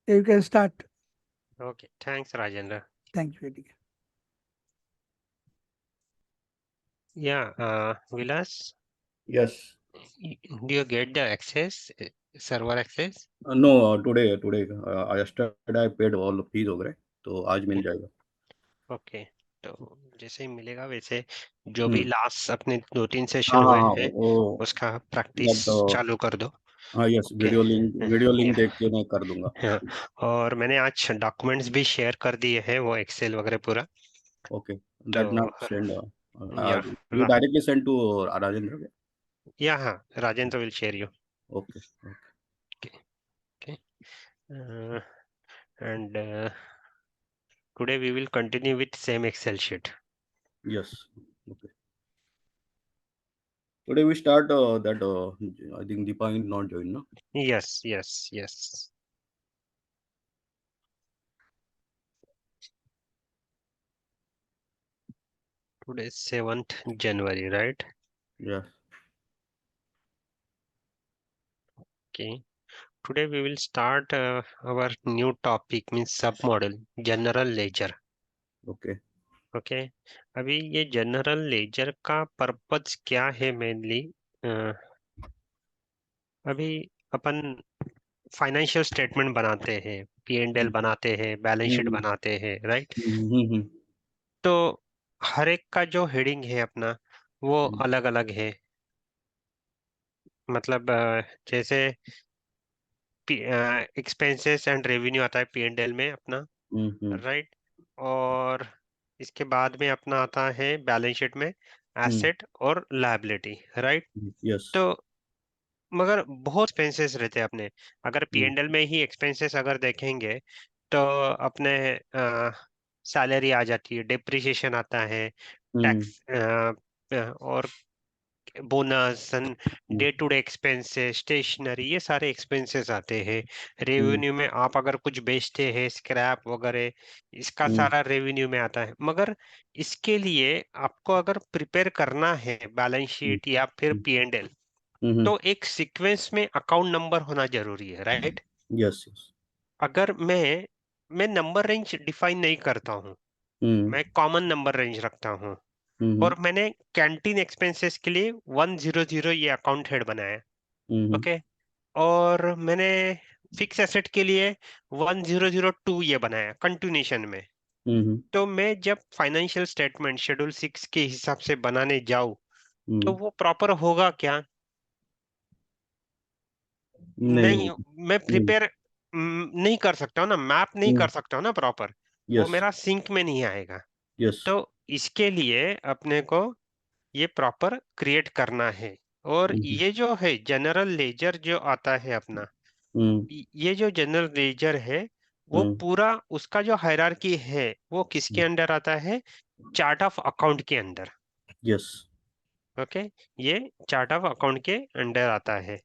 You can start. Okay, thanks, Rajendra. Thank you, Eddie. Yeah, Vilas, Yes. do you get the access, server access? No, today yesterday I paid all the fees वगैरह, तो आज मिल Okay, जाएगा. okay. तो जैसे ही मिलेगा वैसे जो भी हम्म. लास्ट अपने 2-3 सेशन हाँ हुए हाँ हाँ, हैं वो उसका प्रैक्टिस that चालू कर दो। हाँ यस, ओके, वीडियो लिंक देख के मैं कर दूंगा. हाँ, और मैंने आज डॉक्यूमेंट्स भी शेयर कर दिए हैं, वो एक्सेल वगैरह पूरा। Okay, तो that not send. या You directly send to Rajendra. या हाँ, Rajendra will share you. Okay. Okay, and today we will continue with same Excel sheet. Yes. Okay. Today we start that I think Deepa is not joined, no? Yes, yes, yes. Today is 7th January, right? Yeah. Okay. Today we will start our new topic means submodel general ledger. Okay. Okay, अभी ये general ledger का purpose क्या है mainly? अभी अपन financial statement बनाते हैं, P and L बनाते हैं, बैलेंस शीट Mm-hmm. बनाते हैं, राइट? Mm-hmm. तो हर एक का जो हेडिंग है अपना वो अलग अलग है। मतलब जैसे एक्सपेंसेस एंड रेवेन्यू आता है पी एंड एल में अपना, Mm-hmm. राइट? और इसके बाद में अपना आता है बैलेंस शीट में एसेट और लायबिलिटी, राइट? Yes. तो मगर बहुत एक्सपेंसेस रहते हैं अपने। अगर पी Mm-hmm. एंड एल में ही एक्सपेंसेस अगर देखेंगे तो अपने सैलरी आ जाती है, डिप्रिसिएशन आता है, टैक्स और bonus, day to day expenses, stationery, ये सारे एक्सपेंसेस आते हैं। रेवेन्यू में आप अगर कुछ बेचते हैं, स्क्रैप वगैरह, इसका सारा रेवेन्यू में आता है। मगर इसके लिए आपको अगर प्रिपेयर करना है बैलेंस शीट या फिर पी एंड एल, Mm-hmm. तो एक सीक्वेंस में अकाउंट नंबर होना जरूरी है, राइट? Yes. Yes. अगर मैं नंबर रेंज डिफाइन नहीं करता हूँ, Mm-hmm. मैं कॉमन नंबर रेंज रखता हूँ, Mm-hmm. और मैंने कैंटीन एक्सपेंसेस के लिए 100 ये अकाउंट हेड बनाया, Mm-hmm. ओके? और मैंने फिक्स एसेट के लिए 1002 ये बनाया कंटिन्यूशन में। Mm-hmm. तो मैं जब फाइनेंशियल स्टेटमेंट शेड्यूल 6 के हिसाब से बनाने जाऊं तो वो प्रॉपर होगा क्या? नहीं नहीं, होगा. मैं प्रिपेयर नहीं कर सकता हूँ ना, मैप नहीं कर सकता हूँ ना प्रॉपर, वो यस. मेरा सिंक में नहीं आएगा। यस. तो इसके लिए अपने को ये प्रॉपर क्रिएट करना है। और ये जो है जनरल लेजर जो आता है अपना, ये जो जनरल लेजर है वो पूरा उसका जो हायरार्की है वो किसके अंडर आता है? चार्ट ऑफ अकाउंट के अंदर। यस. ओके, ये चार्ट ऑफ अकाउंट के अंडर आता है।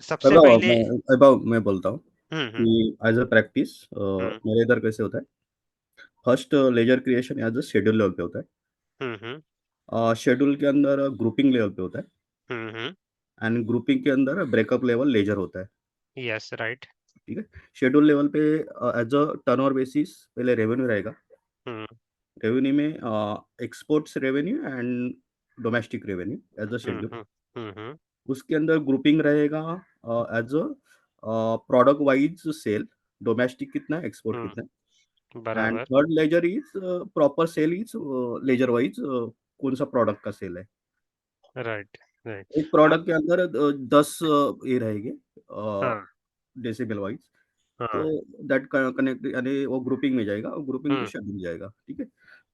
सबसे वैभव पहले मैं वैभव मैं बोलता हूँ हम्म कि एज अ प्रैक्टिस हम्म मेरे इधर कैसे होता है. First ledger creation as a schedule level पे होता हम्म हम्म है. शेड्यूल के अंदर ग्रुपिंग लेवल पे होता है. हम्म एंड ग्रुपिंग के अंदर ब्रेकअप लेवल लेजर होता है. Yes, right. ठीक है. शेड्यूल लेवल पे एज अ टर्नओवर बेसिस पहले रेवेन्यू रहेगा. हम्म रेवेन्यू में exports revenue and domestic revenue as a hmm schedule. Hmm hmm उसके अंदर ग्रुपिंग रहेगा as a product wise sale. Domestic कितना है, एक्सपोर्ट कितना है. एंड बराबर, third ledger is proper sale is ledger wise कौन सा प्रोडक्ट का सेल है. Right right. एक प्रोडक्ट के अंदर 10 ये रहेंगे हाँ डेसिबल वाइज. तो हाँ दैट कनेक्ट यानी वो ग्रुपिंग में जाएगा और ग्रुपिंग पे हम्म शेड्यूल जाएगा. ठीक है.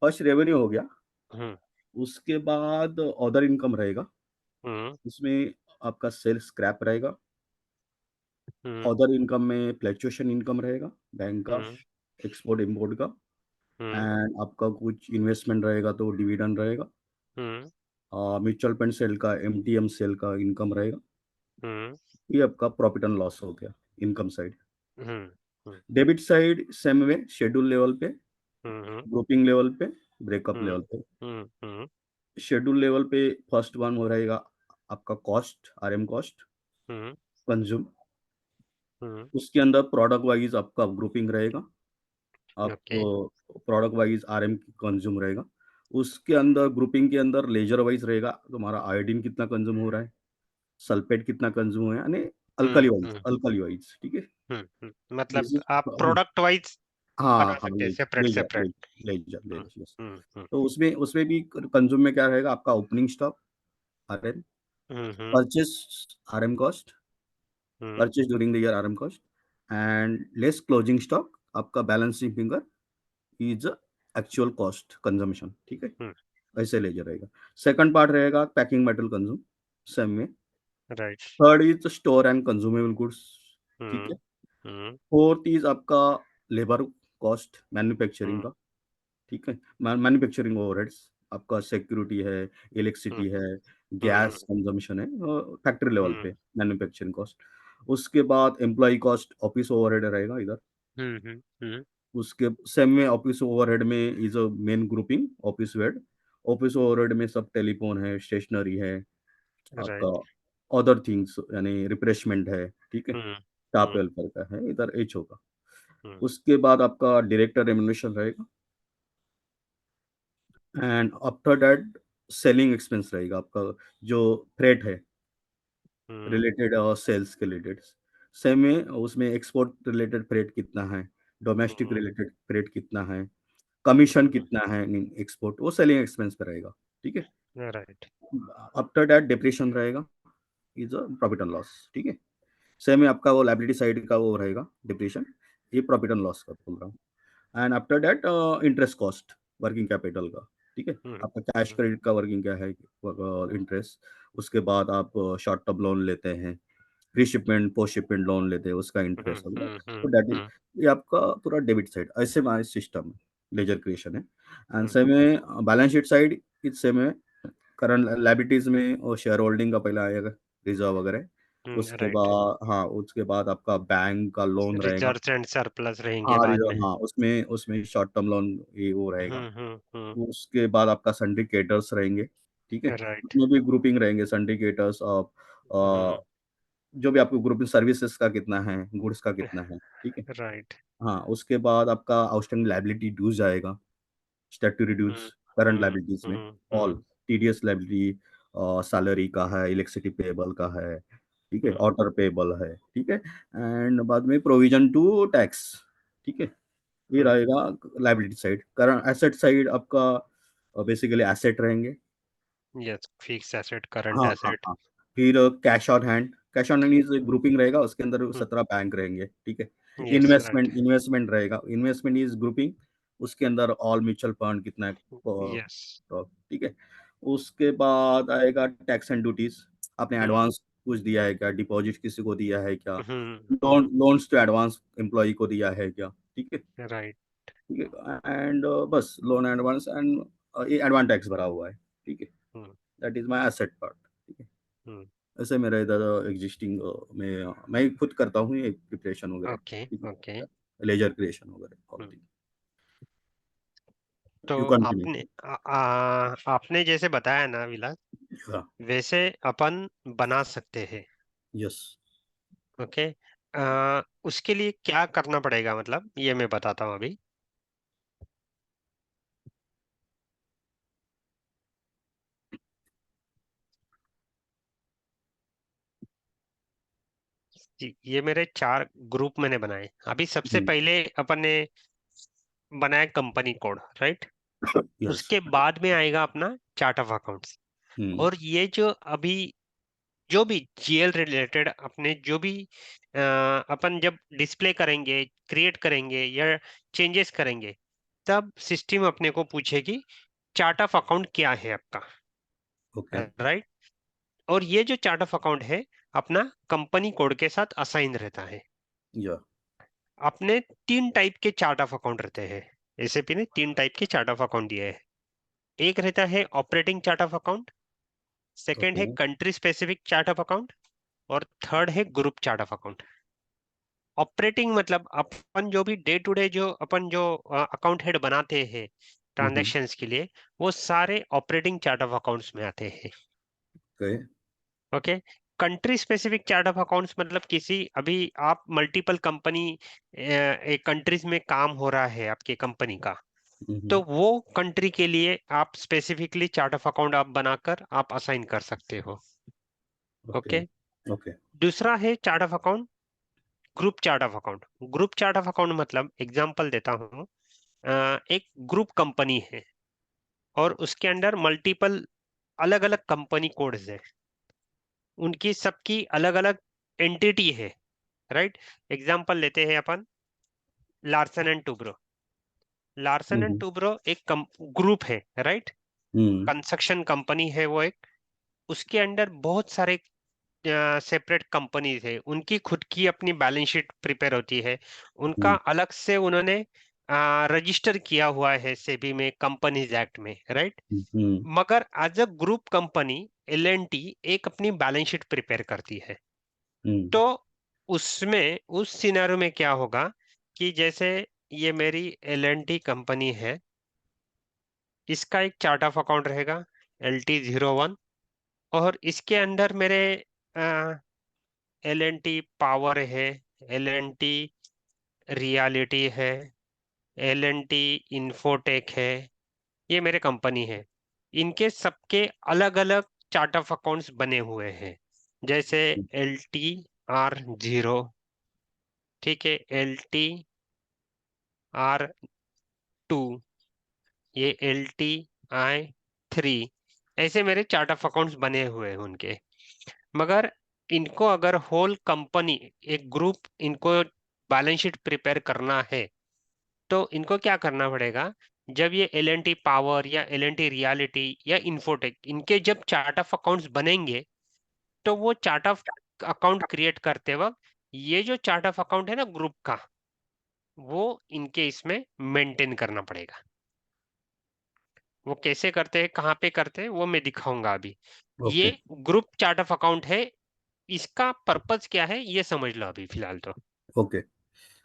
फर्स्ट रेवेन्यू हो गया. हम्म उसके बाद अदर इनकम रहेगा. हम्म इसमें आपका सेल स्क्रैप रहेगा. हम्म अदर इनकम में फ्लक्चुएशन इनकम रहेगा बैंक का, हम्म एक्सपोर्ट इंपोर्ट का. हम्म एंड आपका कुछ इन्वेस्टमेंट रहेगा तो डिविडेंड रहेगा. हम्म म्यूचुअल फंड सेल का, एमटीएम सेल का इनकम रहेगा. हम्म ये आपका प्रॉफिट एंड लॉस हो गया income side. Hmm hmm debit side same way schedule level पे, हम्म ग्रुपिंग लेवल पे, ब्रेकअप लेवल पे. हम्म शेड्यूल लेवल पे फर्स्ट वन हो रहेगा आपका cost, RM cost, hmm consume. उसके अंदर प्रोडक्ट वाइज आपका ग्रुपिंग रहेगा। आप okay. Product wise RM consume रहेगा। उसके अंदर ग्रुपिंग के अंदर लेजर वाइज रहेगा, तुम्हारा आयोडीन कितना कंज्यूम हो रहा है, सल्फेट कितना कंज्यूम हो रहा है, यानी hmm alkali wise, hmm alkali wise, ठीक है। मतलब दिस इज आप प्रोडक्ट वाइज हाँ, बना हाँ, सकते हैं ledge separate ledger separate. Ledge ledger hmm ledger yes. Hmm hmm तो उसमें उसमें भी कंज्यूम में क्या रहेगा आपका opening stock RM, hmm purchase RM cost, hmm purchase during the year RM cost and less closing stock, आपका balancing figure is actual cost consumption, ठीक है। हम्म ऐसे लेजर रहेगा। सेकंड पार्ट रहेगा पैकिंग मटेरियल कंज्यूम, सेम में। Right. Third is store and consumable goods, ठीक हम्म है। हम्म fourth is आपका लेबर कॉस्ट मैन्युफैक्चरिंग हम्म का, ठीक है। मैन्युफैक्चरिंग ओवरहेड्स, आपका सिक्योरिटी है, हम्म इलेक्ट्रिसिटी है, हम्म गैस कंजम्पशन है, फैक्ट्री लेवल हम्म पे मैन्युफैक्चरिंग कॉस्ट। उसके बाद एम्प्लॉय कॉस्ट, ऑफिस ओवरहेड रहेगा इधर। हम्म उसके सेम में ऑफिस ओवरहेड में is a main grouping office वेड। ऑफिस ओवरहेड में सब टेलीफोन है, स्टेशनरी है, आपका राइट। अदर थिंग्स यानी रिफ्रेशमेंट है, ठीक है। हम्म स्टाफ हम्म वेलफेयर का है, इधर एच होगा। हम्म उसके बाद आपका डायरेक्टर रेम्युनरेशन रहेगा and after that selling expense रहेगा आपका, जो फ्रेट है हम्म रिलेटेड सेल्स के रिलेटेड। सेम में उसमें एक्सपोर्ट रिलेटेड फ्रेट कितना है, डोमेस्टिक हम्म रिलेटेड फ्रेट कितना है, कमीशन हम्म कितना है एक्सपोर्ट, वो सेलिंग एक्सपेंस पे रहेगा, ठीक है। राइट। आफ्टर दैट डिप्रेशन रहेगा, is a profit and loss, ठीक है। सेम में आपका वो लाइबिलिटी साइड का वो रहेगा डिप्रेशन, ये प्रॉफिट एंड लॉस का बोल रहा हूँ। And after that interest cost working capital का, ठीक है। हम्म आपका कैश हम्म क्रेडिट का वर्किंग क्या है, इंटरेस्ट। उसके बाद आप शॉर्ट टर्म लोन लेते हैं, pre shipment post shipment loan लेते हैं, उसका इंटरेस्ट वगैरह। तो दैट इज, ये आपका पूरा डेबिट साइड, ऐसे हमारे सिस्टम लेजर क्रिएशन है। एंड सेम में balance sheet side is same है। करंट लाइबिलिटीज में और शेयर होल्डिंग का पहले आएगा, रिजर्व वगैरह। उसके राइट। बाद हाँ, उसके बाद आपका बैंक का लोन रहेगा। रिजर्व एंड सरप्लस रहेंगे हाँ, बाद में। रिजर्व, हाँ, उसमें उसमें शॉर्ट टर्म लोन ये वो रहेगा। हम्म। उसके बाद आपका सिंडिकेटर्स रहेंगे, ठीक है। राइट। उसमें भी ग्रुपिंग रहेंगे सिंडिकेटर्स ऑफ हम्म जो भी आपको ग्रुपिंग सर्विसेज का कितना है, गुड्स का कितना है, ठीक है। राइट। हाँ, उसके बाद आपका आउटस्टैंडिंग लायबिलिटी ड्यूज आएगा, स्टैट्यूटरी ड्यूज, हम्म करंट हम्म लायबिलिटीज में ऑल, हम्म टीडीएस लायबिलिटी, सैलरी का है, इलेक्ट्रिसिटी पेएबल का है, ठीक है, हम्म ऑर्डर पेएबल है, ठीक है। एंड बाद में प्रोविजन टू टैक्स, ठीक है। ये हम्म रहेगा liability side. Current asset side आपका बेसिकली एसेट रहेंगे। यस, फिक्स एसेट, करंट हाँ, हाँ, एसेट। हाँ। फिर cash on hand is grouping रहेगा, उसके अंदर हम्म 17 बैंक रहेंगे, ठीक है। Yes right. इन्वेस्टमेंट रहेगा, इन्वेस्टमेंट इज ग्रुपिंग, उसके अंदर ऑल म्यूचुअल फंड कितना है, यस। ठीक है। उसके बाद आएगा टैक्स एंड ड्यूटीज, आपने हम्म एडवांस कुछ दिया है क्या, डिपॉजिट किसी को दिया है क्या, हम्म लोन्स टू एडवांस एम्प्लॉय को दिया है क्या, ठीक है। राइट। ठीक है, एंड बस लोन एडवांस एंड ये एडवांस टैक्स भरा हुआ है, ठीक है। Hmm that is my asset part, ठीक है। हम्म ऐसे मेरा इधर एग्जिस्टिंग में मैं खुद करता हूँ ये प्रिपरेशन वगैरह, ओके ठीक ओके। है। लेजर क्रिएशन वगैरह ऑल हम्म थिंग। तो यू कंटिन्यू। आपने जैसे बताया ना विलास, हाँ, वैसे अपन बना सकते हैं। यस। ओके। उसके लिए क्या करना पड़ेगा, मतलब ये मैं बताता हूँ अभी। जी, ये मेरे 4 ग्रुप मैंने बनाए अभी। सबसे पहले अपन ने बनाया कंपनी कोड, राइट। यस। उसके बाद में आएगा अपना चार्ट ऑफ अकाउंट्स। हम्म और ये जो अभी जो भी जीएल रिलेटेड अपने जो भी अपन जब डिस्प्ले करेंगे, क्रिएट करेंगे या चेंजेस करेंगे, तब सिस्टम अपने को पूछेगी चार्ट ऑफ अकाउंट क्या है आपका, ओके। राइट। और ये जो चार्ट ऑफ अकाउंट है अपना कंपनी कोड के साथ असाइन रहता है। या अपने 3 टाइप के चार्ट ऑफ अकाउंट रहते हैं। एसएपी ने 3 टाइप के चार्ट ऑफ अकाउंट दिए हैं। एक रहता है operating chart of account, second okay. है country specific chart of account, और थर्ड है group chart of account. Operating मतलब अपन जो भी डे टू डे जो अपन जो अकाउंट हेड बनाते हैं ट्रांजैक्शंस के लिए, वो सारे ऑपरेटिंग चार्ट ऑफ अकाउंट्स में आते हैं। Okay. Okay. Country specific chart of accounts मतलब किसी, अभी आप मल्टीपल कंपनी, एक कंट्रीज में काम हो रहा है आपके कंपनी का, तो वो कंट्री के लिए आप स्पेसिफिकली चार्ट ऑफ अकाउंट आप बनाकर आप असाइन कर सकते हो। ओके। ओके। ओके। दूसरा है chart of account, group chart of account. Group chart of account मतलब एग्जांपल देता हूँ, एक ग्रुप कंपनी है और उसके अंदर मल्टीपल अलग अलग कंपनी कोड्स है, उनकी सबकी अलग अलग एंटिटी है, राइट। एग्जांपल लेते हैं अपन, Larsen and Toubro. Larsen and Toubro एक ग्रुप है, राइट। कंस्ट्रक्शन कंपनी है वो एक, उसके अंदर बहुत सारे सेपरेट कंपनीज है, उनकी खुद की अपनी बैलेंस शीट प्रिपेयर होती है, उनका अलग से उन्होंने रजिस्टर किया हुआ है सेबी में, कंपनीज एक्ट में, राइट। मगर as a group company L and T एक अपनी बैलेंस शीट प्रिपेयर करती है। तो उसमें उस सिनेरियो में क्या होगा कि जैसे ये मेरी एल&टी कंपनी है, इसका एक चार्ट ऑफ अकाउंट रहेगा LT01, और इसके अंदर मेरे एल&टी पावर है, एल&टी रियलिटी है, एल&टी इंफोटेक है, ये मेरे कंपनी है। इनके सबके अलग अलग चार्ट ऑफ अकाउंट्स बने हुए हैं, जैसे LTR0, ठीक है, LTR2, ये LTI3, ऐसे मेरे चार्ट ऑफ अकाउंट्स बने हुए हैं उनके। मगर इनको अगर होल कंपनी, एक ग्रुप, इनको बैलेंस शीट प्रिपेयर करना है, तो इनको क्या करना पड़ेगा, जब ये एल&टी पावर या एल&टी रियलिटी या इंफोटेक, इनके जब चार्ट ऑफ अकाउंट्स बनेंगे, तो वो चार्ट ऑफ अकाउंट क्रिएट करते वक्त ये जो चार्ट ऑफ अकाउंट है ना ग्रुप का, वो इनके इसमें मेंटेन करना पड़ेगा। वो कैसे करते हैं, कहाँ पे करते हैं, वो मैं दिखाऊंगा अभी। ओके। ये ग्रुप चार्ट ऑफ अकाउंट है, इसका पर्पज क्या है ये समझ लो अभी फिलहाल तो। ओके।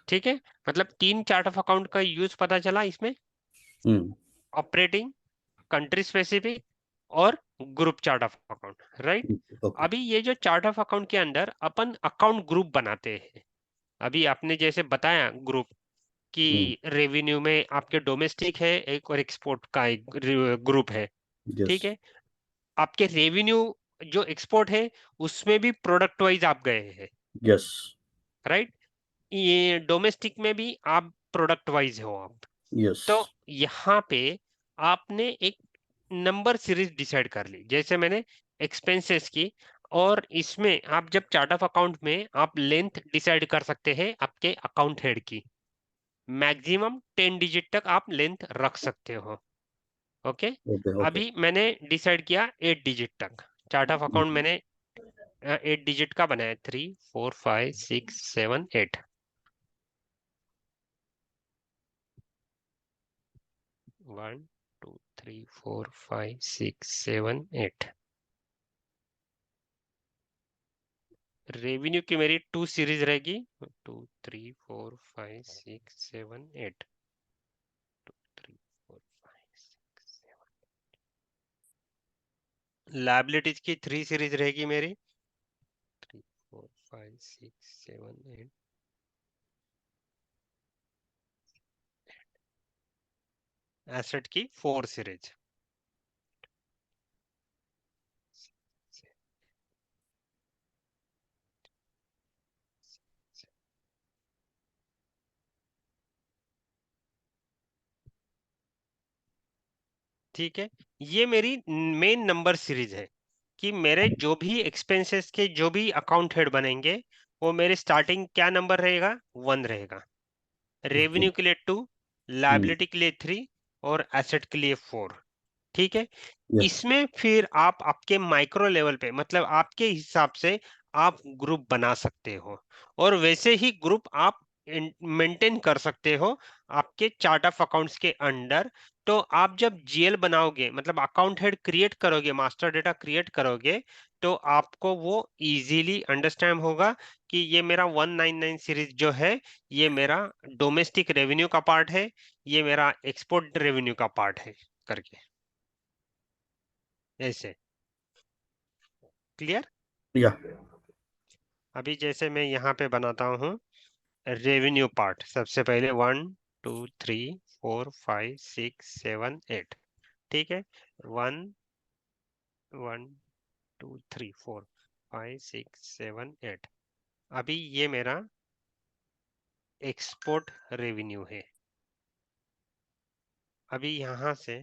ठीक है, मतलब 3 चार्ट ऑफ अकाउंट का यूज पता चला इसमें, ऑपरेटिंग, कंट्री स्पेसिफिक और group chart of account, right. Okay. अभी ये जो चार्ट ऑफ अकाउंट के अंदर अपन अकाउंट ग्रुप बनाते हैं, अभी आपने जैसे बताया ग्रुप कि रेवेन्यू में आपके डोमेस्टिक है एक और एक्सपोर्ट का एक ग्रुप है, यस। ठीक है। आपके रेवेन्यू जो एक्सपोर्ट है उसमें भी प्रोडक्ट वाइज आप गए हैं, यस। राइट। ये डोमेस्टिक में भी आप प्रोडक्ट वाइज हो आप। यस। तो यहाँ पे आपने एक नंबर सीरीज डिसाइड कर ली, जैसे मैंने एक्सपेंसेस की, और इसमें आप जब चार्ट ऑफ अकाउंट में आप लेंथ डिसाइड कर सकते हैं आपके अकाउंट हेड की, मैक्सिमम 10 डिजिट तक आप लेंथ रख सकते हो। ओके। ओके। ओके। अभी मैंने डिसाइड किया 8 डिजिट तक, चार्ट ऑफ अकाउंट मैंने 8 डिजिट का बनाया, 3 4 5 6 7 8। 1 2 3 4 5 6 7 8। रेवेन्यू की मेरी 2 सीरीज रहेगी, 2 3 4 5 6 7 8, 2 3 4 5 6 7। लायबिलिटीज की 3 सीरीज रहेगी मेरी, 3 4 5 6 7 8। एसेट की 4 सीरीज। ठीक है, ये मेरी मेन नंबर सीरीज है कि मेरे जो भी एक्सपेंसेस के जो भी अकाउंट हेड बनेंगे, वो मेरे स्टार्टिंग क्या नंबर रहेगा, 1 रहेगा, ओके। रेवेन्यू के लिए 2, लायबिलिटी के लिए 3 और एसेट के लिए 4। ठीक है। यस। इसमें फिर आप आपके माइक्रो लेवल पे, मतलब आपके हिसाब से आप ग्रुप बना सकते हो, और वैसे ही ग्रुप आप मेंटेन कर सकते हो आपके चार्ट ऑफ अकाउंट्स के अंडर। तो आप जब जीएल बनाओगे, मतलब अकाउंट हेड क्रिएट करोगे, मास्टर डेटा क्रिएट करोगे, तो आपको वो इजीली अंडरस्टैंड होगा कि ये मेरा 199 सीरीज जो है, ये मेरा डोमेस्टिक रेवेन्यू का पार्ट है, ये मेरा एक्सपोर्ट रेवेन्यू का पार्ट है, करके ऐसे। क्लियर। या अभी जैसे मैं यहाँ पे बनाता हूँ रेवेन्यू पार्ट, सबसे पहले 1 2 3 4 5 6 7 8, ठीक है। 1 1 2 3 4 5 6 7 8। अभी ये मेरा एक्सपोर्ट रेवेन्यू है। अभी यहाँ से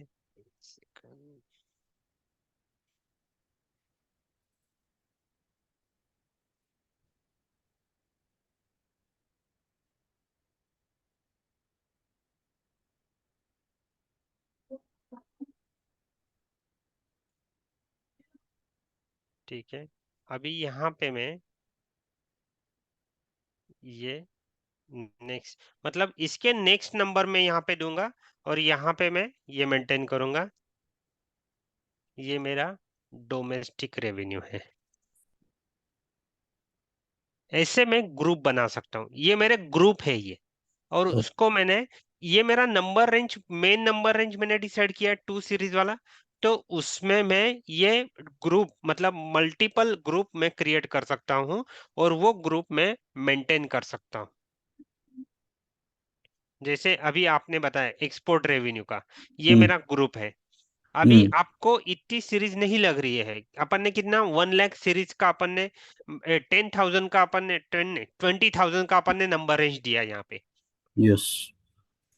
ठीक है। अभी यहाँ पे मैं ये नेक्स्ट, मतलब इसके नेक्स्ट नंबर में यहाँ पे दूंगा, और यहाँ पे मैं ये मेंटेन करूंगा। ये मेरा डोमेस्टिक रेवेन्यू है। ऐसे मैं ग्रुप बना सकता हूँ, ये मेरे ग्रुप है ये। और उसको मैंने, ये मेरा number range, main number range मैंने डिसाइड किया 2 सीरीज वाला। तो उसमें मैं ये ग्रुप, मतलब मल्टीपल ग्रुप मैं क्रिएट कर सकता हूँ, और वो ग्रुप मैं मेंटेन कर सकता हूँ। जैसे अभी आपने बताया एक्सपोर्ट रेवेन्यू का, ये हम्म मेरा ग्रुप है। अभी हम्म आपको इतनी सीरीज नहीं लग रही है, अपन ने कितना 1 लाख सीरीज का, अपन ने 10,000 का, अपन ने 20,000 का अपन ने नंबर रेंज दिया यहाँ पे। यस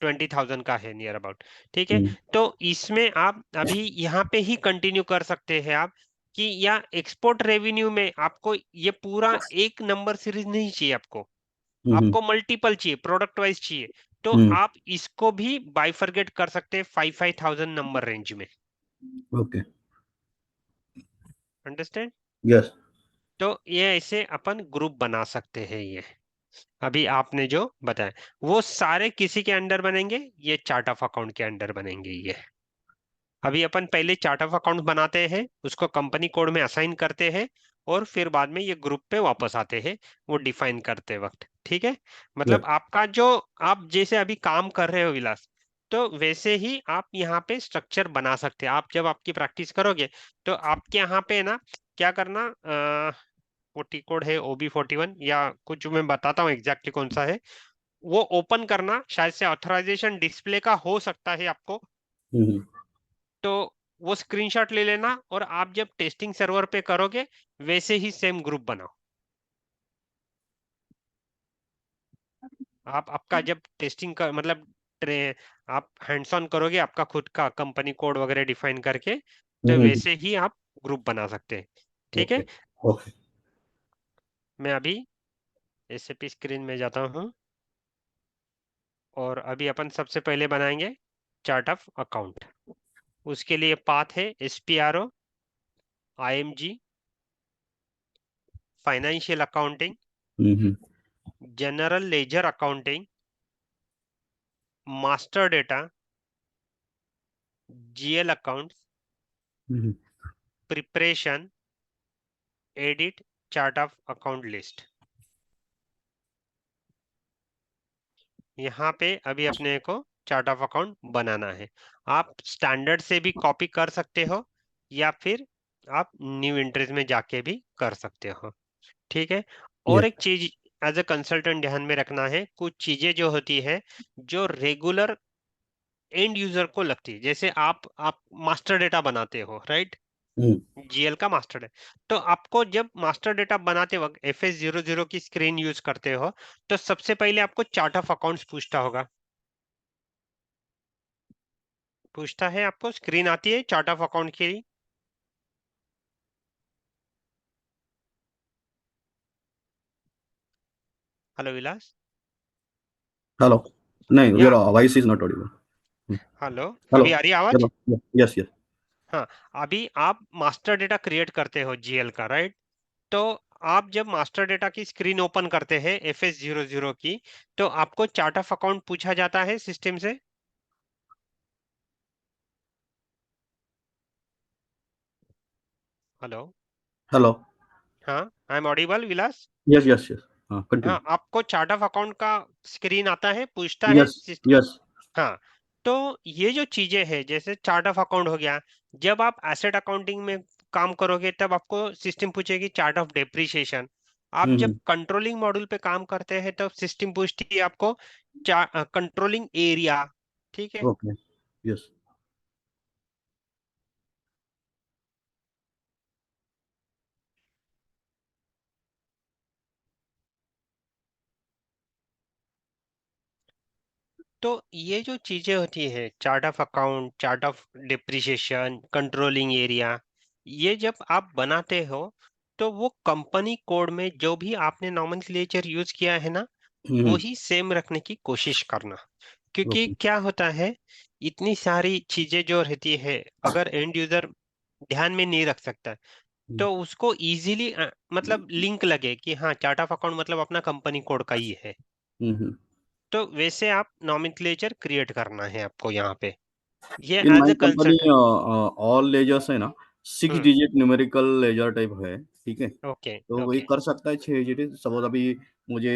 20,000 का है नियर अबाउट, ठीक है। हम्म तो इसमें आप अभी यहाँ पे ही कंटिन्यू कर सकते हैं आप, कि या एक्सपोर्ट रेवेन्यू में आपको ये पूरा एक नंबर सीरीज नहीं चाहिए आपको, हम्म आपको मल्टीपल चाहिए, प्रोडक्ट वाइज चाहिए। तो हम्म आप इसको भी बाइफरगेट कर सकते हैं 5,000 नंबर रेंज में। Okay understand? यस तो ये ऐसे अपन ग्रुप बना सकते हैं ये। अभी आपने जो बताया वो सारे किसी के अंडर बनेंगे, ये चार्ट ऑफ अकाउंट के अंडर बनेंगे ये। अभी अपन पहले चार्ट ऑफ अकाउंट बनाते हैं, उसको कंपनी कोड में असाइन करते हैं, और फिर बाद में ये ग्रुप पे वापस आते हैं वो डिफाइन करते वक्त, ठीक है। मतलब यस आपका जो, आप जैसे अभी काम कर रहे हो विलास, तो वैसे ही आप यहाँ पे स्ट्रक्चर बना सकते हैं। आप जब आपकी प्रैक्टिस करोगे तो आपके यहाँ पे ना क्या करना, वो टी कोड है OB41 या कुछ, मैं बताता हूँ एग्जैक्टली कौन सा है, वो ओपन करना, शायद से ऑथराइजेशन डिस्प्ले का हो सकता है आपको। हम्म तो वो स्क्रीनशॉट ले लेना, और आप जब टेस्टिंग सर्वर पे करोगे वैसे ही सेम ग्रुप बनाओ। आप आपका जब टेस्टिंग का मतलब ट्रे आप हैंड्स ऑन करोगे आपका खुद का कंपनी कोड वगैरह डिफाइन करके, तो हम्म वैसे ही आप ग्रुप बना सकते हैं, ठीक ओके है। ओके मैं अभी एसएपी स्क्रीन में जाता हूँ, और अभी अपन सबसे पहले बनाएंगे चार्ट ऑफ अकाउंट। उसके लिए पाथ है SPRO, IMG, financial accounting, hmm general ledger accounting, master data, GL account, hmm preparation, edit chart of account list. यहाँ पे अभी अपने को चार्ट ऑफ अकाउंट बनाना है। आप स्टैंडर्ड से भी कॉपी कर सकते हो, या फिर आप न्यू एंट्रीज में जाके भी कर सकते हो, ठीक है। और यस एक चीज एज ए कंसल्टेंट ध्यान में रखना है, कुछ चीजें जो होती है जो रेगुलर एंड यूजर को लगती है, जैसे आप मास्टर डेटा बनाते हो, राइट, हम्म GL का मास्टर डेटा। तो आपको जब मास्टर डेटा बनाते वक्त FS00 की स्क्रीन यूज करते हो, तो सबसे पहले आपको चार्ट ऑफ अकाउंट्स पूछता होगा, पूछता है आपको, स्क्रीन आती है चार्ट ऑफ अकाउंट की। हेलो विलास, हेलो नहीं या your voice is not Audible hello, hello अभी आ रही है आवाज? हेलो यस यस हाँ, अभी आप मास्टर डेटा क्रिएट करते हो GL का, राइट। तो आप जब मास्टर डेटा की स्क्रीन ओपन करते हैं FS00 की, तो आपको चार्ट ऑफ अकाउंट पूछा जाता है सिस्टम से। हेलो, हेलो हाँ, I am audible Vilas? Yes yes yes हाँ हाँ, कंटिन्यू आपको चार्ट ऑफ अकाउंट का स्क्रीन आता है, पूछता है यस यस हाँ। तो ये जो चीजें हैं, जैसे चार्ट ऑफ अकाउंट हो गया, जब आप एसेट अकाउंटिंग में काम करोगे तब आपको सिस्टम पूछेगी चार्ट ऑफ डेप्रिसिएशन। आप जब हम्म। कंट्रोलिंग मॉड्यूल पे काम करते हैं तब सिस्टम पूछती है आपको कंट्रोलिंग एरिया। ठीक है। ओके। यस। तो ये जो चीजें होती है, chart of account, chart of depreciation, controlling area, ये जब आप बनाते हो तो वो कंपनी कोड में जो भी आपने नॉमेनक्लेचर यूज किया है ना, हम्म। वही सेम रखने की कोशिश करना। क्योंकि ओके। क्या होता है, इतनी सारी चीजें जो रहती है, अगर एंड यूजर ध्यान में नहीं रख सकता हम्म। तो उसको इजीली मतलब लिंक लगे कि हाँ चार्ट ऑफ अकाउंट मतलब अपना कंपनी कोड का ही है। हम्म। तो वैसे आप नॉमेनक्लेचर क्रिएट करना है आपको यहाँ पे, ये in as my a company consultant. All ledgers है ना, six hmm. Digit numerical ledger type है, ठीक है। ओके। तो वही ओके। कर सकता है 6 डिजिट। सपोज अभी मुझे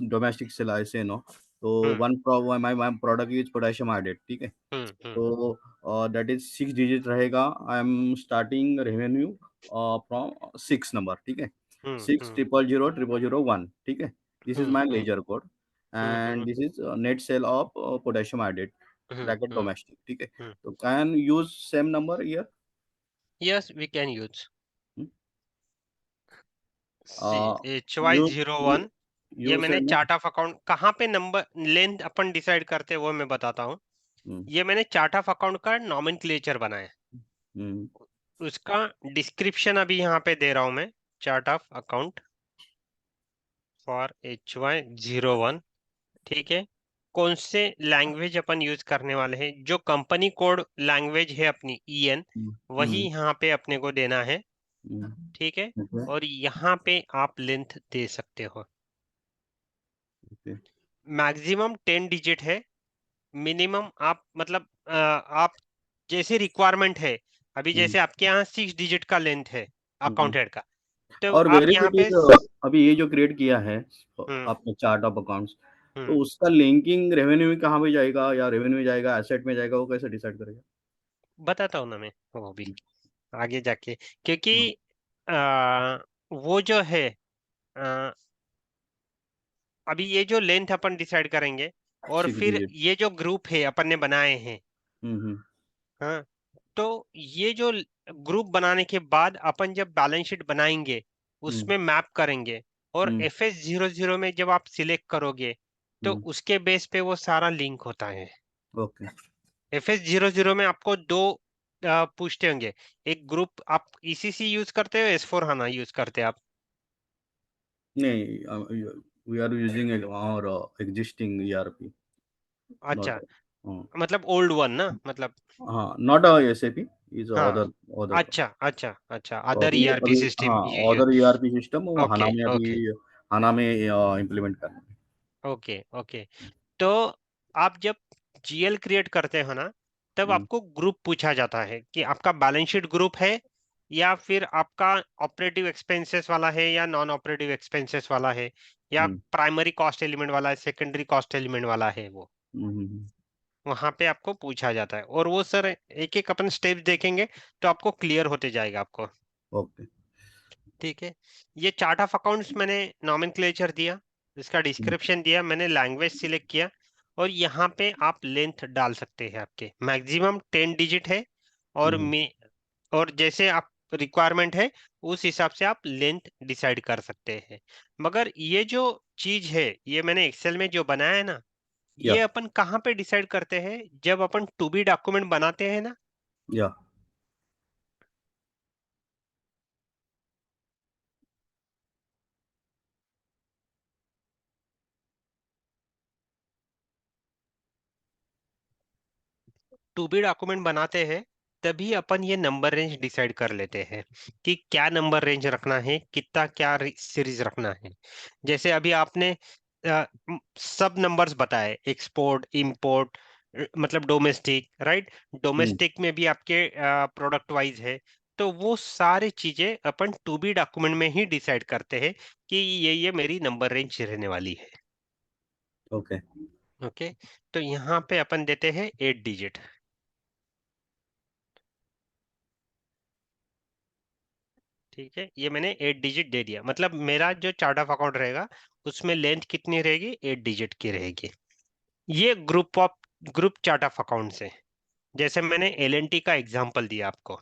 डोमेस्टिक से लाइसेंस नो, तो hmm. One my my product is potassium iodate, ठीक है। हम्म। हम्म। तो दैट इज 6 डिजिट रहेगा। I am starting revenue from 6 number, ठीक है। हम्म। 6000001, ठीक है। This is hmm. My hmm. Ledger code hmm. And hmm. This is net sale of potassium iodate, hmm. Bracket hmm. Domestic, ठीक है। Hmm. तो can use same number year. Yes we can use HY01। ये use मैंने same. Chart of account कहाँ पे number length अपन decide करते हैं वो मैं बताता हूँ। ये मैंने चार्ट ऑफ अकाउंट का नॉमेनक्लेचर बनाया, उसका डिस्क्रिप्शन अभी यहाँ पे दे रहा हूँ मैं। Chart of account for HY01, ठीक है। कौन से लैंग्वेज अपन यूज करने वाले हैं, जो कंपनी कोड लैंग्वेज है अपनी EN, वही यहाँ पे अपने को देना है। ठीक है। ओके। और यहाँ पे आप लेंथ दे सकते हो। ओके। मैक्सिमम 10 डिजिट है, मिनिमम आप मतलब आप जैसे रिक्वायरमेंट है, अभी जैसे आपके यहाँ 6 डिजिट का लेंथ है अकाउंट हेड का, तो और आप यहाँ वेरिफिटी पे अभी ये जो क्रिएट किया है हम्म। आपने चार्ट ऑफ अकाउंट्स, हम्म। तो उसका लिंकिंग रेवेन्यू में कहाँ पे जाएगा, या रेवेन्यू में जाएगा, एसेट में जाएगा, वो कैसे डिसाइड करेगा? बताता हूँ ना मैं वो भी आगे जाके। क्योंकि आ, वो जो है आ, अभी ये जो लेंथ अपन डिसाइड करेंगे, और सिक्स फिर डिजिट। ये जो ग्रुप है अपन ने बनाए हैं, हम्म। हाँ, तो ये जो ग्रुप बनाने के बाद अपन जब बैलेंस शीट बनाएंगे हम्म। उसमें मैप करेंगे, और हम्म। FS00 में जब आप सिलेक्ट करोगे तो हम्म। उसके बेस पे वो सारा लिंक होता है। ओके। FS00 में आपको दो पूछते होंगे, एक ग्रुप आप ECC यूज करते हो, S4 HANA यूज करते हो आप? नहीं, वी आर यूजिंग और एग्जिस्टिंग ईआरपी, अच्छा, नॉट। हाँ। मतलब ओल्ड वन ना, मतलब। हाँ, नॉट एसएपी, इज हाँ। Other other. अच्छा अच्छा अच्छा, तो अदर अभी ERP अभी सिस्टम हाँ, यू। अदर ईआरपी सिस्टम वो हाना ओके। में अभी, ओके। हाना में इम्प्लीमेंट करना है। ओके। ओके। तो आप जब GL क्रिएट करते हो ना, तब हम्म। आपको ग्रुप पूछा जाता है कि आपका बैलेंस शीट ग्रुप है, या फिर आपका ऑपरेटिव एक्सपेंसेस वाला है, या नॉन ऑपरेटिव एक्सपेंसेस वाला है, या हम्म। प्राइमरी कॉस्ट एलिमेंट वाला है, सेकेंडरी कॉस्ट एलिमेंट वाला है वो। हम्म। वहां पे आपको पूछा जाता है, और वो सर एक एक अपन स्टेप्स देखेंगे तो आपको क्लियर होते जाएगा आपको। ओके। ठीक है। ये चार्ट ऑफ अकाउंट्स मैंने नॉमेनक्लेचर दिया, इसका हम्म। डिस्क्रिप्शन दिया, मैंने लैंग्वेज सिलेक्ट किया, और यहाँ पे आप लेंथ डाल सकते हैं। आपके मैक्सिमम 10 डिजिट है, और हम्म। और जैसे आप रिक्वायरमेंट है उस हिसाब से आप लेंथ डिसाइड कर सकते हैं। मगर ये जो चीज है, ये मैंने एक्सेल में जो बनाया है ना, या ये अपन कहाँ पे डिसाइड करते हैं, जब अपन टू बी डॉक्यूमेंट बनाते हैं ना। या टू बी डॉक्यूमेंट बनाते हैं तभी अपन ये नंबर रेंज डिसाइड कर लेते हैं कि क्या नंबर रेंज रखना है, कितना क्या सीरीज रखना है। जैसे अभी आपने सब नंबर्स बताए, एक्सपोर्ट, इंपोर्ट, मतलब डोमेस्टिक, राइट। हम्म। डोमेस्टिक में भी आपके प्रोडक्ट वाइज है। तो वो सारी चीजें अपन टू बी डॉक्यूमेंट में ही डिसाइड करते हैं कि ये मेरी नंबर रेंज रहने वाली है। ओके। ओके। तो यहाँ पे अपन देते हैं 8 डिजिट। ठीक है, ये मैंने 8 डिजिट दे दिया, मतलब मेरा जो चार्ट ऑफ अकाउंट रहेगा उसमें लेंथ कितनी रहेगी, 8 डिजिट की रहेगी। ये ग्रुप चार्ट ऑफ अकाउंट है। जैसे मैंने एलएनटी का एग्जांपल दिया आपको,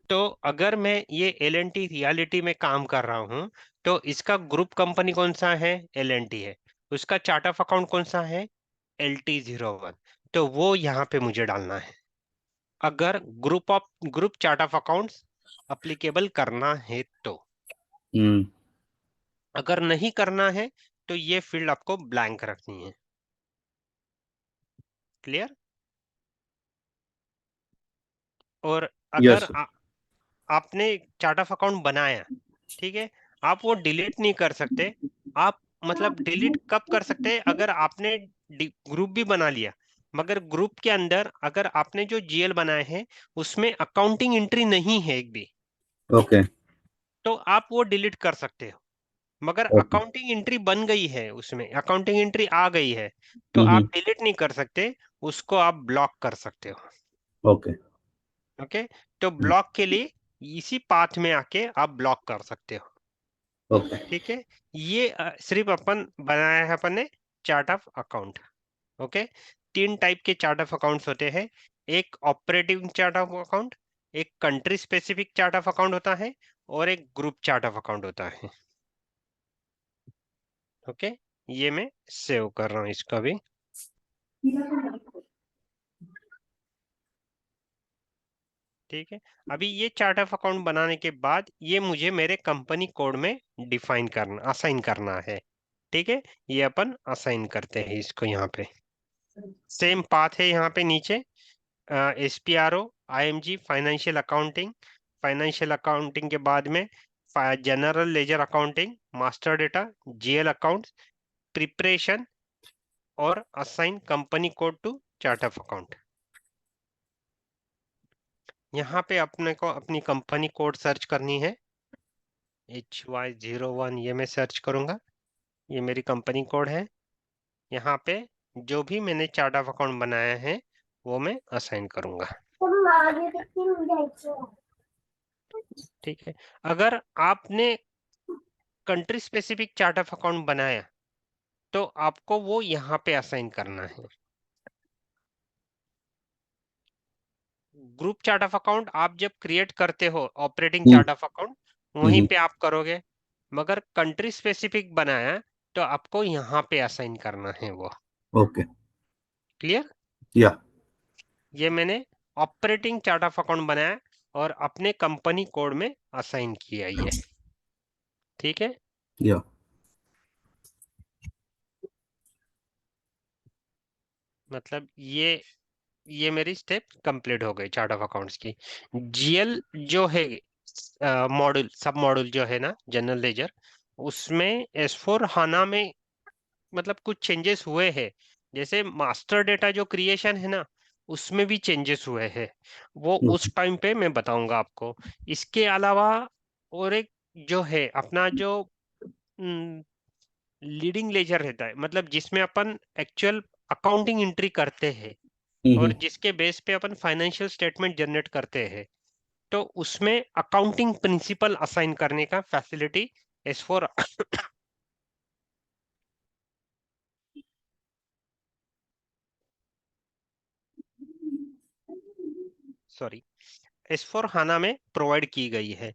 तो अगर मैं ये एलएनटी रियलिटी में काम कर रहा हूं, तो इसका ग्रुप कंपनी कौन सा है, एलएनटी है। उसका चार्ट ऑफ अकाउंट कौन सा है, LT01। तो वो यहाँ पे मुझे डालना है, अगर group chart of accounts applicable करना है तो। हम्म। अगर नहीं करना है तो ये फील्ड आपको ब्लैंक रखनी है। क्लियर। और अगर यस। आपने चार्ट ऑफ अकाउंट बनाया, ठीक है, आप वो डिलीट नहीं कर सकते। आप मतलब डिलीट कब कर सकते हैं, अगर आपने ग्रुप भी बना लिया, मगर ग्रुप के अंदर अगर आपने जो जीएल बनाए हैं उसमें अकाउंटिंग एंट्री नहीं है एक भी, ओके। तो आप वो डिलीट कर सकते हो। मगर ओके। अकाउंटिंग एंट्री बन गई है, उसमें अकाउंटिंग एंट्री आ गई है, तो हम्म। आप डिलीट नहीं कर सकते, उसको आप ब्लॉक कर सकते हो। ओके। ओके, तो ब्लॉक के लिए इसी पाथ में आके आप ब्लॉक कर सकते हो। ओके। ठीक है, ये सिर्फ अपन बनाया है अपन ने chart of account. Okay, 3 type के चार्ट ऑफ अकाउंट्स होते हैं। एक ऑपरेटिंग चार्ट ऑफ अकाउंट, एक country specific chart of account होता है, और एक ग्रुप चार्ट ऑफ अकाउंट होता है। ओके, ये मैं सेव कर रहा हूँ इसका भी। ठीक है, अभी ये चार्ट ऑफ अकाउंट बनाने के बाद ये मुझे मेरे कंपनी कोड में डिफाइन करना, असाइन करना है। ठीक है, ये अपन असाइन करते हैं इसको यहाँ पे। सेम पाथ है यहाँ पे नीचे, SPRO, IMG, फाइनेंशियल अकाउंटिंग के बाद में general ledger accounting, master data, GL account, preparation, और assign company code to chart of account. यहाँ पे अपने को अपनी कंपनी कोड सर्च करनी है, HY01, ये मैं सर्च करूंगा। ये मेरी कंपनी कोड है। यहाँ पे जो भी मैंने चार्ट ऑफ अकाउंट बनाया है वो मैं असाइन करूंगा। ठीक है, अगर आपने country specific chart of account बनाया तो आपको वो यहाँ पे असाइन करना है। ग्रुप चार्ट ऑफ अकाउंट आप जब क्रिएट करते हो ऑपरेटिंग चार्ट ऑफ अकाउंट, वहीं हम्म। पे आप करोगे। मगर कंट्री स्पेसिफिक बनाया तो आपको यहाँ पे असाइन करना है वो। ओके। क्लियर। या। ये मैंने ऑपरेटिंग चार्ट ऑफ अकाउंट बनाया और अपने कंपनी कोड में असाइन किया ये। ठीक है, या। मतलब ये मेरी स्टेप कंप्लीट हो गई चार्ट ऑफ अकाउंट्स की। जीएल जो है, मॉड्यूल सब मॉड्यूल जो है ना जनरल लेजर, उसमें S4 हाना में मतलब कुछ चेंजेस हुए हैं। जैसे मास्टर डेटा जो क्रिएशन है ना, उसमें भी चेंजेस हुए हैं, वो उस टाइम पे मैं बताऊंगा आपको। इसके अलावा और एक जो है अपना जो लीडिंग लेजर रहता है, मतलब जिसमें अपन एक्चुअल अकाउंटिंग एंट्री करते हैं और हम्म। जिसके बेस पे अपन फाइनेंशियल स्टेटमेंट जनरेट करते हैं, तो उसमें अकाउंटिंग प्रिंसिपल असाइन करने का फैसिलिटी S4 सॉरी, S4 हाना में प्रोवाइड की गई है।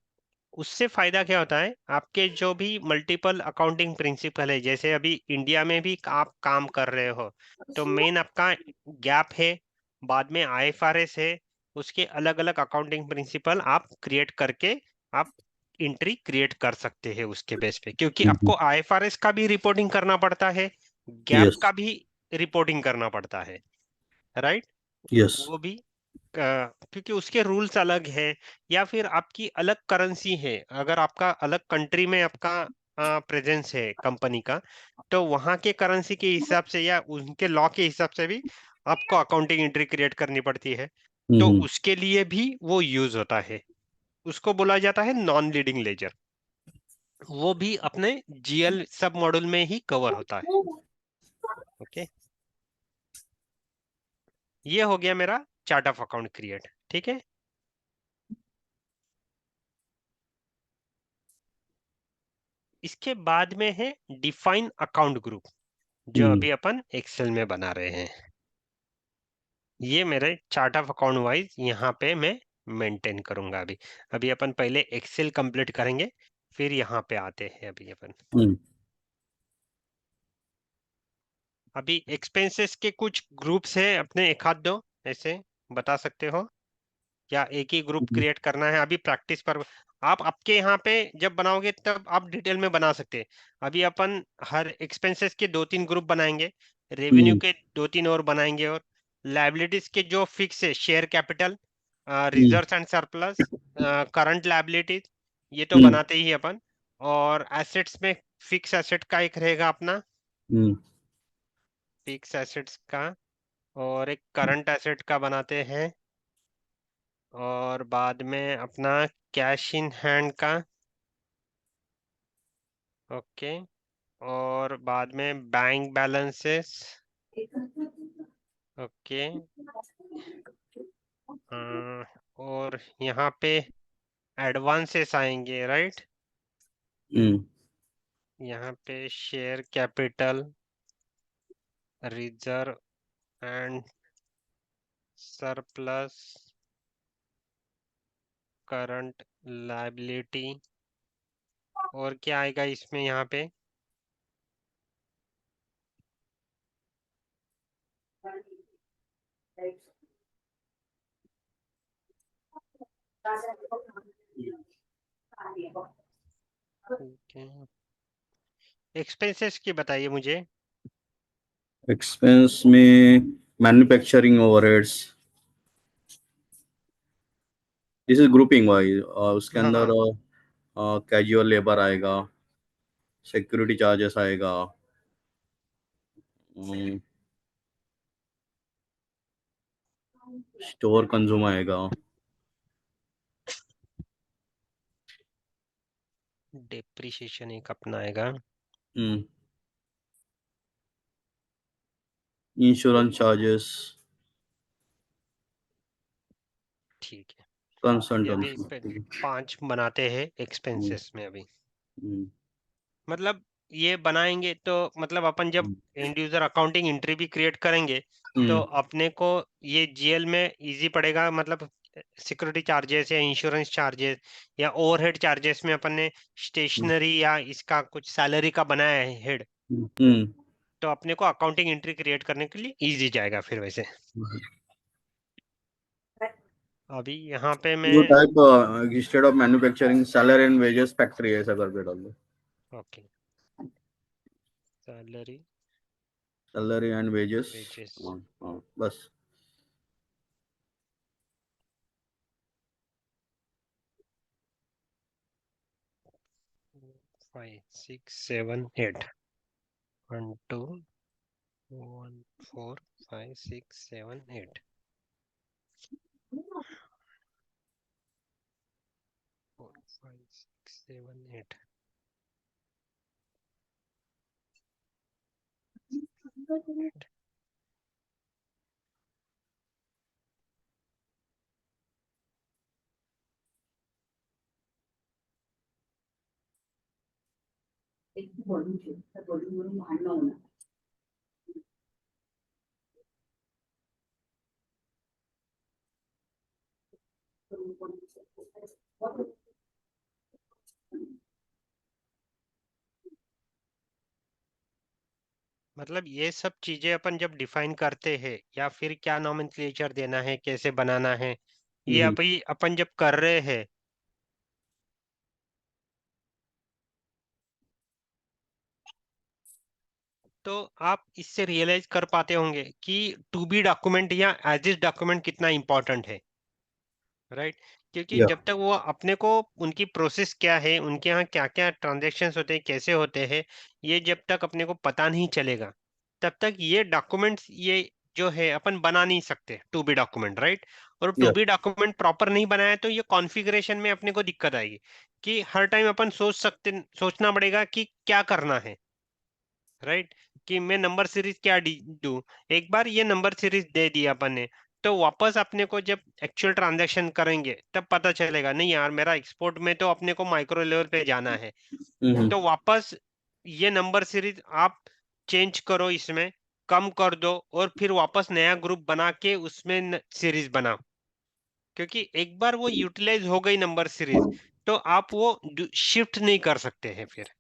उससे फायदा क्या होता है, आपके जो भी मल्टीपल अकाउंटिंग प्रिंसिपल है, जैसे अभी इंडिया में भी आप काम कर रहे हो, तो मेन आपका गैप है, बाद में IFRS है, उसके अलग अलग अकाउंटिंग प्रिंसिपल आप क्रिएट करके आप एंट्री क्रिएट कर सकते हैं उसके बेस पे, क्योंकि आपको IFRS का भी रिपोर्टिंग करना पड़ता है, गैप यस। का भी रिपोर्टिंग करना पड़ता है, राइट। यस। वो भी क्योंकि उसके रूल्स अलग है, या फिर आपकी अलग करेंसी है, अगर आपका अलग कंट्री में आपका प्रेजेंस है कंपनी का, तो वहाँ के करेंसी के हिसाब से या उनके लॉ के हिसाब से भी आपको अकाउंटिंग एंट्री क्रिएट करनी पड़ती है। तो हम्म। उसके लिए भी वो यूज होता है, उसको बोला जाता है नॉन लीडिंग लेजर। वो भी अपने GL सब मॉड्यूल में ही कवर होता है। ओके, ये हो गया मेरा चार्ट ऑफ अकाउंट क्रिएट। ठीक है, इसके बाद में है डिफाइन अकाउंट ग्रुप, जो अभी अपन एक्सेल में बना रहे हैं। ये मेरे चार्ट ऑफ अकाउंट वाइज यहाँ पे मैं मेंटेन करूंगा। अभी अभी अपन पहले एक्सेल कंप्लीट करेंगे, फिर यहाँ पे आते हैं अभी अपन। अभी एक्सपेंसेस के कुछ ग्रुप्स है अपने, एक आध दो ऐसे बता सकते हो, या एक ही ग्रुप क्रिएट करना है? अभी प्रैक्टिस पर आप आपके यहाँ पे जब बनाओगे तब आप डिटेल में बना सकते हैं। अभी अपन हर एक्सपेंसेस के 2-3 ग्रुप बनाएंगे, रेवेन्यू के 2-3 और बनाएंगे, और लाइबिलिटीज के जो फिक्स है, share capital, reserves and surplus, current liabilities, ये तो बनाते ही अपन। और एसेट्स में फिक्स एसेट का एक रहेगा अपना, फिक्स एसेट्स का, और एक करंट एसेट का बनाते हैं, और बाद में अपना कैश इन हैंड का। ओके, और बाद में बैंक बैलेंसेस। ओके, और यहाँ पे एडवांसेस आएंगे, राइट? यहाँ पे share capital, reserve and surplus, current liability, और क्या आएगा इसमें यहाँ पे? एक्सपेंसेस की बताइए मुझे। एक्सपेंस में manufacturing overheads, this is grouping wise. उसके हाँ अंदर हाँ, कैजुअल लेबर आएगा, सिक्योरिटी चार्जेस आएगा, स्टोर कंज्यूम आएगा। डेप्रिसिएशन एक अपना आएगा। इंश्योरेंस चार्जेस, ठीक है, ये अभी कंसल्टेंसी। 5 बनाते हैं एक्सपेंसेस में अभी। हम्म, मतलब ये बनाएंगे तो मतलब अपन जब एंड यूजर अकाउंटिंग एंट्री भी क्रिएट करेंगे तो हम्म, अपने को ये जीएल में इजी पड़ेगा। मतलब सिक्योरिटी चार्जेस या इंश्योरेंस चार्जेस या ओवरहेड चार्जेस में अपन ने स्टेशनरी या इसका कुछ सैलरी का बनाया है हेड, हम्म, तो अपने को अकाउंटिंग एंट्री क्रिएट करने के लिए इजी जाएगा फिर वैसे। अभी यहाँ पे जो मैं, type instead of manufacturing salary and wages factory ऐसा करके डाल दो। Okay, salary salary and wages. Wages, हाँ हाँ, बस। 5 6 7 8, 1 2 1 4 5 6 7 8, 4 5 6 7 8। मतलब ये सब चीजें अपन जब डिफाइन करते हैं या फिर क्या नॉमेनक्लेचर देना है, कैसे बनाना है, ये हम्म, अभी अपन जब कर रहे हैं तो आप इससे रियलाइज कर पाते होंगे कि टू बी डॉक्यूमेंट या एज इज डॉक्यूमेंट कितना इंपॉर्टेंट है, राइट? क्योंकि या जब तक वो अपने को उनकी प्रोसेस क्या है, उनके यहाँ क्या क्या ट्रांजेक्शन्स होते हैं, कैसे होते हैं, ये जब तक अपने को पता नहीं चलेगा तब तक ये डॉक्यूमेंट्स ये जो है अपन बना नहीं सकते टू बी डॉक्यूमेंट, राइट? और टू या बी डॉक्यूमेंट प्रॉपर नहीं बनाया तो ये कॉन्फ़िगरेशन में अपने को दिक्कत आएगी कि हर टाइम अपन सोचना पड़ेगा कि क्या करना है, राइट? कि मैं नंबर सीरीज क्या दूं। एक बार ये नंबर सीरीज दे दिया अपन ने, तो वापस अपने को जब एक्चुअल ट्रांजैक्शन करेंगे तब पता चलेगा नहीं यार, मेरा एक्सपोर्ट में तो अपने को माइक्रो लेवल पे जाना है। हम्म। तो वापस ये नंबर सीरीज आप चेंज करो, इसमें कम कर दो, और फिर वापस नया ग्रुप बना के उसमें सीरीज बनाओ। क्योंकि एक बार वो यूटिलाइज हो गई नंबर सीरीज, तो आप वो शिफ्ट नहीं कर सकते हैं फिर।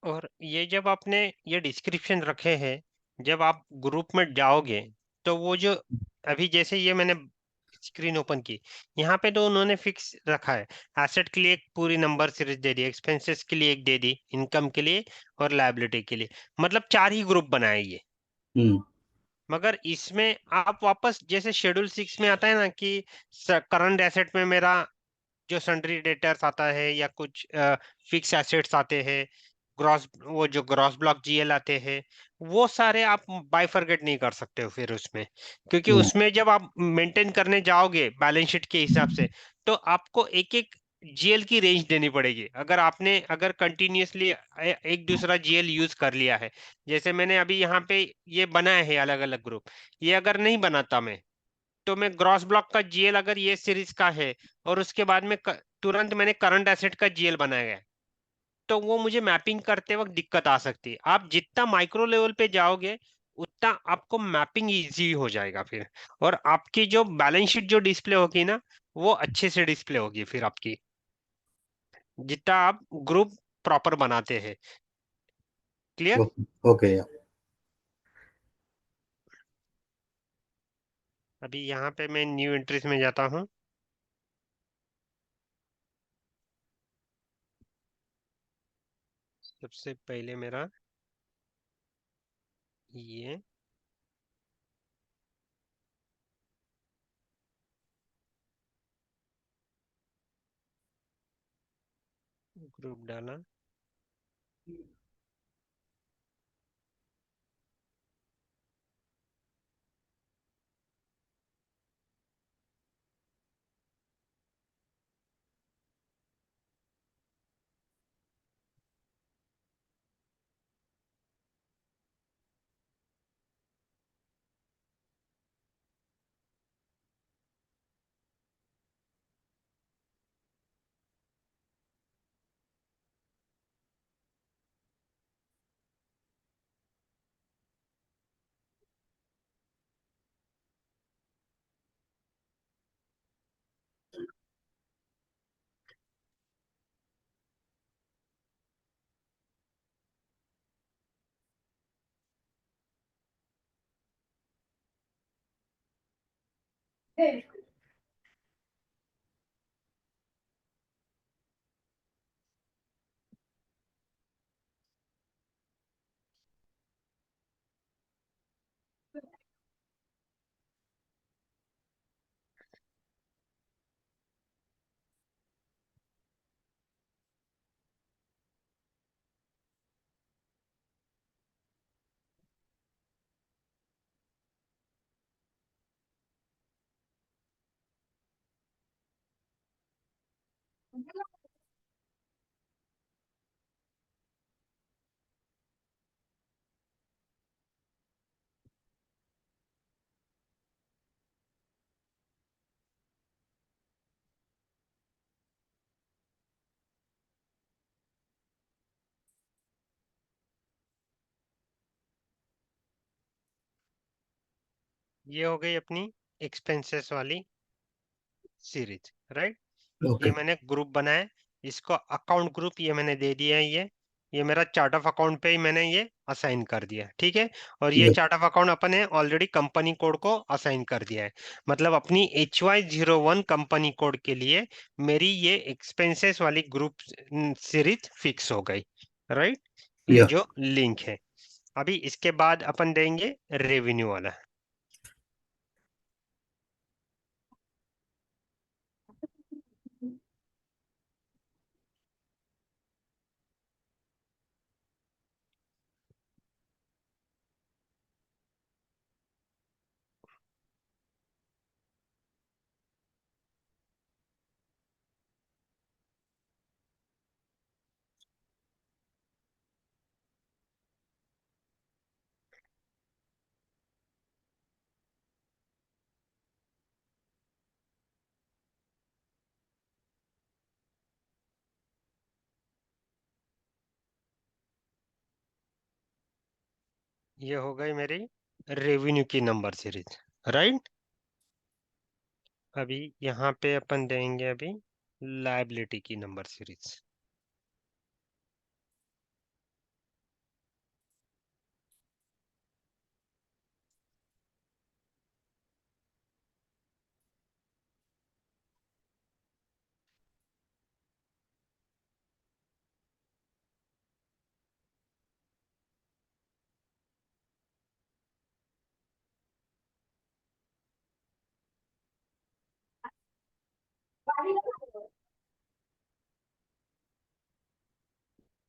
और ये जब आपने ये डिस्क्रिप्शन रखे हैं, जब आप ग्रुप में जाओगे, तो वो जो अभी जैसे ये मैंने स्क्रीन ओपन की, यहाँ पे तो उन्होंने फिक्स रखा है। एसेट के लिए एक पूरी नंबर सीरीज दे दी, एक्सपेंसेस के लिए एक दे दी, इनकम के लिए और लायबिलिटी के लिए, मतलब 4 ही ग्रुप बनाए ये। हम्म। मगर इसमें आप वापस जैसे शेड्यूल 6 में आता है ना कि करंट एसेट में मेरा जो सन्ड्री डेटर्स आता है या कुछ फिक्स एसेट्स आते हैं, ग्रॉस वो जो ग्रॉस ब्लॉक जीएल आते हैं, वो सारे आप बाइफरगेट नहीं कर सकते हो फिर उसमें। क्योंकि हम्म। उसमें जब आप मेंटेन करने जाओगे बैलेंस शीट के हिसाब से, तो आपको एक एक जीएल की रेंज देनी पड़ेगी। अगर कंटिन्यूअसली एक दूसरा जीएल यूज कर लिया है, जैसे मैंने अभी यहाँ पे ये बनाया है अलग अलग ग्रुप, ये अगर नहीं बनाता मैं, तो मैं ग्रॉस ब्लॉक का जीएल अगर ये सीरीज का है और उसके बाद में तुरंत मैंने करंट एसेट का जीएल बनाया है, तो वो मुझे मैपिंग करते वक्त दिक्कत आ सकती है। आप जितना माइक्रो लेवल पे जाओगे, उतना आपको मैपिंग इजी हो जाएगा फिर। और आपकी जो बैलेंस शीट जो डिस्प्ले होगी ना, वो अच्छे से डिस्प्ले होगी फिर आपकी, जितना आप ग्रुप प्रॉपर बनाते हैं। क्लियर? ओके। अभी यहाँ पे मैं न्यू एंट्रीज में जाता हूँ। सबसे पहले मेरा ये ग्रुप डाला। ये हो गई अपनी एक्सपेंसेस वाली सीरीज, राइट। ओके। ये मैंने ग्रुप बनाया, इसको अकाउंट ग्रुप ये मैंने दे दिया है। ये मेरा चार्ट ऑफ अकाउंट पे ही मैंने ये असाइन कर दिया, ठीक है। और ये ये चार्ट ऑफ अकाउंट अपन ने ऑलरेडी कंपनी कोड को असाइन कर दिया है। मतलब अपनी HY01 कंपनी कोड के लिए मेरी ये एक्सपेंसेस वाली ग्रुप सीरीज फिक्स हो गई, राइट। ये या जो लिंक है, अभी इसके बाद अपन देंगे रेवेन्यू वाला। ये हो गई मेरी रेवेन्यू की नंबर सीरीज, राइट। अभी यहाँ पे अपन देंगे अभी लायबिलिटी की नंबर सीरीज।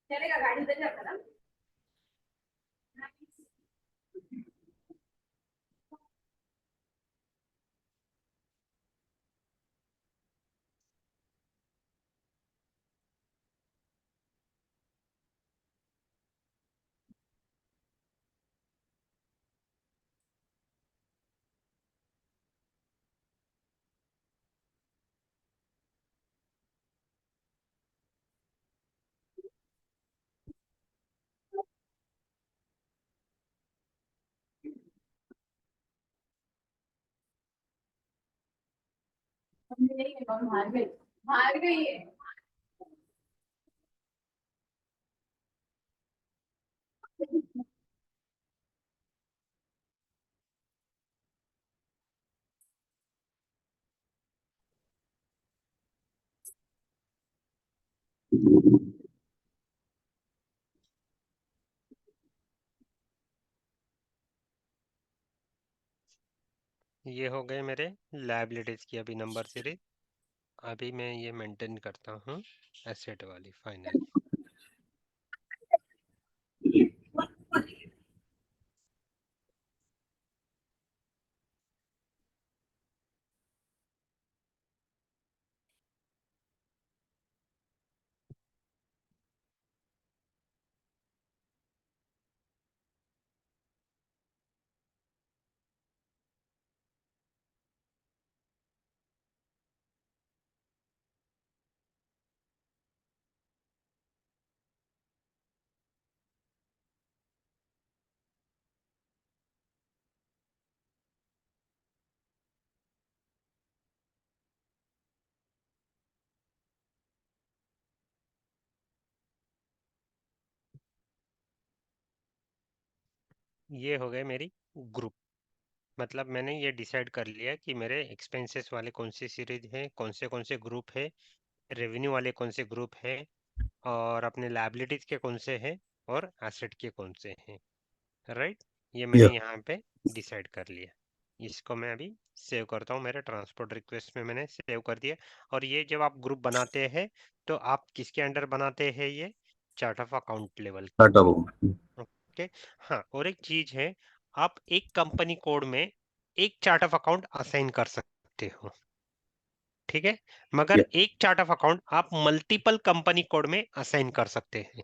चलेगा गाड़ी उधर जाता ना। नहीं भाग गई है। ये हो गए मेरे लायबिलिटीज की अभी नंबर सीरीज। अभी मैं ये मेंटेन करता हूँ एसेट वाली फाइनली। ये हो गए मेरी ग्रुप। मतलब मैंने ये डिसाइड कर लिया कि मेरे एक्सपेंसेस वाले कौन सी सीरीज है, कौन से ग्रुप है, रेवेन्यू वाले कौन से ग्रुप है, और अपने लायबिलिटीज के कौन से हैं, और एसेट के कौन से हैं, राइट। ये मैंने या यहाँ पे डिसाइड कर लिया। इसको मैं अभी सेव करता हूँ, मेरे ट्रांसपोर्ट रिक्वेस्ट में मैंने सेव कर दिया। और ये जब आप ग्रुप बनाते हैं तो आप किसके अंडर बनाते हैं? ये chart of account level. Tata वो। ओके। हाँ, और एक चीज है, आप एक कंपनी कोड में एक चार्ट ऑफ अकाउंट असाइन कर सकते हो, ठीक है। या मगर एक चार्ट ऑफ अकाउंट आप मल्टीपल कंपनी कोड में असाइन कर सकते हैं।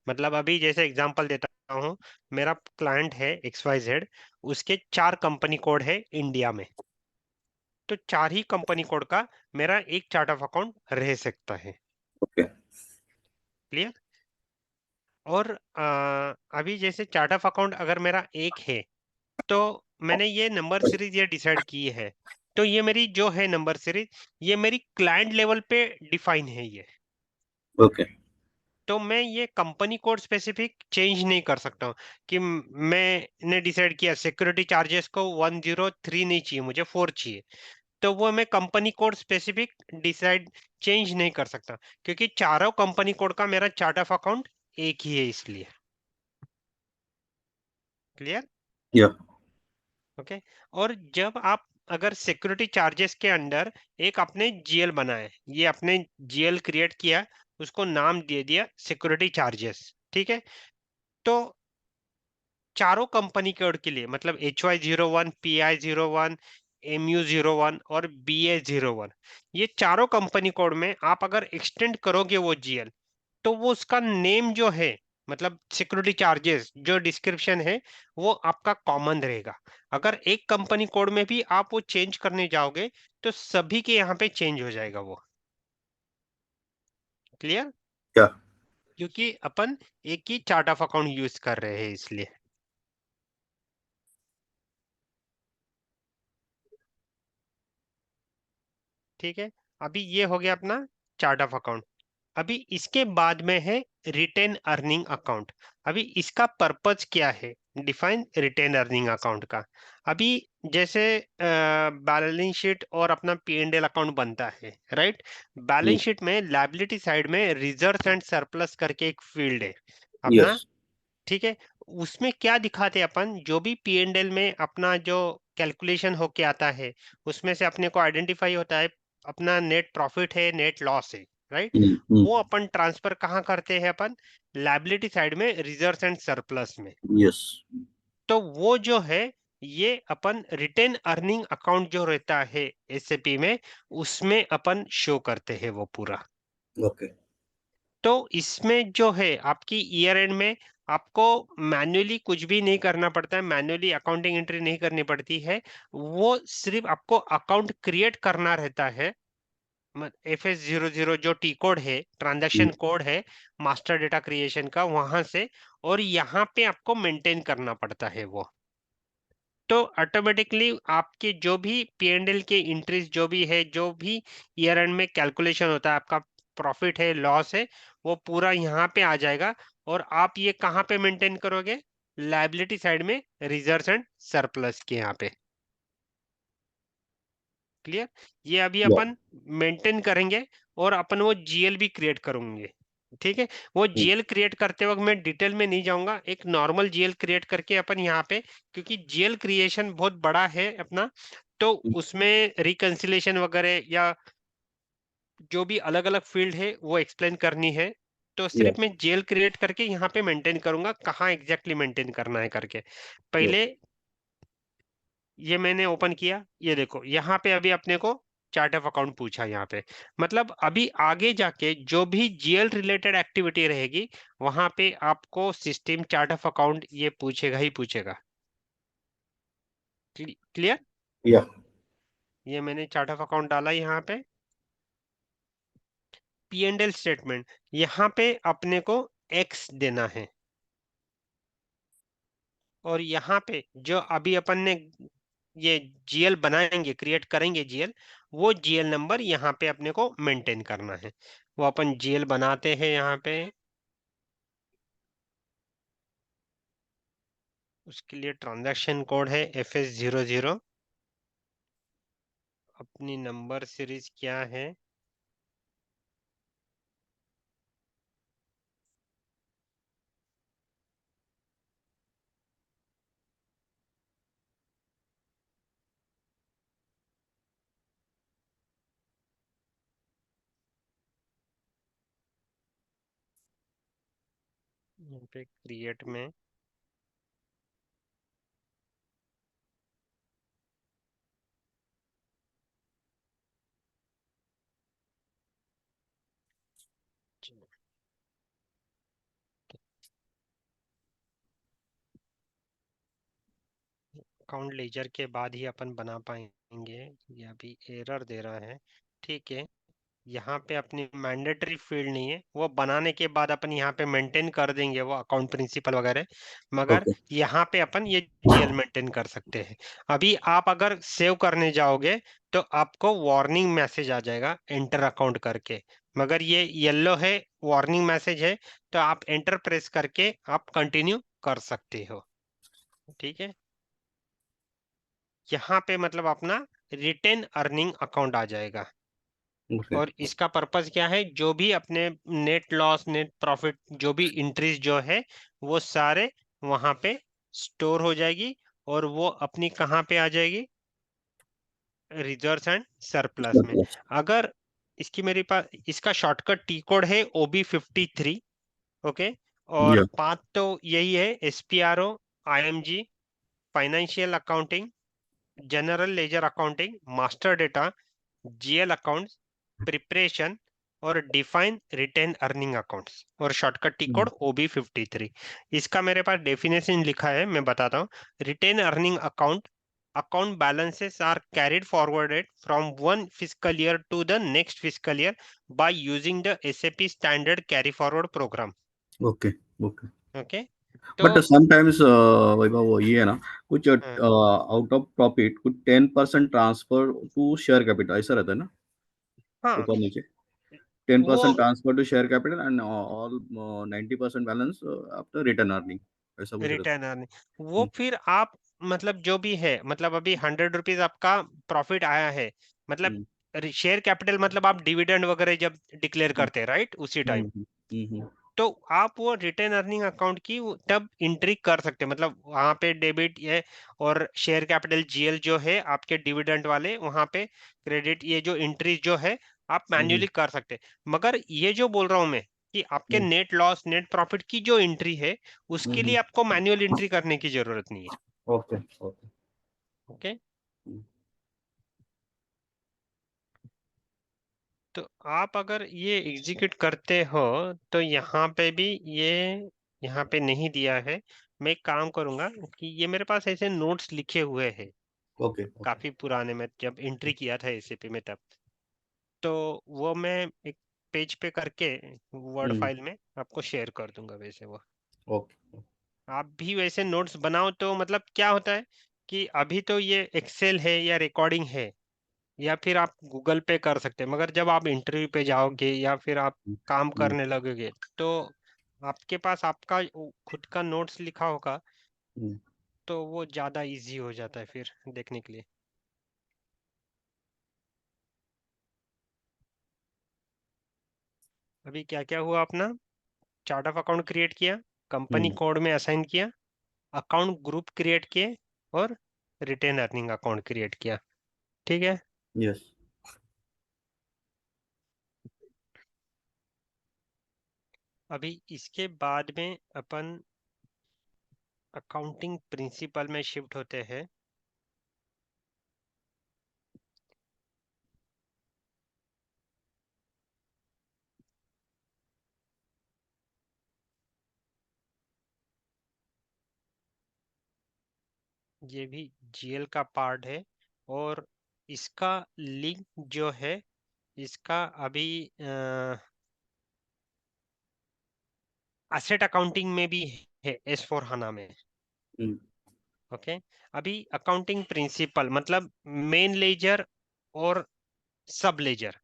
मतलब अभी जैसे एग्जांपल देता हूँ, मेरा क्लाइंट है XYZ, उसके 4 कंपनी कोड है इंडिया में, तो 4 ही कंपनी कोड का मेरा एक चार्ट ऑफ अकाउंट रह सकता है। ओके। क्लियर। और अभी जैसे चार्ट ऑफ अकाउंट अगर मेरा एक है, तो मैंने ये नंबर सीरीज ये डिसाइड की है, तो ये मेरी जो है नंबर सीरीज, ये मेरी क्लाइंट लेवल पे डिफाइन है ये। ओके। तो मैं ये कंपनी कोड स्पेसिफिक चेंज नहीं कर सकता हूँ कि मैंने डिसाइड किया सिक्योरिटी चार्जेस को 103 नहीं चाहिए, मुझे 4 चाहिए, तो वो मैं company code specific decide change नहीं कर सकता, क्योंकि चारों कंपनी कोड का मेरा चार्ट ऑफ अकाउंट एक ही है इसलिए। क्लियर? या ओके। और जब आप अगर सिक्योरिटी चार्जेस के अंडर एक आपने जीएल बनाए, ये आपने जीएल क्रिएट किया, उसको नाम दे दिया सिक्योरिटी चार्जेस, ठीक है, तो चारों कंपनी कोड के लिए मतलब HY01, PI01, MU01 और BA01, ये चारों कंपनी कोड में आप अगर एक्सटेंड करोगे वो जीएल, तो वो उसका नेम जो है, मतलब सिक्योरिटी चार्जेस जो डिस्क्रिप्शन है, वो आपका कॉमन रहेगा। अगर एक कंपनी कोड में भी आप वो चेंज करने जाओगे तो सभी के यहाँ पे चेंज हो जाएगा वो। क्लियर? क्या? क्योंकि अपन एक ही चार्ट ऑफ अकाउंट यूज कर रहे हैं इसलिए। ठीक है, अभी ये हो गया अपना चार्ट ऑफ अकाउंट। अभी इसके बाद में है रिटेन अर्निंग अकाउंट। अभी इसका पर्पज क्या है, डिफाइन रिटेन अर्निंग अकाउंट का। अभी जैसे बैलेंस शीट और अपना P&L अकाउंट बनता है, राइट? बैलेंस शीट में लायबिलिटी साइड में रिजर्व्स एंड सरप्लस करके एक फील्ड है अपना, यस। ठीक है। उसमें क्या दिखाते हैं अपन, जो भी P&L में अपना जो कैलकुलेशन होके आता है, उसमें से अपने को आइडेंटिफाई होता है अपना नेट प्रॉफिट है, नेट लॉस है, राइट? वो अपन ट्रांसफर कहाँ करते हैं अपन, लायबिलिटी साइड में रिजर्व्स एंड सरप्लस में। यस। तो वो जो है, ये अपन रिटेन अर्निंग अकाउंट जो रहता है एसएपी में, उसमें अपन शो करते हैं वो पूरा। ओके। तो इसमें जो है आपकी ईयर एंड में आपको मैन्युअली कुछ भी नहीं करना पड़ता है, मैन्युअली अकाउंटिंग एंट्री नहीं करनी पड़ती है, वो सिर्फ आपको अकाउंट क्रिएट करना रहता है। FS00 जो टी कोड है, ट्रांजैक्शन कोड है मास्टर डेटा क्रिएशन का, वहां से, और यहाँ पे आपको मेंटेन करना पड़ता है वो। तो ऑटोमेटिकली आपके जो भी P&L के इंट्रीज जो भी है, जो भी ईयर एंड में कैलकुलेशन होता है, आपका प्रॉफिट है, लॉस है, वो पूरा यहाँ पे आ जाएगा। और आप ये कहाँ पे मेंटेन करोगे, लायबिलिटी साइड में रिजर्व्स एंड सरप्लस के यहाँ पे। क्लियर? ये अभी या अपन मेंटेन करेंगे और अपन वो जीएल भी क्रिएट करेंगे, ठीक है। वो जीएल क्रिएट करते वक्त मैं डिटेल में नहीं जाऊंगा, एक नॉर्मल जीएल क्रिएट करके अपन यहाँ पे, क्योंकि जीएल क्रिएशन बहुत बड़ा है अपना, तो उसमें रिकंसिलेशन वगैरह या जो भी अलग अलग फील्ड है वो एक्सप्लेन करनी है। तो या सिर्फ मैं जेल क्रिएट करके यहाँ पे मेंटेन करूंगा, कहाँ एग्जैक्टली मेंटेन करना है करके। पहले ये मैंने ओपन किया, ये देखो यहाँ पे अभी अपने को चार्ट ऑफ अकाउंट पूछा यहाँ पे, मतलब अभी आगे जाके जो भी जीएल रिलेटेड एक्टिविटी रहेगी, वहां पे आपको सिस्टम चार्ट ऑफ अकाउंट ये पूछेगा ही पूछेगा। क्लियर? या ये मैंने चार्ट ऑफ अकाउंट डाला यहाँ पे। P&L स्टेटमेंट, यहाँ पे अपने को एक्स देना है, और यहाँ पे जो अभी अपन ने ये जीएल बनाएंगे, क्रिएट करेंगे जीएल, वो जीएल नंबर यहाँ पे अपने को मेंटेन करना है। वो अपन जीएल बनाते हैं यहाँ पे, उसके लिए ट्रांजैक्शन कोड है FS00, अपनी नंबर सीरीज क्या है, यहाँ पे क्रिएट में अकाउंट लेजर के बाद ही अपन बना पाएंगे, ये अभी एरर दे रहा है, ठीक है। यहाँ पे अपनी मैंडेटरी फील्ड नहीं है, वो बनाने के बाद अपन यहाँ पे मेंटेन कर देंगे वो अकाउंट प्रिंसिपल वगैरह, मगर ओके यहाँ पे अपन ये जीएल मेंटेन कर सकते हैं। अभी आप अगर सेव करने जाओगे तो आपको वार्निंग मैसेज आ जाएगा एंटर अकाउंट करके, मगर ये येलो है, वार्निंग मैसेज है, तो आप एंटर प्रेस करके आप कंटिन्यू कर सकते हो। ठीक है, यहाँ पे मतलब अपना रिटेन अर्निंग अकाउंट आ जाएगा। ओके और इसका पर्पस क्या है, जो भी अपने नेट लॉस नेट प्रॉफिट जो भी इंट्रीज जो है वो सारे वहां पे स्टोर हो जाएगी, और वो अपनी कहाँ पे आ जाएगी, रिजर्व्स एंड सरप्लस में। सरप्लस अगर इसकी मेरे पास इसका शॉर्टकट टी कोड है OB53। ओके, और या पाथ तो यही है, SPRO, IMG, financial accounting, general ledger accounting, master data, GL accounts, preparation, और डिफाइन रिटेन अर्निंग अकाउंट्स, और शॉर्टकट टी कोड OB53। इसका मेरे पास डेफिनेशन लिखा है, मैं बताता हूँ। Retain earning account balances are carried forwarded from one fiscal year to the next fiscal year by using the SAP standard carry forward program। Okay okay okay, तो but sometimes वैभव वो ये है ना, कुछ हाँ आउट ऑफ प्रॉफिट कुछ 10% transfer to share capital ऐसा रहता है ना, हाँ, ऊपर नीचे 10% वो transfer to share capital and all 90% balance after return earning, ऐसा कुछ रहता रिटर्न अर्निंग, है। वो फिर आप मतलब जो भी है, मतलब अभी 100 रुपीज आपका प्रॉफिट आया है, मतलब हम्म शेयर कैपिटल मतलब आप डिविडेंड वगैरह जब डिक्लेयर हम्म करते हैं राइट, उसी टाइम। हम्म हम्म तो आप वो रिटेन अर्निंग अकाउंट की तब एंट्री कर सकते हैं, मतलब वहां पे डेबिट ये और शेयर कैपिटल GL जो है आपके डिविडेंड वाले, वहां पे क्रेडिट, ये जो एंट्री जो है आप हम्म मैन्युअली कर सकते हैं। मगर ये जो बोल रहा हूं मैं कि आपके हम्म नेट लॉस नेट प्रॉफिट की जो एंट्री है, उसके लिए हम्म आपको मैन्युअल एंट्री करने की जरूरत नहीं है। ओके ओके ओके, तो आप अगर ये एग्जीक्यूट करते हो तो यहाँ पे भी ये यहाँ पे नहीं दिया है। मैं एक काम करूंगा कि ये मेरे पास ऐसे नोट्स लिखे हुए हैं ओके ओके काफी पुराने, में जब एंट्री किया था एसीपी में तब, तो वो मैं एक पेज पे करके वर्ड हम्म फाइल में आपको शेयर कर दूंगा वैसे वो। ओके आप भी वैसे नोट्स बनाओ, तो मतलब क्या होता है कि अभी तो ये एक्सेल है या रिकॉर्डिंग है, या फिर आप गूगल पे कर सकते हैं, मगर जब आप इंटरव्यू पे जाओगे या फिर आप काम हम्म करने लगोगे तो आपके पास आपका खुद का नोट्स लिखा होगा, हम्म तो वो ज़्यादा इजी हो जाता है फिर देखने के लिए। अभी क्या क्या हुआ, अपना चार्ट ऑफ अकाउंट क्रिएट किया, कंपनी हम्म कोड में असाइन किया, अकाउंट ग्रुप क्रिएट किए, और रिटेन अर्निंग अकाउंट क्रिएट किया। ठीक है, यस अभी इसके बाद में अपन अकाउंटिंग प्रिंसिपल में शिफ्ट होते हैं। ये भी GL का पार्ट है, और इसका लिंक जो है, इसका अभी असेट अकाउंटिंग में भी है, S/4HANA में। हम्म ओके, अभी अकाउंटिंग प्रिंसिपल मतलब मेन लेजर और सब लेजर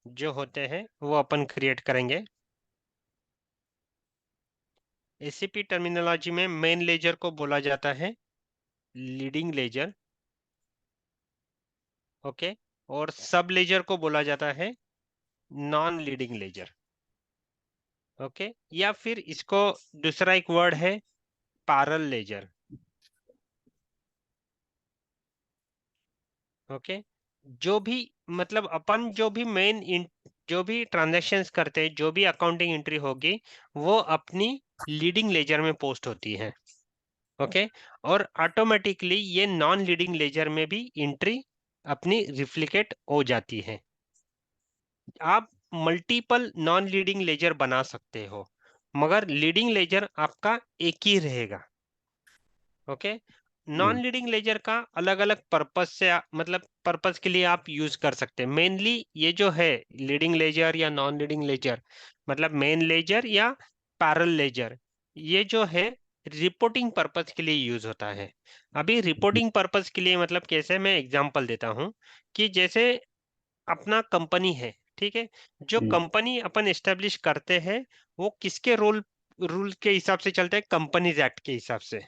जो होते हैं वो अपन क्रिएट करेंगे। एसीपी टर्मिनोलॉजी में मेन लेजर को बोला जाता है लीडिंग लेजर। ओके, और सब लेजर को बोला जाता है नॉन लीडिंग लेजर। ओके, या फिर इसको दूसरा एक वर्ड है पैरेलल लेजर। ओके, जो भी मतलब अपन जो भी जो भी ट्रांजैक्शंस करते हैं, जो भी अकाउंटिंग एंट्री होगी, वो अपनी लीडिंग लेजर में पोस्ट होती है। ओके, और ऑटोमेटिकली ये नॉन लीडिंग लेजर में भी एंट्री अपनी रिफ्लिकेट हो जाती है। आप मल्टीपल नॉन लीडिंग लेजर बना सकते हो, मगर लीडिंग लेजर आपका एक ही रहेगा। ओके, नॉन लीडिंग लेजर का अलग अलग पर्पस से मतलब पर्पस के लिए आप यूज कर सकते हैं। मेनली ये जो है लीडिंग लेजर या नॉन लीडिंग लेजर, मतलब मेन लेजर या पैरल लेजर, ये जो है रिपोर्टिंग पर्पस के लिए यूज होता है। अभी रिपोर्टिंग पर्पस के लिए मतलब कैसे, मैं एग्जांपल देता हूँ कि जैसे अपना कंपनी है, ठीक है, जो कंपनी अपन एस्टेब्लिश करते हैं वो किसके रूल के हिसाब से चलता है, कंपनीज एक्ट के हिसाब से,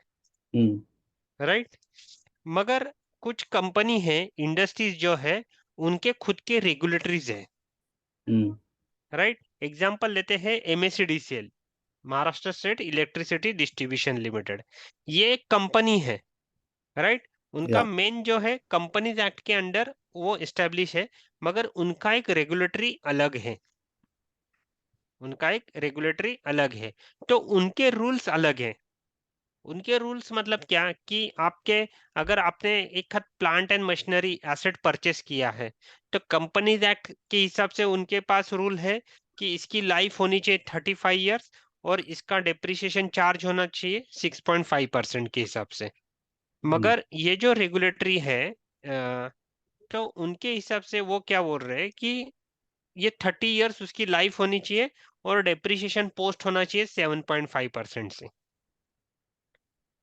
राइट। मगर कुछ कंपनी है, इंडस्ट्रीज जो है, उनके खुद के रेगुलेटरीज है, राइट। एग्जांपल लेते हैं MSCDCL, Maharashtra state electricity distribution limited, ये एक कंपनी है, राइट। उनका या मेन जो है कंपनीज एक्ट के अंडर वो एस्टेब्लिश है, मगर उनका एक रेगुलेटरी अलग है, उनका एक रेगुलेटरी अलग है, तो उनके रूल्स अलग हैं। उनके रूल्स मतलब क्या कि आपके, अगर आपने एक खत plant and machinery asset purchase किया है, तो कंपनीज एक्ट के हिसाब से उनके पास रूल है कि इसकी लाइफ होनी चाहिए 35 ईयर्स और इसका डेप्रिसिएशन चार्ज होना चाहिए 6.5% के हिसाब से। मगर ये जो रेगुलेटरी है तो उनके हिसाब से वो क्या बोल रहे हैं कि ये 30 ईयर्स उसकी लाइफ होनी चाहिए और डेप्रिसिएशन पोस्ट होना चाहिए 7.5% से,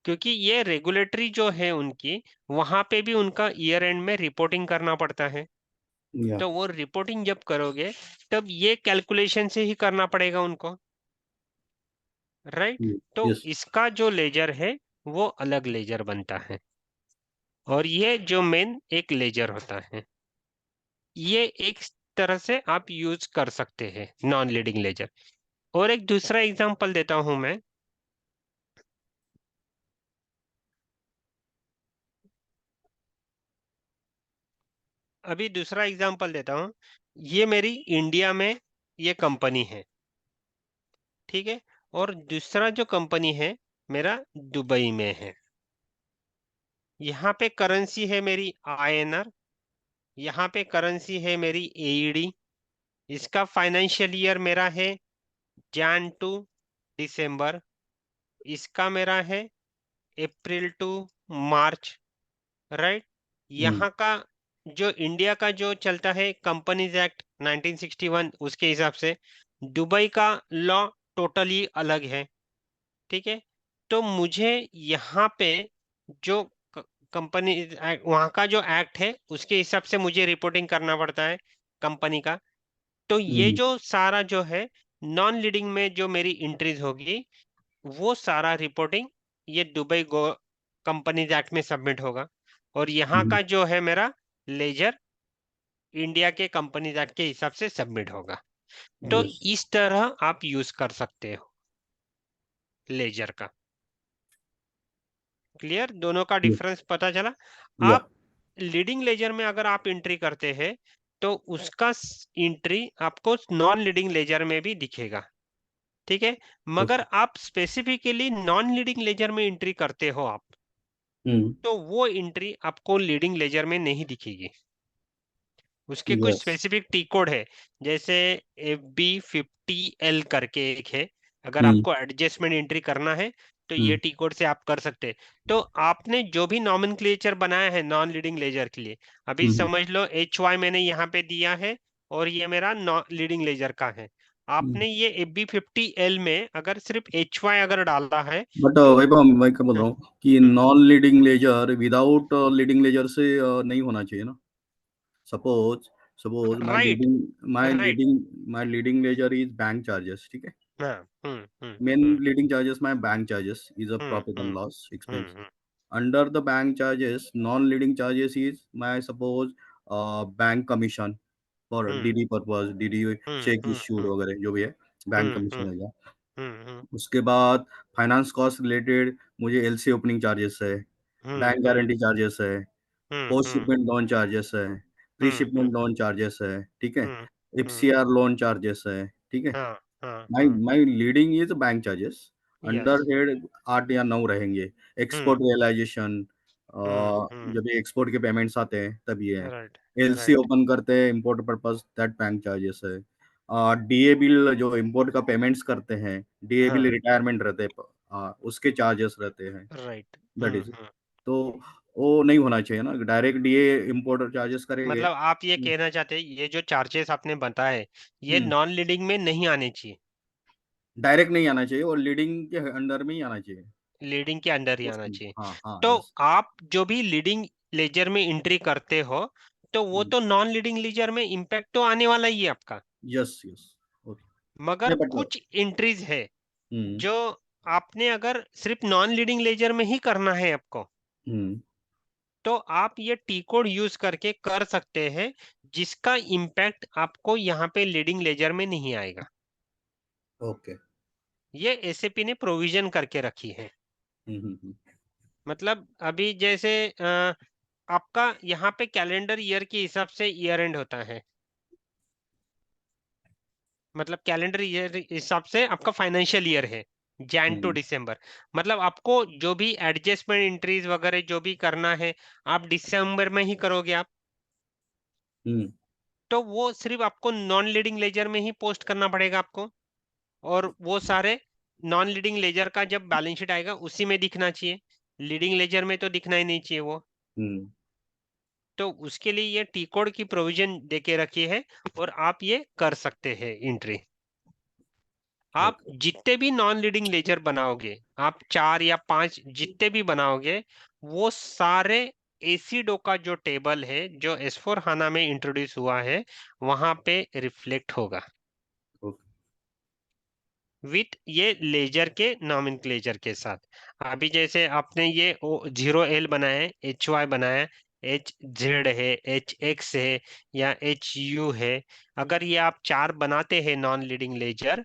क्योंकि ये रेगुलेटरी जो है उनकी, वहां पे भी उनका ईयर एंड में रिपोर्टिंग करना पड़ता है। या तो वो रिपोर्टिंग जब करोगे तब ये कैलकुलेशन से ही करना पड़ेगा उनको, राइट। तो यस इसका जो लेजर है वो अलग लेजर बनता है, और ये जो मेन एक लेजर होता है, ये एक तरह से आप यूज कर सकते हैं नॉन लीडिंग लेजर। और एक दूसरा एग्जांपल देता हूं मैं, अभी दूसरा एग्जांपल देता हूं। ये मेरी इंडिया में ये कंपनी है, ठीक है, और दूसरा जो कंपनी है मेरा दुबई में है। यहाँ पे करेंसी है मेरी आईएनआर, यहाँ पे करेंसी है मेरी एईडी। इसका फाइनेंशियल ईयर मेरा है जैन टू दिसंबर, इसका मेरा है अप्रैल टू मार्च, राइट। यहाँ का जो इंडिया का जो चलता है कंपनीज एक्ट 1961 उसके हिसाब से, दुबई का लॉ टोटली अलग है, ठीक है। तो मुझे यहाँ पे जो कंपनी वहाँ का जो एक्ट है उसके हिसाब से मुझे रिपोर्टिंग करना पड़ता है कंपनी का। तो ये जो सारा जो है नॉन लीडिंग में जो मेरी एंट्रीज होगी, वो सारा रिपोर्टिंग ये दुबई गो कंपनीज एक्ट में सबमिट होगा, और यहाँ का जो है मेरा लेजर इंडिया के कंपनीज एक्ट के हिसाब से सबमिट होगा। तो यस इस तरह आप यूज कर सकते हो लेजर का। क्लियर, दोनों का डिफरेंस पता चला। या आप लीडिंग लेजर में अगर आप एंट्री करते हैं तो उसका एंट्री आपको नॉन लीडिंग लेजर में भी दिखेगा, ठीक है। मगर आप स्पेसिफिकली नॉन लीडिंग लेजर में एंट्री करते हो आप, तो वो एंट्री आपको लीडिंग लेजर में नहीं दिखेगी। उसके कुछ यस स्पेसिफिक टी कोड है, जैसे FB50L करके एक है। अगर आपको एडजस्टमेंट एंट्री करना है तो ये टी कोड से आप कर सकते हैं। तो आपने जो भी नॉमेनक्लेचर बनाया है नॉन लीडिंग लेजर के लिए, अभी समझ लो HY मैंने यहाँ पे दिया है और ये मेरा नॉन लीडिंग लेजर का है। आपने ये FB50L में अगर सिर्फ HY अगर डाला है बट तो वही मैं क्या बोल रहा हूँ कि hmm, non leading ledger without leading ledger से नहीं होना चाहिए ना। Suppose suppose right right, my leading ledger is bank charges, ठीक है। हाँ, main leading charges my bank charges is a hmm profit and hmm loss expense. Hmm Under the bank charges, non-leading charges is my suppose bank commission for hmm DD purpose, DD hmm cheque hmm issued hmm वगैरह जो भी है, bank हम्म commission हम्म हो गया। Hmm उसके बाद finance cost related मुझे LC opening charges है, hmm bank hmm guarantee charges है, hmm post hmm shipment loan charges है, pre hmm shipment loan charges है, ठीक है। Hmm hmm, FCR loan charges है, ठीक है। हाँ हाँ माई हाँ, my leading is bank charges. Yes, under head 8 या 9 रहेंगे। हम्म एक्सपोर्ट रियलाइजेशन, हम्म, जब ये एक्सपोर्ट के पेमेंट्स आते हैं तब ये है। राइट एलसी राइट, ओपन करते हैं import purpose, that bank charges है। डीए बिल जो इम्पोर्ट का पेमेंट्स करते हैं, डीए बिल हाँ, रिटायरमेंट रहते हैं, उसके चार्जेस रहते हैं, राइट, दैट इज। तो वो नहीं होना चाहिए ना, डायरेक्ट डीए इम्पोर्टर चार्जेस करेंगे। मतलब आप ये कहना चाहते हैं ये जो चार्जेस आपने बताए ये नॉन लीडिंग में नहीं आने चाहिए, डायरेक्ट नहीं आना चाहिए और लीडिंग के अंडर में ही आना चाहिए। लीडिंग के अंदर ही आना उसमें चाहिए। हाँ हाँ तो यस। आप जो भी लीडिंग लेजर में एंट्री करते हो तो वो तो नॉन लीडिंग लेजर में इम्पैक्ट तो आने वाला ही है आपका, यस यस ओके। मगर नहीं बट कुछ एंट्रीज है हम्म जो आपने अगर सिर्फ नॉन लीडिंग लेजर में ही करना है आपको, हम्म तो आप ये टी कोड यूज करके कर सकते हैं जिसका इम्पैक्ट आपको यहाँ पे लीडिंग लेजर में नहीं आएगा। ओके। ये एसएपी ने प्रोविजन करके रखी है। हम्म। मतलब अभी जैसे आपका यहाँ पे कैलेंडर ईयर के हिसाब से ईयर एंड होता है, मतलब कैलेंडर ईयर हिसाब से आपका फाइनेंशियल ईयर है जैन टू हम्म दिसंबर। मतलब आपको जो भी एडजस्टमेंट एंट्रीज वगैरह जो भी करना है आप दिसंबर में ही करोगे आप, हम्म तो वो सिर्फ आपको नॉन लीडिंग लेजर में ही पोस्ट करना पड़ेगा आपको, और वो सारे नॉन लीडिंग लेजर का जब बैलेंस शीट आएगा उसी में दिखना चाहिए, लीडिंग लेजर में तो दिखना ही नहीं चाहिए वो। हम्म तो उसके लिए ये टी कोड की प्रोविजन देके रखी है और आप ये कर सकते हैं एंट्री। आप ओके। जितने भी नॉन लीडिंग लेजर बनाओगे, आप 4 या 5 जितने भी बनाओगे, वो सारे एसिडो का जो टेबल है जो S4 हाना में इंट्रोड्यूस हुआ है वहां पे रिफ्लेक्ट होगा ओके। विथ ये लेजर के नॉमेनक्लेचर के साथ। अभी जैसे आपने ये 0L बनाया है, HY बनाया है, HZ है, HX है या HU है, अगर ये आप 4 बनाते हैं नॉन लीडिंग लेजर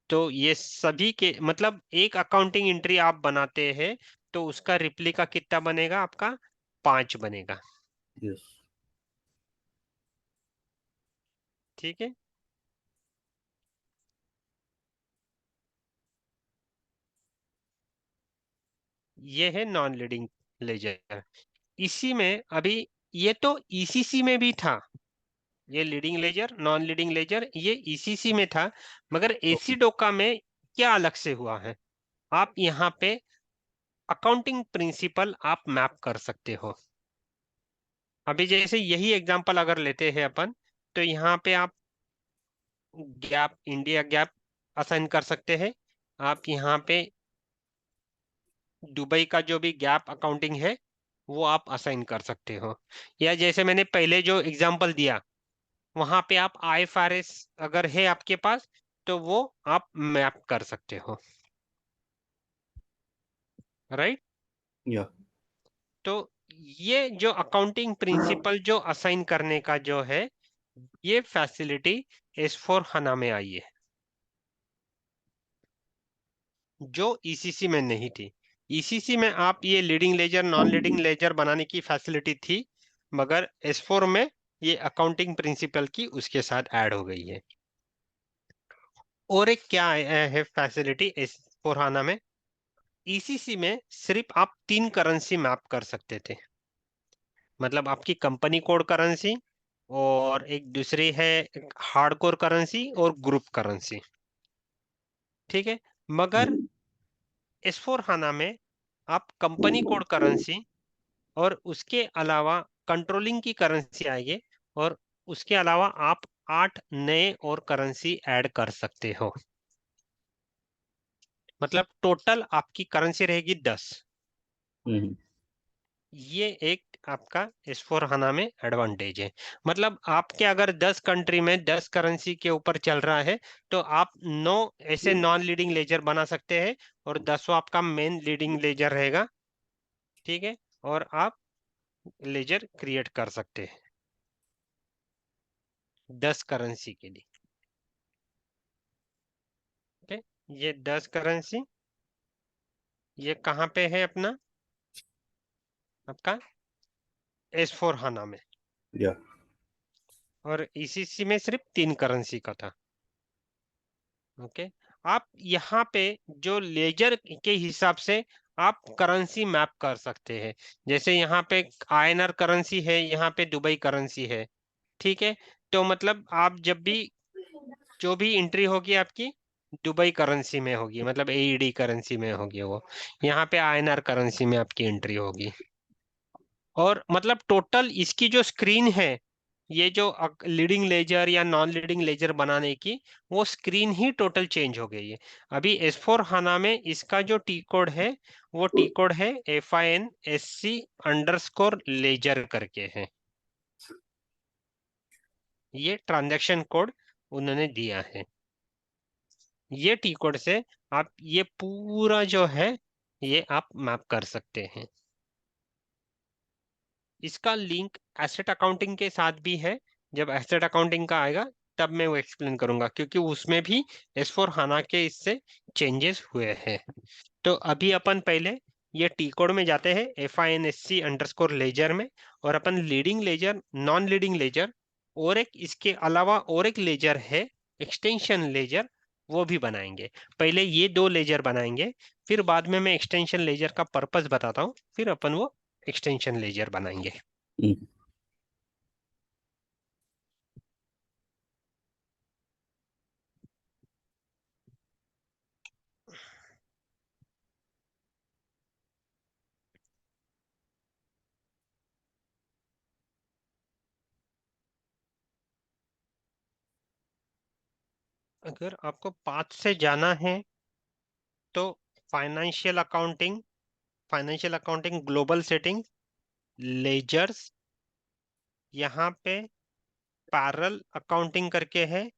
तो ये सभी के मतलब एक अकाउंटिंग एंट्री आप बनाते हैं तो उसका रिप्लिका कितना बनेगा आपका, 5 बनेगा। यस। ठीक है, ये है नॉन लीडिंग लेजर। इसी में अभी ये तो ईसीसी में भी था, ये leading ledger non leading ledger ये ईसीसी में था, मगर एसी ओके। डोका में क्या अलग से हुआ है, आप यहाँ पे अकाउंटिंग प्रिंसिपल आप मैप कर सकते हो। अभी जैसे यही एग्जांपल अगर लेते हैं अपन, तो यहाँ पे आप गैप इंडिया गैप असाइन कर सकते हैं, आप यहाँ पे दुबई का जो भी गैप अकाउंटिंग है वो आप असाइन कर सकते हो, या जैसे मैंने पहले जो एग्जांपल दिया वहां पे आप IFRS अगर है आपके पास तो वो आप मैप कर सकते हो, राइट। या तो ये जो अकाउंटिंग प्रिंसिपल जो असाइन करने का जो है ये फैसिलिटी S4 हाना में आई है जो ECC में नहीं थी। ECC में आप ये leading ledger non leading ledger बनाने की फैसिलिटी थी, मगर S4 में ये अकाउंटिंग प्रिंसिपल की उसके साथ ऐड हो गई है। और एक क्या है फैसिलिटी S4 हाना में, ECC में सिर्फ आप 3 करेंसी मैप कर सकते थे, मतलब आपकी कंपनी कोड करेंसी और एक दूसरी है हार्डकोर करेंसी और ग्रुप करेंसी, ठीक है। मगर S4 हाना में आप कंपनी कोड करेंसी और उसके अलावा कंट्रोलिंग की करेंसी आएगी, और उसके अलावा आप 8 नए और करेंसी ऐड कर सकते हो, मतलब टोटल आपकी करेंसी रहेगी 10। हम्म ये एक आपका S4 हाना में एडवांटेज है। मतलब आपके अगर 10 कंट्री में 10 करेंसी के ऊपर चल रहा है तो आप 9 ऐसे नॉन लीडिंग लेजर बना सकते हैं और 10वां आपका मेन लीडिंग लेजर रहेगा, ठीक है। और आप लेजर क्रिएट कर सकते हैं 10 करेंसी के लिए, ठीक है। ये 10 करेंसी ये कहाँ पे है अपना, आपका S4 हाना में, या और ECC में सिर्फ 3 करेंसी का था। ओके, आप यहाँ पे जो लेजर के हिसाब से आप करेंसी मैप कर सकते हैं, जैसे यहाँ पे INR करेंसी है, यहाँ पे दुबई करेंसी है, ठीक है। तो मतलब आप जब भी जो भी एंट्री होगी आपकी दुबई करेंसी में होगी, मतलब AED करेंसी में होगी, वो यहाँ पे INR करेंसी में आपकी एंट्री होगी। और मतलब टोटल इसकी जो स्क्रीन है, ये जो लीडिंग लेजर या नॉन लीडिंग लेजर बनाने की, वो स्क्रीन ही टोटल चेंज हो गई है। अभी S4 हाना में इसका जो टी कोड है, वो टी कोड है FINSC_लेजर करके है। ये ट्रांजैक्शन कोड उन्होंने दिया है। ये टी कोड से आप ये पूरा जो है ये आप मैप कर सकते हैं। इसका लिंक एसेट अकाउंटिंग के साथ भी है। जब एसेट अकाउंटिंग का आएगा तब मैं वो एक्सप्लेन करूंगा, क्योंकि उसमें भी S4 हाना के इससे चेंजेस हुए हैं। तो अभी अपन पहले ये टी कोड में जाते हैं, FINSC_लेजर में, और अपन leading ledger, non leading ledger, और एक इसके अलावा और एक लेजर है एक्सटेंशन लेजर, वो भी बनाएंगे। पहले ये दो लेजर बनाएंगे, फिर बाद में मैं एक्सटेंशन लेजर का पर्पस बताता हूँ, फिर अपन वो एक्सटेंशन लेजर बनाएंगे। हम्म, अगर आपको पाथ से जाना है तो financial accounting, financial accounting global setting, ledgers, यहाँ पे पैरेलल अकाउंटिंग करके है,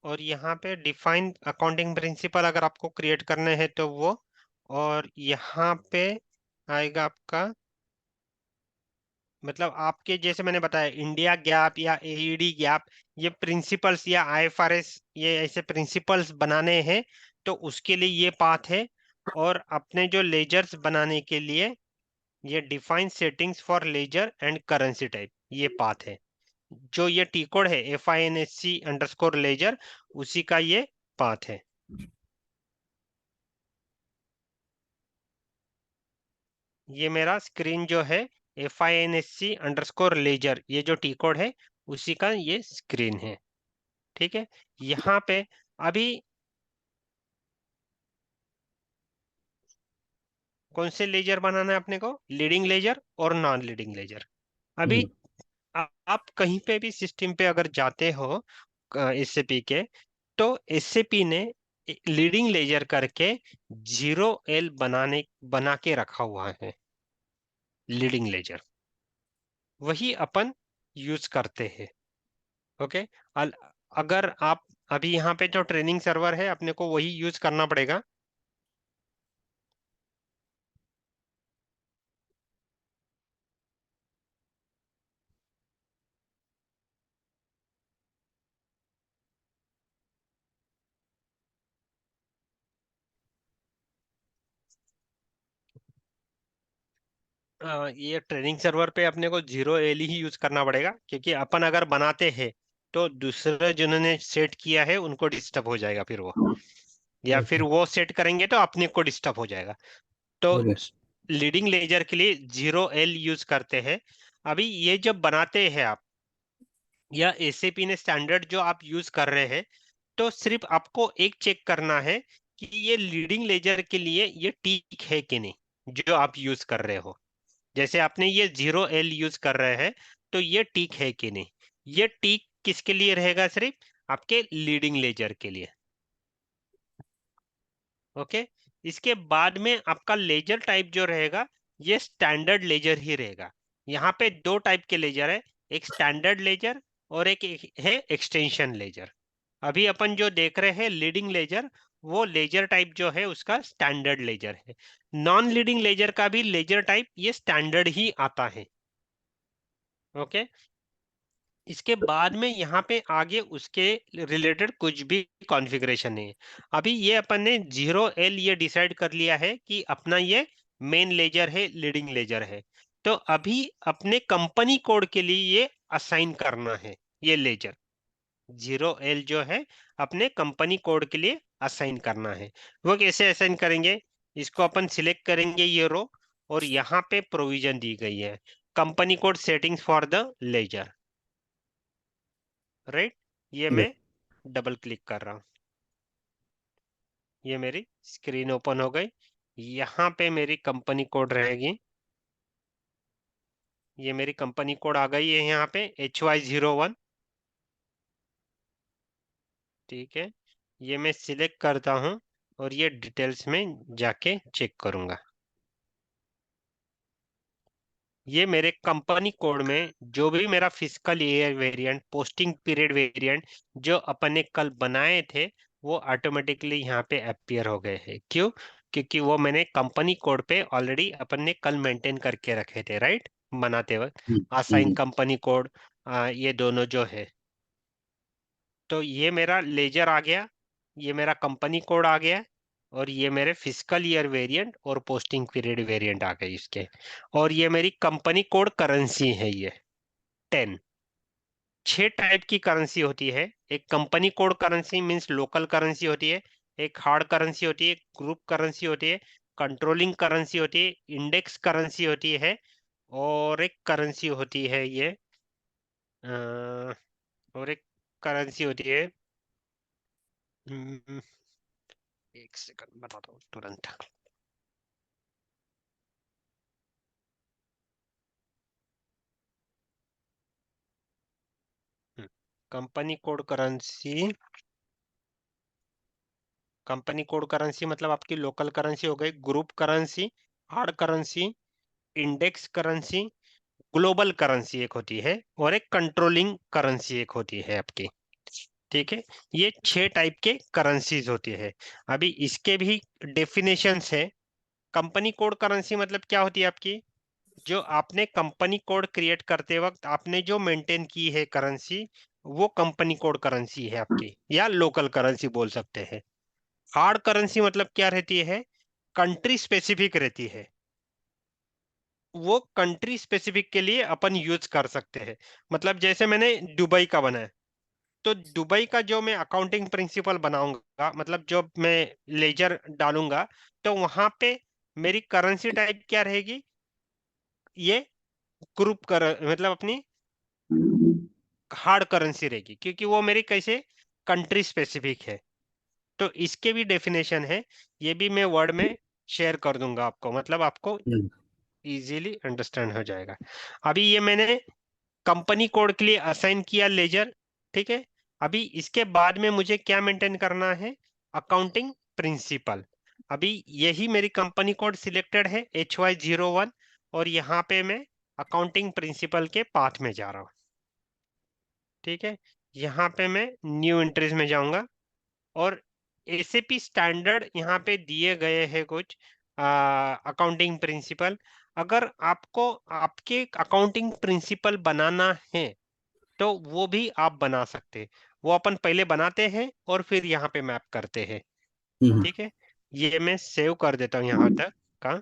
और यहाँ पे डिफाइंड अकाउंटिंग प्रिंसिपल अगर आपको क्रिएट करने हैं तो वो, और यहाँ पे आएगा आपका, मतलब आपके जैसे मैंने बताया इंडिया गैप या AED गैप, ये प्रिंसिपल्स या IFRS, ये ऐसे प्रिंसिपल्स बनाने हैं तो उसके लिए ये पाथ है। और अपने जो लेजर्स बनाने के लिए ये define settings for ledger and currency type, ये पाथ है। जो ये टी कोड है FINSC_लेजर, उसी का ये पाथ है। ये मेरा स्क्रीन जो है FINSC_लेजर, ये जो टी कोड है उसी का ये स्क्रीन है। ठीक है, यहाँ पे अभी कौन से लेजर बनाना है अपने को, लीडिंग लेजर और नॉन लीडिंग लेजर। अभी हम्म, आप कहीं पे भी सिस्टम पे अगर जाते हो SAP के, तो SAP ने लीडिंग लेजर करके 0L बना के रखा हुआ है, लीडिंग लेजर, वही अपन यूज करते हैं। ओके, अगर आप अभी यहाँ पे जो ट्रेनिंग सर्वर है अपने को वही यूज करना पड़ेगा। ये ट्रेनिंग सर्वर पे अपने को 0L ही यूज करना पड़ेगा, क्योंकि अपन अगर बनाते हैं तो दूसरे जिन्होंने सेट किया है उनको डिस्टर्ब हो जाएगा फिर वो, या फिर ओके वो सेट करेंगे तो अपने को डिस्टर्ब हो जाएगा। तो ओके लीडिंग लेजर के लिए 0L यूज करते हैं। अभी ये जब बनाते हैं आप, या SAP ने स्टैंडर्ड जो आप यूज कर रहे हैं, तो सिर्फ आपको एक चेक करना है कि ये लीडिंग लेजर के लिए ये ठीक है कि नहीं जो आप यूज कर रहे हो। जैसे आपने ये 0L यूज कर रहे हैं, तो ये ठीक है कि नहीं। ये ठीक किसके लिए रहेगा, सिर्फ आपके लीडिंग लेजर के लिए। ओके, इसके बाद में आपका लेजर टाइप जो रहेगा, ये स्टैंडर्ड लेजर ही रहेगा। यहाँ पे दो टाइप के लेजर है, एक स्टैंडर्ड लेजर और एक है एक्सटेंशन लेजर। अभी अपन जो देख रहे हैं लीडिंग लेजर, वो लेजर टाइप जो है उसका स्टैंडर्ड लेजर है। नॉन लीडिंग लेजर का भी लेजर टाइप ये स्टैंडर्ड ही आता है। ओके, इसके बाद में यहाँ पे आगे उसके रिलेटेड कुछ भी कॉन्फ़िगरेशन नहीं है। अभी ये अपन ने 0L ये डिसाइड कर लिया है कि अपना ये मेन लेजर है, लीडिंग लेजर है। तो अभी अपने कंपनी कोड के लिए ये असाइन करना है, ये लेजर 0L जो है अपने कंपनी कोड के लिए असाइन करना है। वो कैसे असाइन करेंगे, इसको अपन सिलेक्ट करेंगे ये रो, और यहाँ पे प्रोविजन दी गई है company code settings for the ledger, right. ये ओके मैं डबल क्लिक कर रहा हूँ, ये मेरी स्क्रीन ओपन हो गई। यहाँ पे मेरी कंपनी कोड रहेगी, ये मेरी कंपनी कोड आ गई है यहाँ पे HY01। ठीक है, ये मैं सिलेक्ट करता हूँ और ये डिटेल्स में जाके चेक करूंगा। ये मेरे कंपनी कोड में जो भी मेरा physical year variant, posting period variant जो अपन ने कल बनाए थे, वो ऑटोमेटिकली यहाँ पे अपीयर हो गए हैं। क्यों? क्योंकि वो मैंने कंपनी कोड पे ऑलरेडी अपन ने कल मेंटेन करके रखे थे, राइट, बनाते वक्त। असाइन कंपनी कोड, ये दोनों जो है, तो ये मेरा लेजर आ गया, ये मेरा कंपनी कोड आ गया, और ये मेरे फिजिकल ईयर वेरिएंट और पोस्टिंग पीरियड वेरिएंट आ गए इसके। और ये मेरी कंपनी कोड करेंसी है, ये 10। 6 टाइप की करेंसी होती है। एक company code currency means local currency होती है, एक हार्ड करेंसी होती है, ग्रुप करेंसी होती है, कंट्रोलिंग करेंसी होती है, इंडेक्स करेंसी होती है, और एक करेंसी होती है ये और एक करेंसी होती है, हम्म, एक सेकंड बताता हूँ तुरंत। Company code currency, company code currency मतलब आपकी लोकल करेंसी हो गई, group currency, hard currency, index currency, global currency एक होती है, और एक कंट्रोलिंग करेंसी एक होती है आपकी। ठीक है, ये 6 टाइप के करेंसीज होती है। अभी इसके भी डेफिनेशंस है। कंपनी कोड करेंसी मतलब क्या होती है आपकी, जो आपने कंपनी कोड क्रिएट करते वक्त आपने जो मेंटेन की है करेंसी, वो कंपनी कोड करेंसी है आपकी, या लोकल करेंसी बोल सकते हैं। हार्ड करेंसी मतलब क्या रहती है, कंट्री स्पेसिफिक रहती है, वो कंट्री स्पेसिफिक के लिए अपन यूज कर सकते हैं। मतलब जैसे मैंने दुबई का बनाया, तो दुबई का जो मैं अकाउंटिंग प्रिंसिपल बनाऊंगा, मतलब जो मैं लेजर डालूंगा, तो वहां पे मेरी करेंसी टाइप क्या रहेगी, ये ग्रुप कर मतलब अपनी हार्ड करेंसी रहेगी, क्योंकि वो मेरी कैसे कंट्री स्पेसिफिक है। तो इसके भी डेफिनेशन है, ये भी मैं वर्ड में शेयर कर दूंगा आपको, मतलब आपको इजीली अंडरस्टैंड हो जाएगा। अभी ये मैंने कंपनी कोड के लिए असाइन किया लेजर। ठीक है, अभी इसके बाद में मुझे क्या मेंटेन करना है, अकाउंटिंग प्रिंसिपल। अभी यही मेरी कंपनी कोड सिलेक्टेड है HY01, और यहाँ पे मैं अकाउंटिंग प्रिंसिपल के पाथ में जा रहा हूँ। ठीक है, यहाँ पे मैं न्यू एंट्रीज में जाऊंगा, और एसएपी स्टैंडर्ड यहाँ पे दिए गए हैं कुछ अकाउंटिंग प्रिंसिपल। अगर आपको आपके अकाउंटिंग प्रिंसिपल बनाना है, तो वो भी आप बना सकते हैं। वो अपन पहले बनाते हैं और फिर यहाँ पे मैप करते हैं। ठीक है, ये मैं सेव कर देता हूँ यहाँ तक का।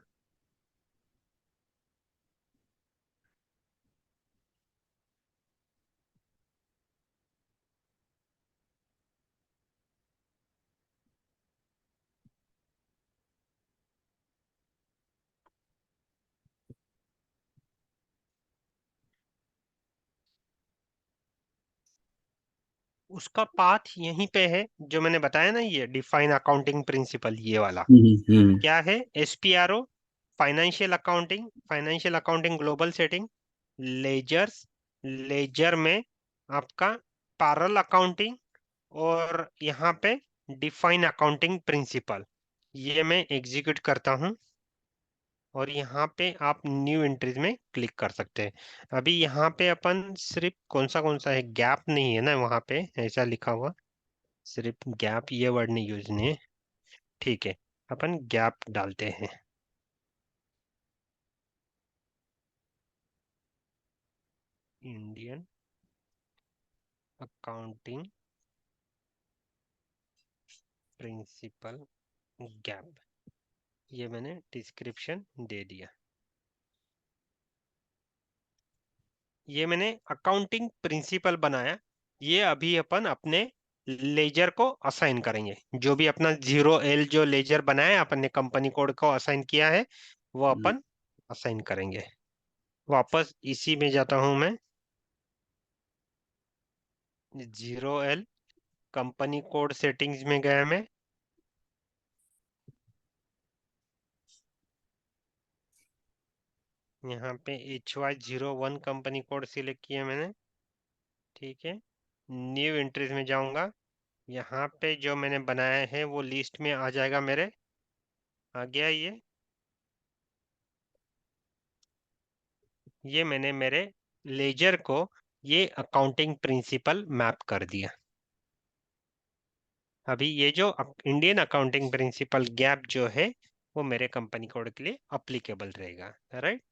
उसका पाथ यहीं पे है, जो मैंने बताया ना, ये डिफाइन अकाउंटिंग प्रिंसिपल, ये वाला क्या है, SPRO, financial accounting, financial accounting global setting, ledgers, ledger में आपका पैरेलल अकाउंटिंग, और यहाँ पे डिफाइन अकाउंटिंग प्रिंसिपल। ये मैं एग्जीक्यूट करता हूँ, और यहाँ पे आप न्यू एंट्रीज में क्लिक कर सकते हैं। अभी यहाँ पे अपन सिर्फ कौन सा है, गैप नहीं है ना वहाँ पे ऐसा लिखा हुआ, सिर्फ गैप ये वर्ड नहीं यूज नहीं है। ठीक है, अपन गैप डालते हैं, इंडियन अकाउंटिंग प्रिंसिपल गैप, ये मैंने डिस्क्रिप्शन दे दिया। ये मैंने अकाउंटिंग प्रिंसिपल बनाया, ये अभी अपन अपने लेजर को असाइन करेंगे। जो भी अपना 0L जो लेजर बनाया है, अपन ने कंपनी कोड को असाइन किया है, वो अपन असाइन करेंगे। वापस इसी में जाता हूं मैं, 0L कंपनी कोड सेटिंग्स में गया मैं, यहाँ पे HY01 कंपनी कोड सिलेक्ट किया मैंने, ठीक है। न्यू एंट्रीज में जाऊंगा, यहाँ पे जो मैंने बनाया है वो लिस्ट में आ जाएगा मेरे, आ गया ये मैंने मेरे लेजर को ये अकाउंटिंग प्रिंसिपल मैप कर दिया। अभी ये जो इंडियन अकाउंटिंग प्रिंसिपल गैप जो है वो मेरे कंपनी कोड के लिए अप्लीकेबल रहेगा, राइट।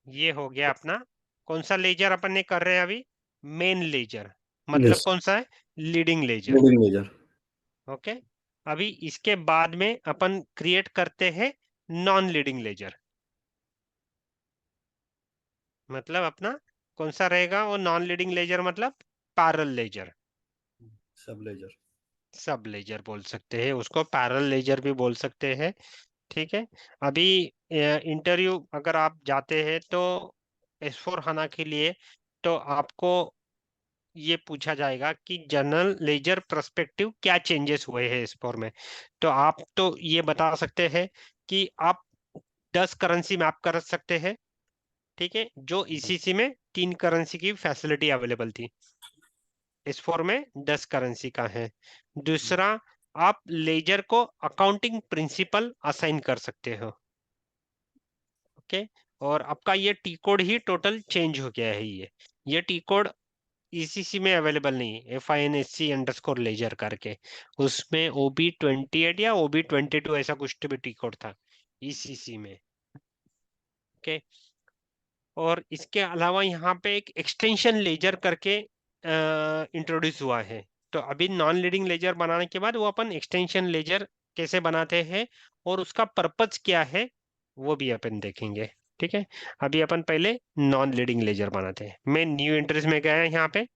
ये हो गया अपना, कौन सा लेजर अपन ने कर रहे हैं अभी, मेन लेजर, मतलब यस, कौन सा है, leading ledger, leading ledger. Okay. अभी इसके बाद में अपन क्रिएट करते हैं नॉन लीडिंग लेजर, मतलब अपना कौन सा रहेगा वो नॉन लीडिंग लेजर, मतलब पैरेलल लेजर, सब लेजर। सब लेजर बोल सकते हैं उसको, पैरेलल लेजर भी बोल सकते हैं, ठीक है। अभी इंटरव्यू अगर आप जाते हैं तो S4 HANA के लिए, तो आपको ये पूछा जाएगा कि जनरल लेजर पर्सपेक्टिव क्या चेंजेस हुए हैं S4 में, तो आप तो ये बता सकते हैं कि आप 10 करेंसी मैप कर सकते हैं, ठीक है, जो ECC में 3 करेंसी की फैसिलिटी अवेलेबल थी, S4 में 10 करेंसी का है। दूसरा, आप लेजर को अकाउंटिंग प्रिंसिपल असाइन कर सकते हो, ओके। और आपका ये टी कोड ही टोटल चेंज हो गया है, ये टी कोड ECC में अवेलेबल नहीं है, FINSC_लेजर करके, उसमें OB28 या OB22 ऐसा कुछ तो भी टी कोड था ECC में, ओके। और इसके अलावा यहाँ पे एक एक्सटेंशन लेजर करके इंट्रोड्यूस हुआ है, तो अभी नॉन लीडिंग लेजर बनाने के बाद वो अपन एक्सटेंशन लेजर कैसे बनाते हैं और उसका पर्पज क्या है वो भी अपन देखेंगे, ठीक है। अभी अपन पहले नॉन लीडिंग लेजर बनाते हैं। मैं न्यू एंट्रीज में गया यहाँ पे,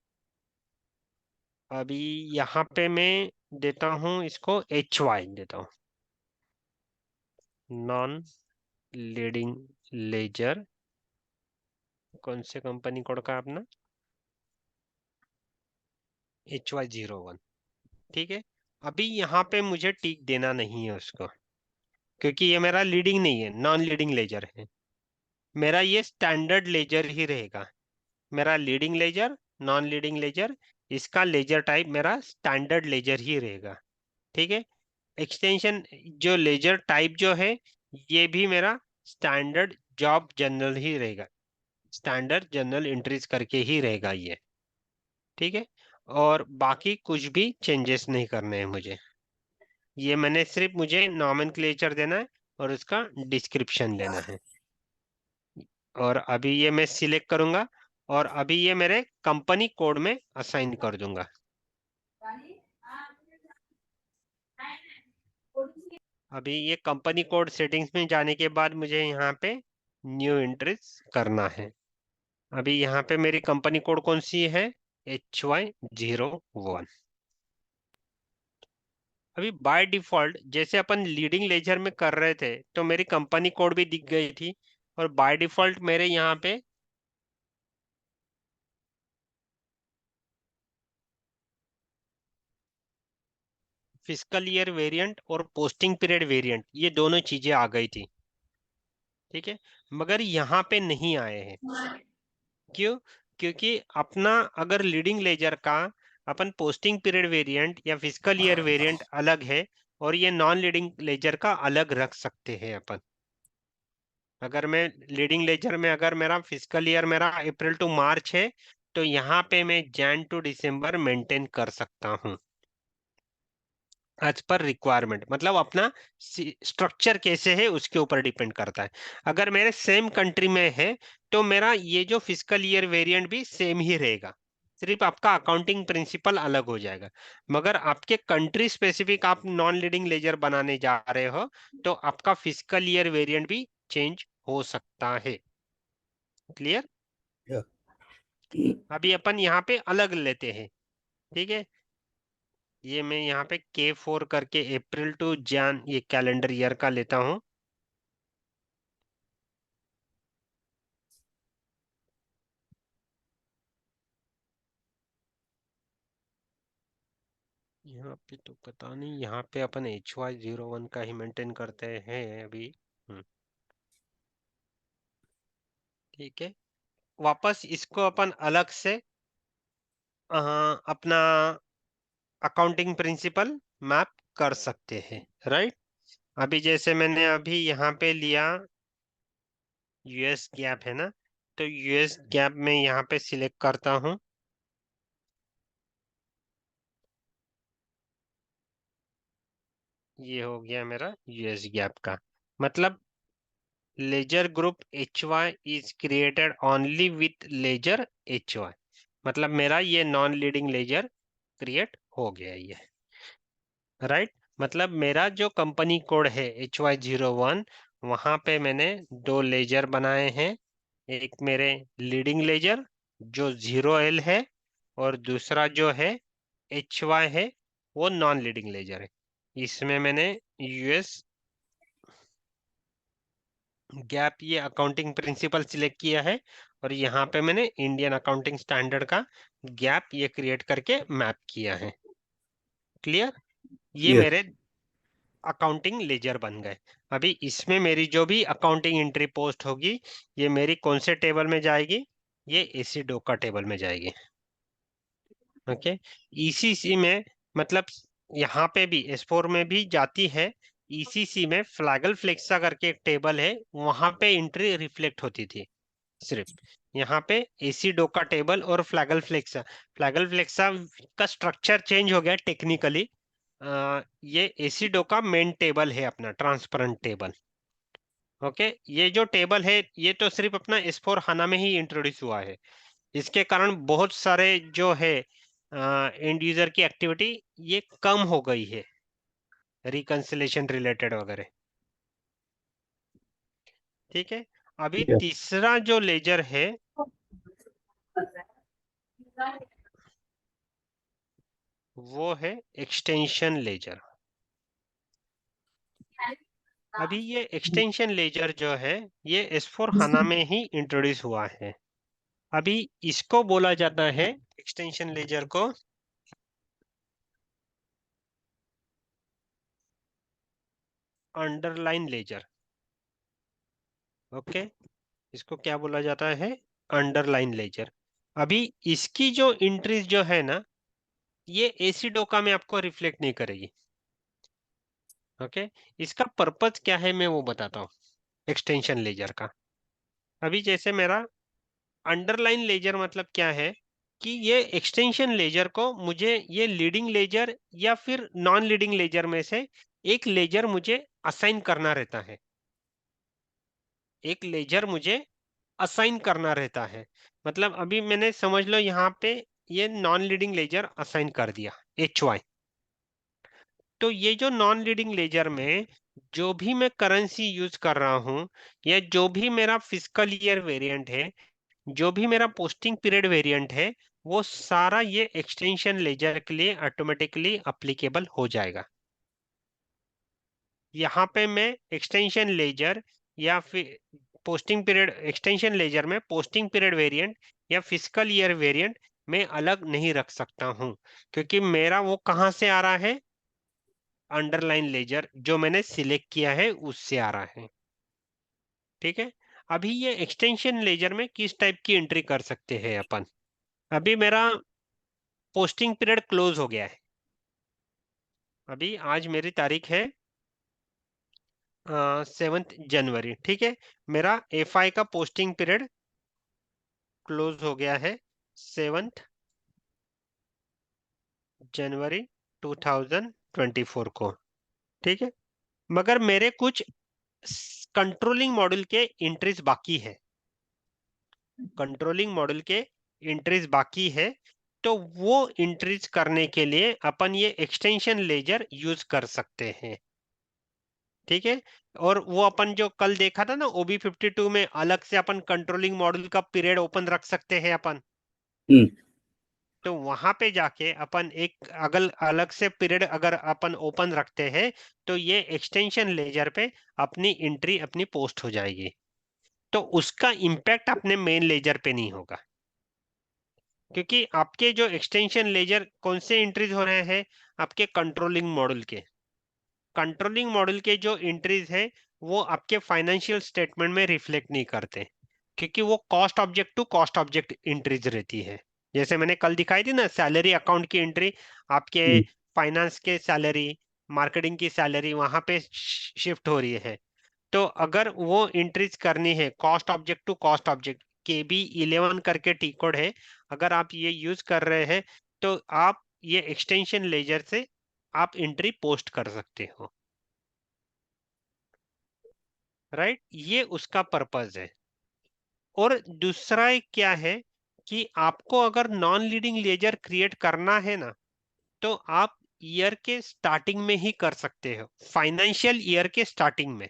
अभी यहाँ पे मैं देता हूँ इसको HY देता हूँ, नॉन लीडिंग लेजर, कौन से कंपनी कोड का अपना, HY01, ठीक है। अभी यहाँ पे मुझे टिक देना नहीं है उसको, क्योंकि ये मेरा लीडिंग नहीं है, नॉन लीडिंग लेजर है, मेरा ये स्टैंडर्ड लेजर ही रहेगा, मेरा leading ledger, non leading ledger, इसका लेजर टाइप मेरा स्टैंडर्ड लेजर ही रहेगा, ठीक है। एक्सटेंशन जो लेजर टाइप जो है ये भी मेरा स्टैंडर्ड जॉब जनरल ही रहेगा, स्टैंडर्ड जनरल एंट्रीज करके ही रहेगा ये, ठीक है। और बाकी कुछ भी चेंजेस नहीं करने हैं मुझे, ये मैंने सिर्फ मुझे नॉमेनक्लेचर देना है और उसका डिस्क्रिप्शन देना है। और अभी ये मैं सिलेक्ट करूंगा और अभी ये मेरे कंपनी कोड में असाइन कर दूंगा। अभी ये कंपनी कोड सेटिंग्स में जाने के बाद मुझे यहाँ पे न्यू एंट्रीज करना है। अभी यहाँ पे मेरी कंपनी कोड कौन सी है, HY01। अभी बाय डिफॉल्ट जैसे अपन लीडिंग लेजर में कर रहे थे तो मेरी कंपनी कोड भी दिख गई थी, और बाय डिफॉल्ट मेरे यहाँ पे फिस्कल ईयर वेरिएंट और पोस्टिंग पीरियड वेरिएंट ये दोनों चीजें आ गई थी, ठीक है। मगर यहाँ पे नहीं आए हैं, क्यों, क्योंकि अपना अगर लीडिंग लेजर का अपन पोस्टिंग पीरियड वेरिएंट या फिस्कल ईयर वेरिएंट अलग है, और ये नॉन लीडिंग लेजर का अलग रख सकते हैं अपन। अगर मैं लीडिंग लेजर में अगर मेरा फिस्कल ईयर मेरा अप्रैल टू मार्च है, तो यहाँ पे मैं जैन टू दिसंबर मेंटेन कर सकता हूँ एज पर रिक्वायरमेंट, मतलब अपना स्ट्रक्चर कैसे है उसके ऊपर डिपेंड करता है। अगर मेरे सेम कंट्री में है तो मेरा ये जो फिस्कल ईयर वेरिएंट भी सेम ही रहेगा, सिर्फ आपका अकाउंटिंग प्रिंसिपल अलग हो जाएगा। मगर आपके कंट्री स्पेसिफिक आप नॉन लीडिंग लेजर बनाने जा रहे हो तो आपका फिस्कल ईयर वेरिएंट भी चेंज हो सकता है, क्लियर। या अभी अपन यहाँ पे अलग लेते हैं, ठीक है। ये मैं यहाँ पे K4 करके अप्रैल टू जैन ये कैलेंडर ईयर का लेता हूँ। यहाँ पे तो पता नहीं, यहाँ पे अपन HY01 का ही मेंटेन करते हैं अभी। ठीक है, वापस इसको अपन अलग से अपना अकाउंटिंग प्रिंसिपल मैप कर सकते हैं, राइट। अभी जैसे मैंने अभी यहाँ पे लिया यूएस गैप है ना, तो यूएस गैप में यहाँ पे सिलेक्ट करता हूँ। ये हो गया मेरा यूएस गैप का मतलब ledger group HY is created only with ledger HY, मतलब मेरा ये नॉन लीडिंग लेजर क्रिएट हो गया ये, राइट। मतलब मेरा जो कंपनी कोड है HY01, वहां पे मैंने 2 लेजर बनाए हैं। एक मेरे लीडिंग लेजर जो 0L है, और दूसरा जो है HY है, वो नॉन लीडिंग लेजर है। इसमें मैंने यूएस गैप ये अकाउंटिंग प्रिंसिपल सिलेक्ट किया है, और यहाँ पे मैंने इंडियन अकाउंटिंग स्टैंडर्ड का गैप ये क्रिएट करके मैप किया है। क्लियर, ये यस मेरे अकाउंटिंग लेजर बन गए। अभी इसमें मेरी जो भी अकाउंटिंग एंट्री पोस्ट होगी, ये मेरी कौन से टेबल में जाएगी, ये एसी डोका टेबल में जाएगी। ओके, ईसीसी में मतलब यहाँ पे भी S4 में भी जाती है। ईसीसी में फ्लैगल फ्लेक्सा करके एक टेबल है, वहां पे एंट्री रिफ्लेक्ट होती थी सिर्फ। यहाँ पे एसी डोका टेबल और फ्लैगल फ्लेक्सा का स्ट्रक्चर चेंज हो गया टेक्निकली। ये एसी डोका मेन टेबल है अपना ट्रांसपेरेंट टेबल। ओके, ये जो टेबल है ये तो सिर्फ अपना S4 हाना में ही इंट्रोड्यूस हुआ है। इसके कारण बहुत सारे जो है एंड यूजर की एक्टिविटी ये कम हो गई है, रिकंसिलेशन रिलेटेड वगैरह। ठीक है, अभी यस तीसरा जो लेजर है वो है एक्सटेंशन लेजर। अभी ये एक्सटेंशन लेजर जो है ये S4 हाना में ही इंट्रोड्यूस हुआ है। अभी इसको बोला जाता है एक्सटेंशन लेजर को अंडरलाइन लेजर। ओके, इसको क्या बोला जाता है, अंडरलाइन लेजर। अभी इसकी जो एंट्रीज जो है ना, ये एसी डोका में आपको रिफ्लेक्ट नहीं करेगी। ओके, इसका पर्पज क्या है मैं वो बताता हूँ एक्सटेंशन लेजर का। अभी जैसे मेरा अंडरलाइन लेजर मतलब क्या है कि ये एक्सटेंशन लेजर को मुझे ये लीडिंग लेजर या फिर नॉन लीडिंग लेजर में से एक लेजर मुझे असाइन करना रहता है। एक लेजर मुझे असाइन करना रहता है। मतलब अभी मैंने समझ लो यहाँ पे ये नॉन लीडिंग लेजर असाइन कर दिया HY। तो ये जो नॉन लीडिंग लेजर में जो भी मैं करेंसी यूज कर रहा हूँ, या जो भी मेरा फिस्कल ईयर वेरिएंट है, जो भी मेरा पोस्टिंग पीरियड वेरिएंट है, वो सारा ये एक्सटेंशन लेजर के लिए ऑटोमेटिकली अप्लीकेबल हो जाएगा। यहाँ पे मैं एक्सटेंशन लेजर या फिर पोस्टिंग पीरियड, एक्सटेंशन लेजर में पोस्टिंग पीरियड वेरिएंट या फिस्कल ईयर वेरिएंट मैं अलग नहीं रख सकता हूँ, क्योंकि मेरा वो कहाँ से आ रहा है, अंडरलाइन लेजर जो मैंने सिलेक्ट किया है उससे आ रहा है। ठीक है, अभी ये एक्सटेंशन लेजर में किस टाइप की एंट्री कर सकते हैं अपन। अभी मेरा पोस्टिंग पीरियड क्लोज हो गया है। अभी आज मेरी तारीख है 7 जनवरी। ठीक है, मेरा FI का पोस्टिंग पीरियड क्लोज हो गया है 7 जनवरी 2024 को। ठीक है, मगर मेरे कुछ कंट्रोलिंग मॉड्यूल के एंट्रीज बाकी है, कंट्रोलिंग मॉड्यूल के एंट्रीज बाकी है। तो वो एंट्रीज करने के लिए अपन ये एक्सटेंशन लेजर यूज कर सकते हैं। ठीक है, और वो अपन जो कल देखा था ना OB52 में, अलग से अपन कंट्रोलिंग मॉड्यूल का पीरियड ओपन रख सकते हैं अपन। तो वहां पे जाके अपन एक अगल अलग से पीरियड अगर अपन ओपन रखते हैं, तो ये एक्सटेंशन लेजर पे अपनी एंट्री अपनी पोस्ट हो जाएगी। तो उसका इम्पैक्ट अपने मेन लेजर पे नहीं होगा। क्योंकि आपके जो एक्सटेंशन लेजर कौन से एंट्रीज हो रहे हैं, आपके कंट्रोलिंग मॉड्यूल के। कंट्रोलिंग मॉड्यूल के जो एंट्रीज है वो आपके फाइनेंशियल स्टेटमेंट में रिफ्लेक्ट नहीं करते, क्योंकि वो cost object to cost object entries रहती है। जैसे मैंने कल दिखाई थी ना, सैलरी अकाउंट की एंट्री आपके हम्म, फाइनेंस के सैलरी, मार्केटिंग की सैलरी वहां पे शिफ्ट हो रही है। तो अगर वो एंट्रीज करनी है cost object to cost object, KB11 करके टी कोड है, अगर आप ये यूज कर रहे हैं तो आप ये एक्सटेंशन लेजर से आप एंट्री पोस्ट कर सकते हो। राइट, ये उसका पर्पज है। और दूसरा एक क्या है कि आपको अगर नॉन लीडिंग लेजर क्रिएट करना है ना, तो आप ईयर के स्टार्टिंग में ही कर सकते हो, फाइनेंशियल ईयर के स्टार्टिंग में।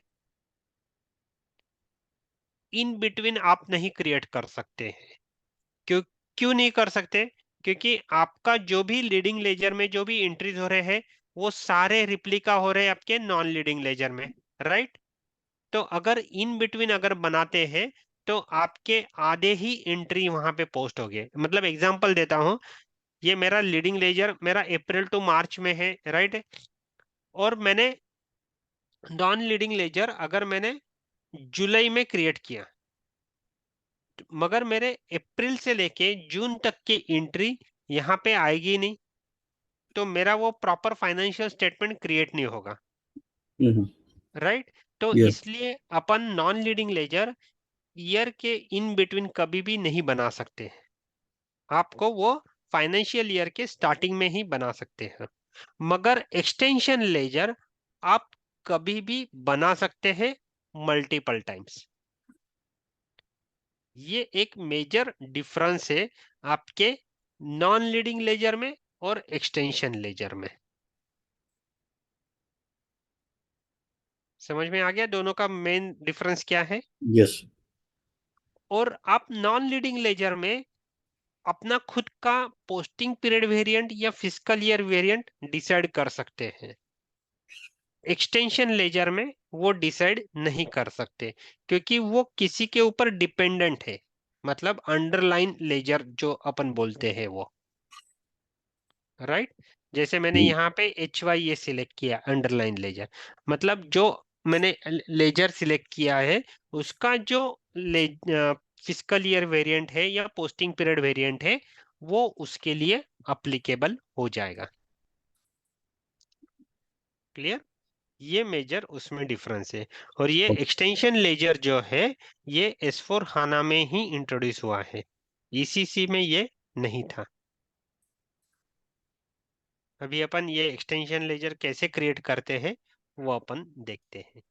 इन बिटवीन आप नहीं क्रिएट कर सकते हैं। क्यों? क्यों नहीं कर सकते? क्योंकि आपका जो भी लीडिंग लेजर में जो भी एंट्रीज हो रहे हैं वो सारे रिप्लिका हो रहे हैं आपके नॉन लीडिंग लेजर में। राइट, तो अगर इन बिटवीन अगर बनाते हैं तो आपके आधे ही एंट्री वहां पे पोस्ट हो गए। मतलब एग्जांपल देता हूं, ये मेरा लीडिंग लेजर मेरा अप्रैल टू मार्च में है, राइट। और मैंने नॉन लीडिंग लेजर अगर मैंने जुलाई में क्रिएट किया, मगर मेरे अप्रैल से लेके जून तक की एंट्री यहाँ पे आएगी नहीं, तो मेरा वो प्रॉपर फाइनेंशियल स्टेटमेंट क्रिएट नहीं होगा। हम्म, राइट, तो या इसलिए अपन नॉन लीडिंग लेजर ईयर के इन बिटवीन कभी भी नहीं बना सकते। आपको वो फाइनेंशियल ईयर के स्टार्टिंग में ही बना सकते हैं। मगर एक्सटेंशन लेजर आप कभी भी बना सकते हैं, मल्टीपल टाइम्स। ये एक मेजर डिफरेंस है आपके नॉन लीडिंग लेजर में और एक्सटेंशन लेजर में। समझ में आ गया दोनों का मेन डिफरेंस क्या है? यस। और आप नॉन लीडिंग लेजर में अपना खुद का पोस्टिंग पीरियड वेरिएंट या फिस्कल ईयर वेरिएंट डिसाइड कर सकते हैं। एक्सटेंशन लेजर में वो डिसाइड नहीं कर सकते, क्योंकि वो किसी के ऊपर डिपेंडेंट है। मतलब अंडरलाइन लेजर जो अपन बोलते हैं वो। राइट, जैसे मैंने यहाँ पे HYA सिलेक्ट किया, अंडरलाइन लेजर, मतलब जो मैंने लेजर सिलेक्ट किया है उसका जो फिस्कल ईयर वेरिएंट है या पोस्टिंग पीरियड वेरिएंट है वो उसके लिए अप्लीकेबल हो जाएगा। क्लियर? ये मेजर उसमें डिफरेंस है। और ये एक्सटेंशन लेजर जो है ये S4 हाना में ही इंट्रोड्यूस हुआ है, ECC में ये नहीं था। अभी अपन ये एक्सटेंशन लेजर कैसे क्रिएट करते हैं वो अपन देखते हैं।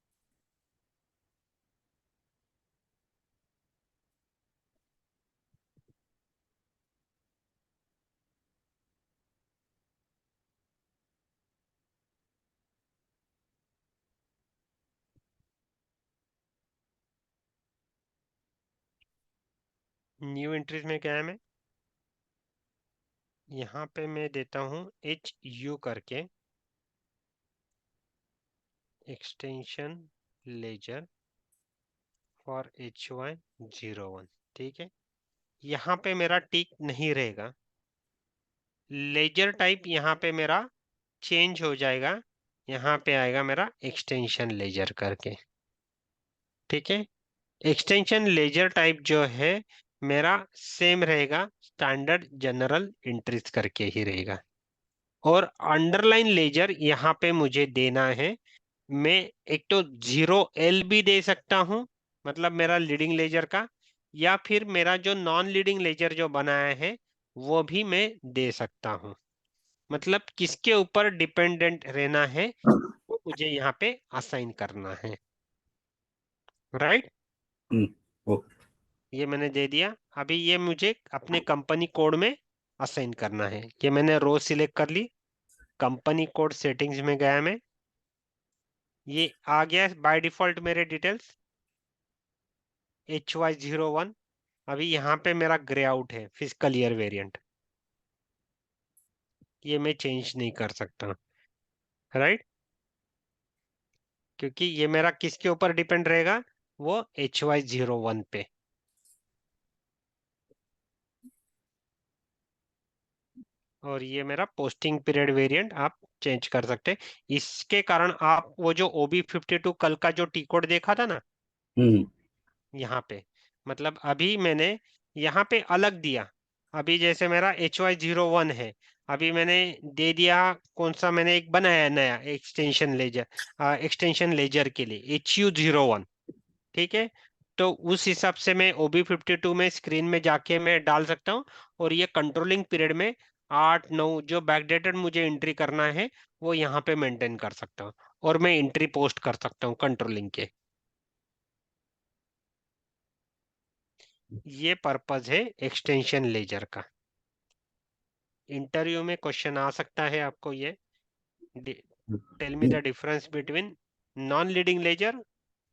न्यू एंट्रीज में क्या है, मैं यहाँ पे मैं देता हूँ HU करके, एक्सटेंशन लेजर फॉर HY01। ठीक है, यहाँ पे मेरा टिक नहीं रहेगा, लेजर टाइप यहाँ पे मेरा चेंज हो जाएगा, यहाँ पे आएगा मेरा एक्सटेंशन लेजर करके। ठीक है, एक्सटेंशन लेजर टाइप जो है मेरा सेम रहेगा, स्टैंडर्ड जनरल एंट्रीज करके ही रहेगा। और अंडरलाइन लेजर यहाँ पे मुझे देना है, मैं एक तो 0L भी दे सकता हूँ, मतलब मेरा लीडिंग लेजर का, या फिर मेरा जो नॉन लीडिंग लेजर जो बनाया है वो भी मैं दे सकता हूँ। मतलब किसके ऊपर डिपेंडेंट रहना है वो मुझे यहाँ पे असाइन करना है। राइट, ओ, ये मैंने दे दिया। अभी ये मुझे अपने कंपनी कोड में असाइन करना है कि मैंने रो सिलेक्ट कर ली, कंपनी कोड सेटिंग्स में गया मैं, ये आ गया बाय डिफॉल्ट मेरे डिटेल्स HY01। अभी यहाँ पे मेरा ग्रे आउट है फिजिकल ईयर वेरिएंट, ये मैं चेंज नहीं कर सकता। राइट, क्योंकि ये मेरा किसके ऊपर डिपेंड रहेगा, वो HY01 पे। और ये मेरा पोस्टिंग पीरियड वेरिएंट आप चेंज कर सकते हैं। इसके कारण आप वो जो OB52 कल का जो टी कोड देखा था ना हम्म यहाँ पे, मतलब अभी मैंने यहाँ पे अलग दिया। अभी जैसे मेरा HY01 है, अभी मैंने दे दिया कौन सा, मैंने एक बनाया नया एक्सटेंशन लेजर के लिए HU01। ठीक है, तो उस हिसाब से मैं OB52 में स्क्रीन में जाके मैं डाल सकता हूँ, और ये कंट्रोलिंग पीरियड में 8-9 जो बैकडेटेड मुझे एंट्री करना है वो यहाँ पे मेंटेन कर सकता हूँ, और मैं एंट्री पोस्ट कर सकता हूँ कंट्रोलिंग के। ये पर्पज है एक्सटेंशन लेजर का। इंटरव्यू में क्वेश्चन आ सकता है आपको ये, tell me the difference between non leading ledger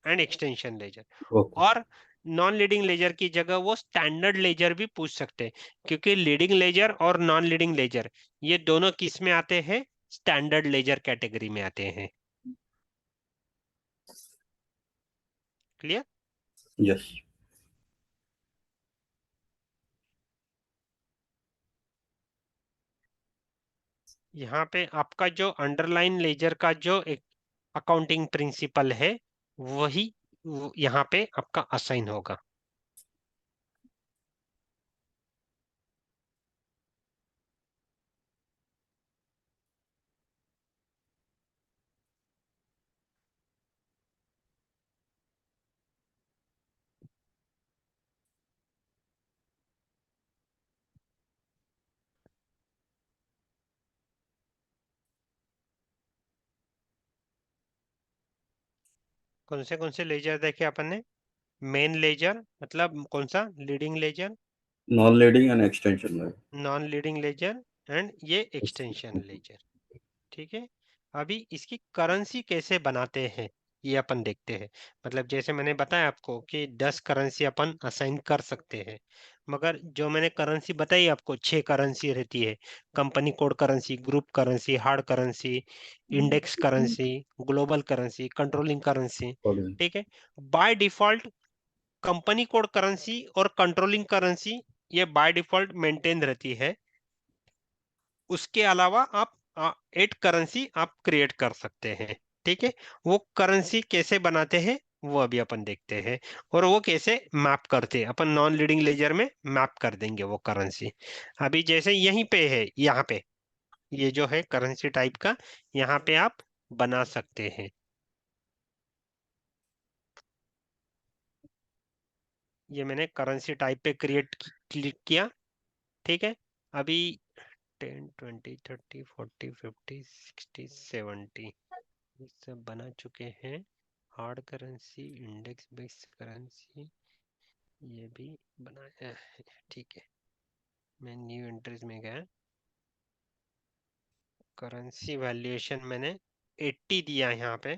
and extension ledger. Okay और नॉन लीडिंग लेजर की जगह वो स्टैंडर्ड लेजर भी पूछ सकते हैं, क्योंकि लीडिंग लेजर और नॉन लीडिंग लेजर ये दोनों किस में आते हैं, स्टैंडर्ड लेजर कैटेगरी में आते हैं। क्लियर? यस यहाँ पे आपका जो अंडरलाइन लेजर का जो एक अकाउंटिंग प्रिंसिपल है वही यहाँ पे आपका असाइन होगा। कौन से लेजर देखे अपन ने? मेन लेजर मतलब कौन सा, leading ledger, non leading and extension में नॉन लीडिंग लेजर, एंड ये एक्सटेंशन लेजर। ठीक है, अभी इसकी करेंसी कैसे बनाते हैं ये अपन देखते हैं। मतलब जैसे मैंने बताया आपको कि 10 करेंसी अपन असाइन कर सकते हैं, मगर जो मैंने करेंसी बताई आपको 6 करेंसी रहती है। Company code currency, group currency, hard currency, index currency, global currency, controlling currency. ठीक है, by default company code currency और कंट्रोलिंग करेंसी ये बाय डिफॉल्ट मेंटेन रहती है। उसके अलावा आप 8 करेंसी आप क्रिएट कर सकते हैं। ठीक है, वो करेंसी कैसे बनाते हैं वो अभी अपन देखते हैं, और वो कैसे मैप करते हैं अपन नॉन लीडिंग लेजर में मैप कर देंगे वो करेंसी। अभी जैसे यहीं पे है, यहाँ पे ये जो है करेंसी टाइप का, यहाँ पे आप बना सकते हैं। ये मैंने करेंसी टाइप पे क्लिक किया। ठीक है, अभी 10 20 30 40 50 60 70 ये सब बना चुके हैं। Hard currency, index based currency ये भी बनाया है। ठीक है, मैं न्यू एंट्रीज में गया, करेंसी वैल्यूएशन मैंने 80 दिया यहाँ पे।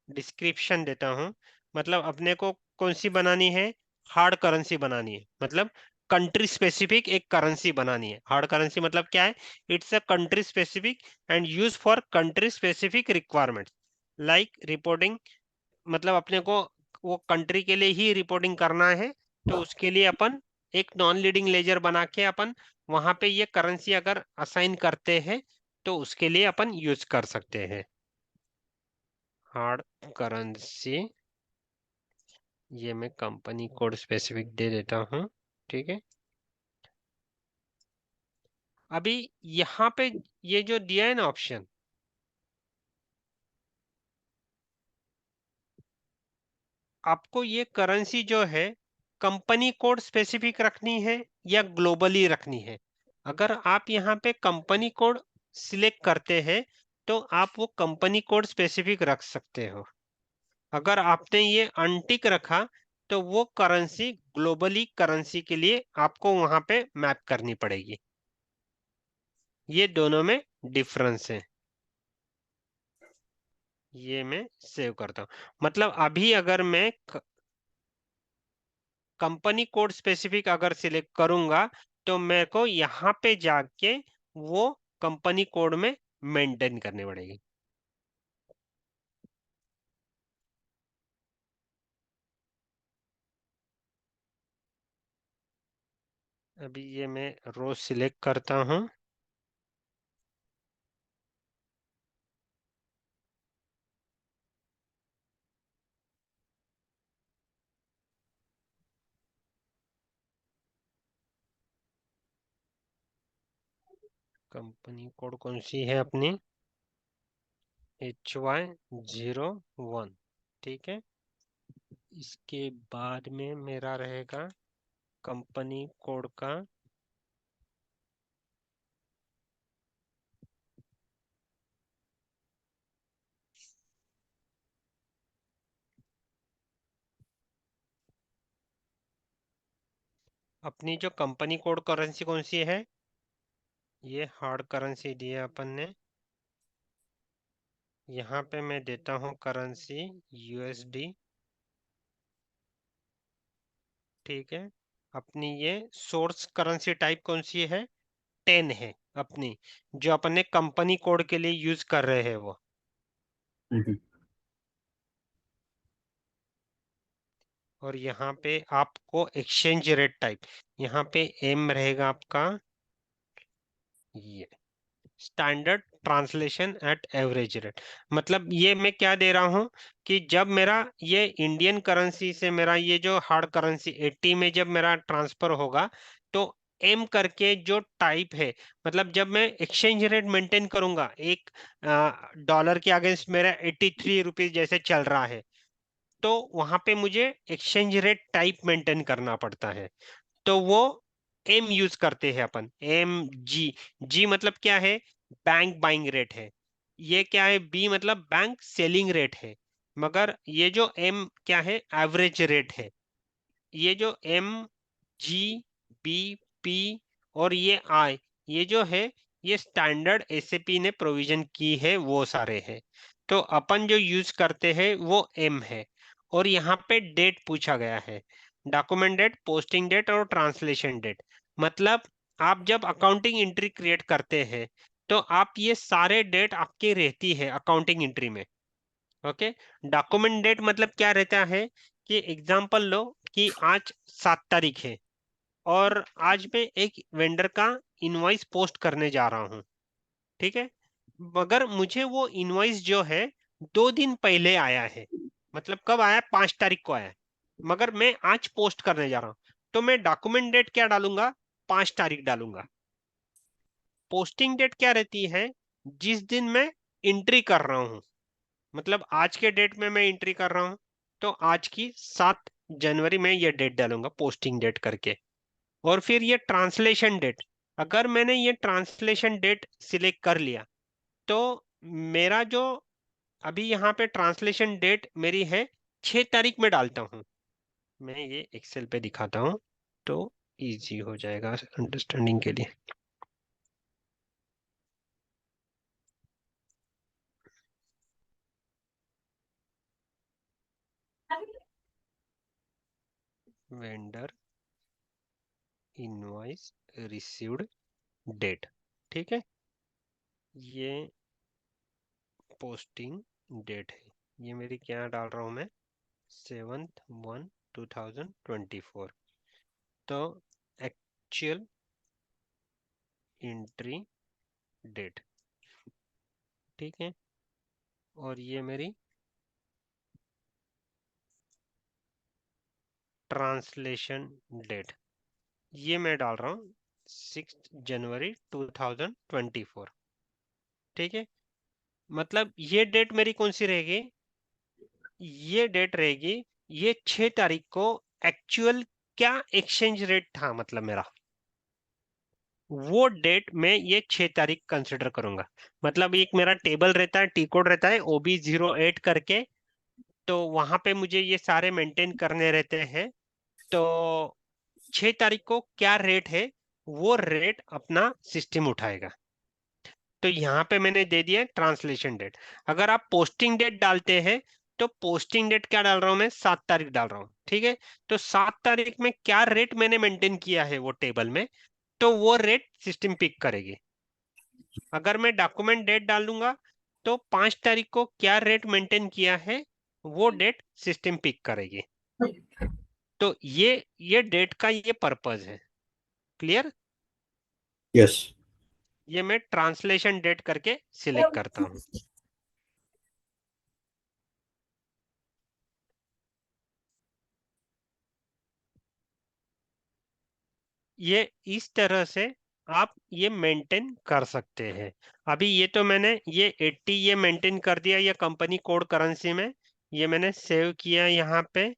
डिस्क्रिप्शन देता हूँ, मतलब अपने को कौन सी बनानी है, हार्ड करेंसी बनानी है, मतलब कंट्री स्पेसिफिक एक करेंसी बनानी है। हार्ड करेंसी मतलब क्या है, it's a country specific and use for country specific requirements like reporting, मतलब अपने को वो कंट्री के लिए ही रिपोर्टिंग करना है, तो उसके लिए अपन एक नॉन लीडिंग लेजर बना के अपन वहां पे ये करेंसी अगर असाइन करते हैं तो उसके लिए अपन यूज कर सकते हैं। हार्ड करेंसी, ये मैं कंपनी कोड स्पेसिफिक दे देता हूँ। ठीक है, अभी यहाँ पे ये जो दिया है ना ऑप्शन, आपको ये करेंसी जो है कंपनी कोड स्पेसिफिक रखनी है या ग्लोबली रखनी है। अगर आप यहाँ पे कंपनी कोड सिलेक्ट करते हैं तो आप वो कंपनी कोड स्पेसिफिक रख सकते हो। अगर आपने ये अनटिक रखा तो वो करेंसी ग्लोबली करेंसी के लिए आपको वहां पे मैप करनी पड़ेगी। ये दोनों में डिफरेंस है। ये मैं सेव करता हूँ, मतलब अभी अगर मैं कंपनी कोड स्पेसिफिक अगर सिलेक्ट करूंगा तो मेरे को यहाँ पे जाके वो कंपनी कोड में मेंटेन करनी पड़ेगी। अभी ये मैं रो सिलेक्ट करता हूँ, कंपनी कोड कौन सी है अपनी? HY01, ठीक है। इसके बाद में मेरा रहेगा कंपनी कोड का अपनी जो कंपनी कोड करेंसी कौन सी है? ये हार्ड करेंसी दी है अपन ने। यहाँ पे मैं देता हूँ करेंसी USD, ठीक है। अपनी ये सोर्स करेंसी टाइप कौन सी है? 10 है अपनी, जो अपन ने कंपनी कोड के लिए यूज कर रहे हैं वो। और यहाँ पे आपको एक्सचेंज रेट टाइप, यहाँ पे एम रहेगा आपका ये standard translation at average rate. मतलब ये मैं क्या दे रहा हूँ कि जब मेरा ये इंडियन करेंसी से मेरा ये जो हार्ड करेंसी 80 में जब मेरा ट्रांसफर होगा, तो एम करके जो टाइप है, मतलब जब मैं एक्सचेंज रेट मेंटेन करूंगा, एक डॉलर के अगेंस्ट मेरा 83 रुपीज जैसे चल रहा है, तो वहां पे मुझे एक्सचेंज रेट टाइप मेंटेन करना पड़ता है। तो वो एम यूज करते हैं अपन, MG। जी मतलब क्या है? बैंक बाइंग रेट है। ये क्या है? बी मतलब बैंक सेलिंग रेट है। मगर ये जो एम क्या है? एवरेज रेट है। ये जो MGBP और ये आई, ये जो है, ये स्टैंडर्ड SAP ने प्रोविजन की है, वो सारे हैं। तो अपन जो यूज करते हैं वो एम है। और यहाँ पे डेट पूछा गया है, डॉक्यूमेंट डेट, पोस्टिंग डेट और ट्रांसलेशन डेट। मतलब आप जब अकाउंटिंग एंट्री क्रिएट करते हैं, तो आप ये सारे डेट आपकी रहती है अकाउंटिंग एंट्री में। ओके। डॉक्यूमेंट डेट मतलब क्या रहता है कि एग्जांपल लो कि आज 7 तारीख है, और आज मैं एक वेंडर का इनवॉइस पोस्ट करने जा रहा हूँ, ठीक है। मगर मुझे वो इनवॉइस जो है 2 दिन पहले आया है। मतलब कब आया? 5 तारीख को आया है। मगर मैं आज पोस्ट करने जा रहा हूँ, तो मैं डॉक्यूमेंट डेट क्या डालूंगा? 5 तारीख डालूंगा। पोस्टिंग डेट क्या रहती है? जिस दिन मैं एंट्री कर रहा हूँ, मतलब आज के डेट में मैं एंट्री कर रहा हूं, तो आज की 7 जनवरी में ये डेट डालूंगा पोस्टिंग डेट करके। और फिर ये ट्रांसलेशन डेट, अगर मैंने ये ट्रांसलेशन डेट सिलेक्ट कर लिया, तो मेरा जो अभी यहाँ पे ट्रांसलेशन डेट मेरी है 6 तारीख में डालता हूँ। मैं ये एक्सेल पे दिखाता हूँ, तो इजी हो जाएगा अंडरस्टैंडिंग के लिए। वेंडर इनवॉइस रिसीव्ड डेट, ठीक है। ये पोस्टिंग डेट है, ये मेरी क्या डाल रहा हूँ मैं? 7/1/2024। तो एक्चुअल एंट्री डेट, ठीक है। और ये मेरी ट्रांसलेशन डेट, ये मैं डाल रहा हूँ 6 जनवरी 2024, ठीक है। मतलब ये डेट मेरी कौन सी रहेगी? ये डेट रहेगी, ये 6 तारीख को एक्चुअल क्या एक्सचेंज रेट था, मतलब मेरा वो डेट में ये 6 तारीख कंसिडर करूंगा। मतलब एक मेरा टेबल रहता है, टी कोड रहता है OB08 करके, तो वहां पे मुझे ये सारे मेंटेन करने रहते हैं। तो 6 तारीख को क्या रेट है, वो रेट अपना सिस्टम उठाएगा। तो यहाँ पे मैंने दे दिया ट्रांसलेशन डेट। अगर आप पोस्टिंग डेट डालते हैं, तो पोस्टिंग डेट क्या डाल रहा हूं मैं? 7 तारीख डाल रहा हूँ, ठीक है। तो 7 तारीख में क्या रेट मैंने मेंटेन किया है वो टेबल में, तो वो रेट सिस्टम पिक करेगी। अगर मैं डॉक्यूमेंट डेट डाल दूंगा, तो 5 तारीख को क्या रेट मेंटेन किया है, वो डेट सिस्टम पिक करेगी। तो ये डेट का ये पर्पज है। क्लियर? यस। ये मैं ट्रांसलेशन डेट करके सिलेक्ट करता हूं। ये इस तरह से आप ये मेंटेन कर सकते हैं। अभी ये तो मैंने ये 80 ये मेंटेन कर दिया, ये कंपनी कोड करेंसी में ये मैंने सेव किया यहाँ पे।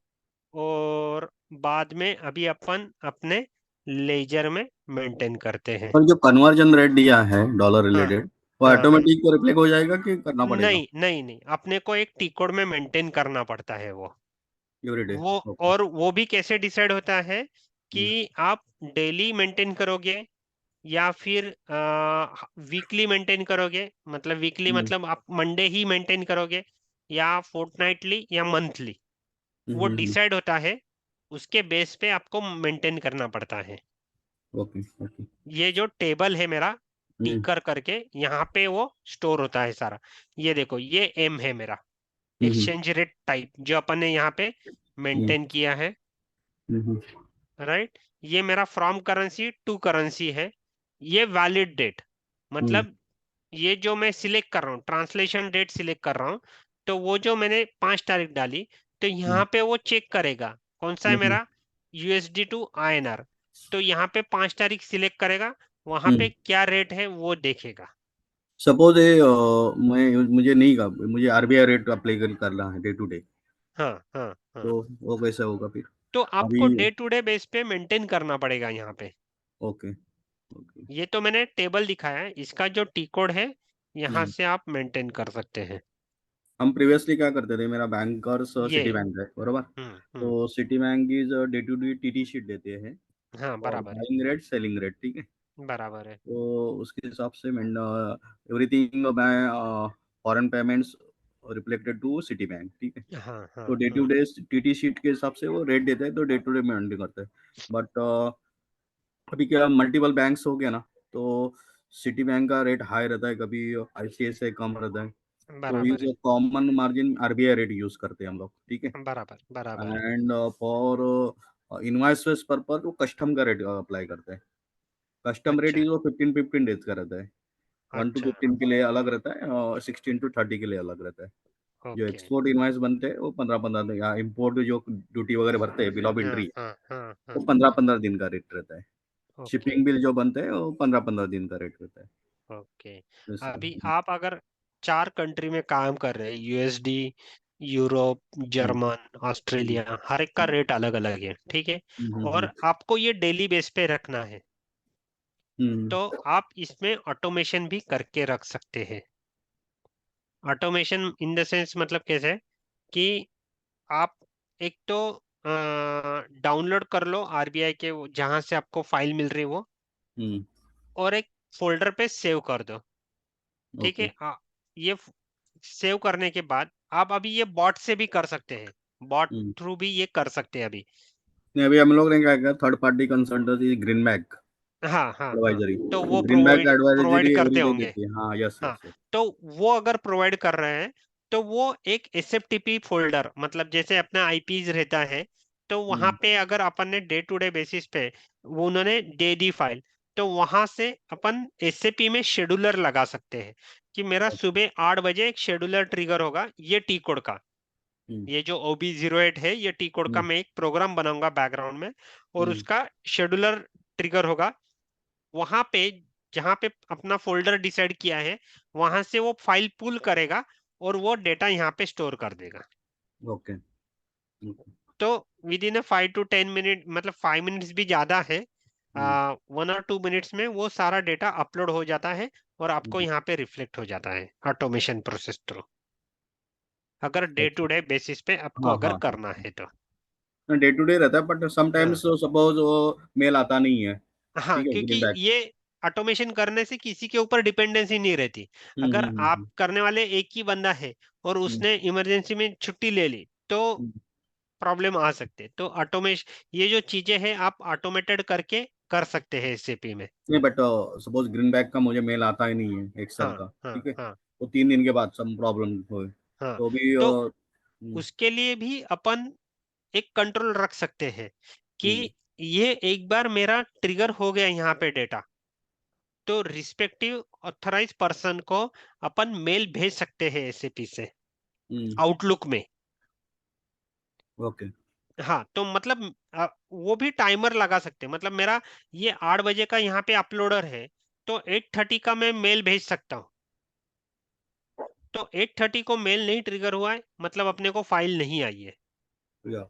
और बाद में अभी अपन अपने लेजर में मेंटेन करते हैं। और जो कन्वर्जन रेट दिया है डॉलर हाँ रिलेटेड, वो हाँ हाँ। ऑटोमेटिक रिफ्लेक्ट हो जाएगा कि करना पड़ेगा नहीं नहीं नहीं, अपने को एक टी कोड में मेंटेन करना पड़ता है वो। Every day? वो ओके। और वो भी कैसे डिसाइड होता है कि आप डेली मेंटेन करोगे या फिर वीकली मेंटेन करोगे, मतलब वीकली मतलब आप मंडे ही मेंटेन करोगे या फोर्टनाइटली या मंथली, वो डिसाइड होता है। उसके बेस पे आपको मेंटेन करना पड़ता है। Okay okay. ये जो टेबल है मेरा टिकर करके, यहाँ पे वो स्टोर होता है सारा। ये देखो, ये एम है मेरा, एक्सचेंज रेट टाइप जो अपन ने यहाँ पे मेंटेन किया है, राइट। ये मेरा फ्रॉम करेंसी टू करेंसी है। ये वैलिड डेट, मतलब ये जो मैं सिलेक्ट कर रहा हूँ, ट्रांसलेशन डेट सिलेक्ट कर रहा हूँ, तो वो जो मैंने 5 तारीख डाली, तो यहाँ पे वो चेक करेगा कौन सा है मेरा यूएसडी टू आईएनआर। तो यहाँ पे 5 तारीख सिलेक्ट करेगा, वहां पे क्या रेट है वो देखेगा। सपोज ये मैं मुझे नहीं का मुझे आरबीआई रेट अप्लाई करना है डे टू डे, हाँ हाँ हाँ। तो वो कैसे होगा फिर? तो अभी आपको डे टू डे बेस पे मेंटेन करना पड़ेगा यहाँ पे। Okay okay. ये तो मैंने टेबल दिखाया है, इसका जो टी कोड है यहाँ से आप मेंटेन कर सकते हैं। हम प्रीवियसली क्या करते थे, मेरा बैंकर्स ये सिटी बैंक है बरोबर। हम्म। तो Citi bank is day to day TT sheet देते हैं हाँ और बराबर है, बाइंग रेट सेलिंग रेट, ठीक है। बराबर है। तो उसके हिसाब से मैं एवरीथिंग मैं foreign payments reflected to Citi bank, ठीक है। हाँ हाँ तो डे टू हाँ। डे टीटी शीट के हिसाब से वो रेट देते हैं, तो डे टू डे मेंटेन करते हैं। बट अभी क्या मल्टीपल बैंक्स हो गया ना, तो सिटी बैंक का रेट हाई रहता है, कभी आईसीआईसीआई कम रहता है। तो बराबर इज है, common margin RBI rate use करते हैं हम लोग, ठीक है। बराबर बराबर। एंड फॉर इनवॉइस पर वो कस्टम का रेट अप्लाई करते हैं। कस्टम रेट अच्छा इज वो 15-15 डेज का रहता है। 1 to अच्छा। 15 के लिए अलग रहता है और 16 to 30 के लिए अलग रहता है। जो ओके। एक्सपोर्ट इनवॉइस बनते हैं वो 15-15 दिन, या इम्पोर्ट जो ड्यूटी वगैरह भरते हैं बिल ऑफ हाँ एंट्री, हाँ हाँ वो हाँ। 15-15 दिन का रेट रहता है। ओके शिपिंग बिल जो बनते हैं वो 15-15 दिन का रेट रहता है। ओके। ऐसा। अभी आप अगर 4 कंट्री में काम कर रहे हैं, यूएसडी, यूरोप, हम्म, जर्मन, हम्म, ऑस्ट्रेलिया, हर एक का रेट अलग अलग है, ठीक है। हम्म, और आपको ये डेली बेस पे रखना है, हम्म, तो आप इसमें ऑटोमेशन भी करके रख सकते हैं। ऑटोमेशन इन द सेंस मतलब कैसे, कि आप एक तो डाउनलोड कर लो आरबीआई के जहां से आपको फाइल मिल रही है वो, हम्म, और एक फोल्डर पे सेव कर दो, ठीक ओके। है। ये सेव करने के बाद आप अभी ये बॉट से भी कर सकते हैं, बॉट थ्रू भी ये कर सकते हैं अभी। नहीं, अभी हम लोग ने क्या किया, थर्ड पार्टी कंसल्टेंसी ग्रीनबैक हाँ हाँ हाँ। एडवाइजरी, तो वो ग्रीनबैक प्रोवाइड एडवाइजरी करते एवरीडे होंगे। देती है, हाँ, यस हाँ, यस यस। तो वो अगर प्रोवाइड कर रहे हैं, तो वो एक एसएफटीपी फोल्डर, मतलब जैसे अपना आईपीज रहता है, तो वहां पे अगर अपन ने डे टू डे बेसिस पे वो उन्होंने दे दी फाइल, तो वहां से अपन एसएपी में शेड्यूलर लगा सकते हैं कि मेरा सुबह 8 बजे एक शेड्यूलर ट्रिगर होगा ये टी कोड का। ये जो OB08 है, ये टी कोड का मैं एक प्रोग्राम बनाऊंगा बैकग्राउंड में, और उसका शेड्यूलर ट्रिगर होगा वहां पे, जहां पे अपना फोल्डर डिसाइड किया है, वहां से वो फाइल पुल करेगा और वो डेटा यहाँ पे स्टोर कर देगा। ओके। तो विद इन 5 to 10 मिनट, मतलब 5 मिनट्स भी ज्यादा है, 1 or 2 मिनट्स में वो सारा डेटा अपलोड हो जाता है और आपको यहाँ पे रिफ्लेक्ट हो जाता है ऑटोमेशन प्रोसेस थ्रू, अगर डे टू डे बेसिस पे आपको हाँ अगर हाँ करना है तो। हाँ, डे टू डे रहता है, बट हाँ समटाइम्स सपोज वो मेल आता नहीं है, हाँ, ठीक है, क्योंकि ग्रीनबैक। ये ऑटोमेशन करने से किसी के ऊपर डिपेंडेंसी नहीं रहती। अगर आप हम्म। करने वाले एक ही बंदा है और हम्म, उसने इमरजेंसी में छुट्टी ले ली, तो हम्म। प्रॉब्लम आ सकते हैं। तो ऑटोमेशन, ये जो चीजें हैं आप ऑटोमेटेड करके कर सकते हैं एसएपी में। नहीं, बट सपोज ग्रीनबैक का मुझे मेल आता ही नहीं है एक्सेल हाँ का, हाँ ठीक है। हाँ वो 3 दिन के बाद सम प्रॉब्लम हो, हाँ। तो भी तो उसके लिए भी अपन एक कंट्रोल रख सकते हैं कि हम्म, ये एक बार मेरा ट्रिगर हो गया यहाँ पे डेटा, तो रिस्पेक्टिव ऑथराइज पर्सन को अपन मेल भेज सकते हैं एसएपी से, हम्म, आउटलुक में। ओके। हाँ, तो मतलब वो भी टाइमर लगा सकते हैं। मतलब मेरा ये 8 बजे का यहाँ पे अपलोडर है, तो 8:30 का मैं मेल भेज सकता हूँ। तो 8:30 को मेल नहीं ट्रिगर हुआ है, मतलब अपने को फाइल नहीं आई है। या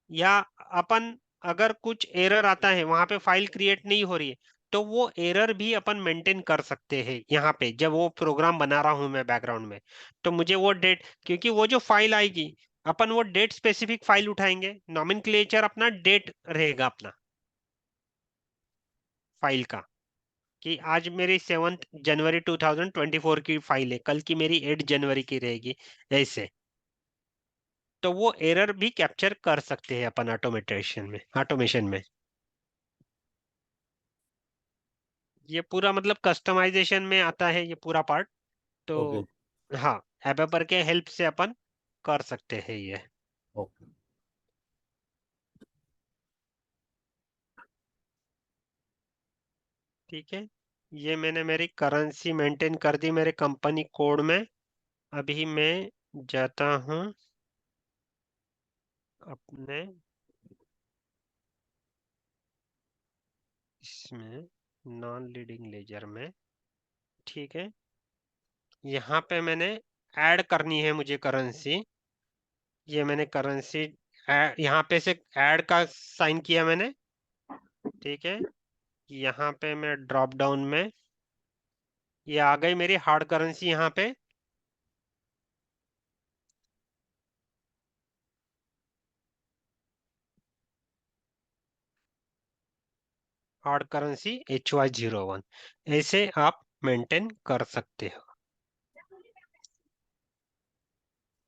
या अपन अगर कुछ एरर आता है, वहां पे फाइल क्रिएट नहीं हो रही है, तो वो एरर भी अपन मेंटेन कर सकते हैं यहाँ पे, जब वो प्रोग्राम बना रहा हूँ मैं बैकग्राउंड में। तो मुझे वो डेट, क्योंकि वो जो फाइल आएगी, अपन वो डेट स्पेसिफिक फाइल उठाएंगे, नॉमेनक्लेचर अपना डेट रहेगा अपना फाइल का, कि आज मेरी 7 जनवरी 2024 की फाइल है, कल की मेरी 8 जनवरी की रहेगी, ऐसे। तो वो एरर भी कैप्चर कर सकते हैं अपन ऑटोमेशन में। ये पूरा मतलब कस्टमाइजेशन में आता है ये पूरा पार्ट। तो ओके हाँ, एबेपर के हेल्प से अपन कर सकते हैं ये। ओके ठीक है, ये मैंने मेरी करेंसी मेंटेन कर दी मेरे कंपनी कोड में। अभी मैं जाता हूँ अपने इसमें, नॉन लीडिंग लेजर में। ठीक है, यहाँ पे मैंने ऐड करनी है मुझे करेंसी। ये मैंने करेंसी यहाँ पे से ऐड का साइन किया मैंने। ठीक है, यहाँ पे मैं ड्रॉप डाउन में, ये आ गई मेरी हार्ड करेंसी यहाँ पे। हार्ड करेंसी HY01, ऐसे आप मेंटेन कर सकते हो।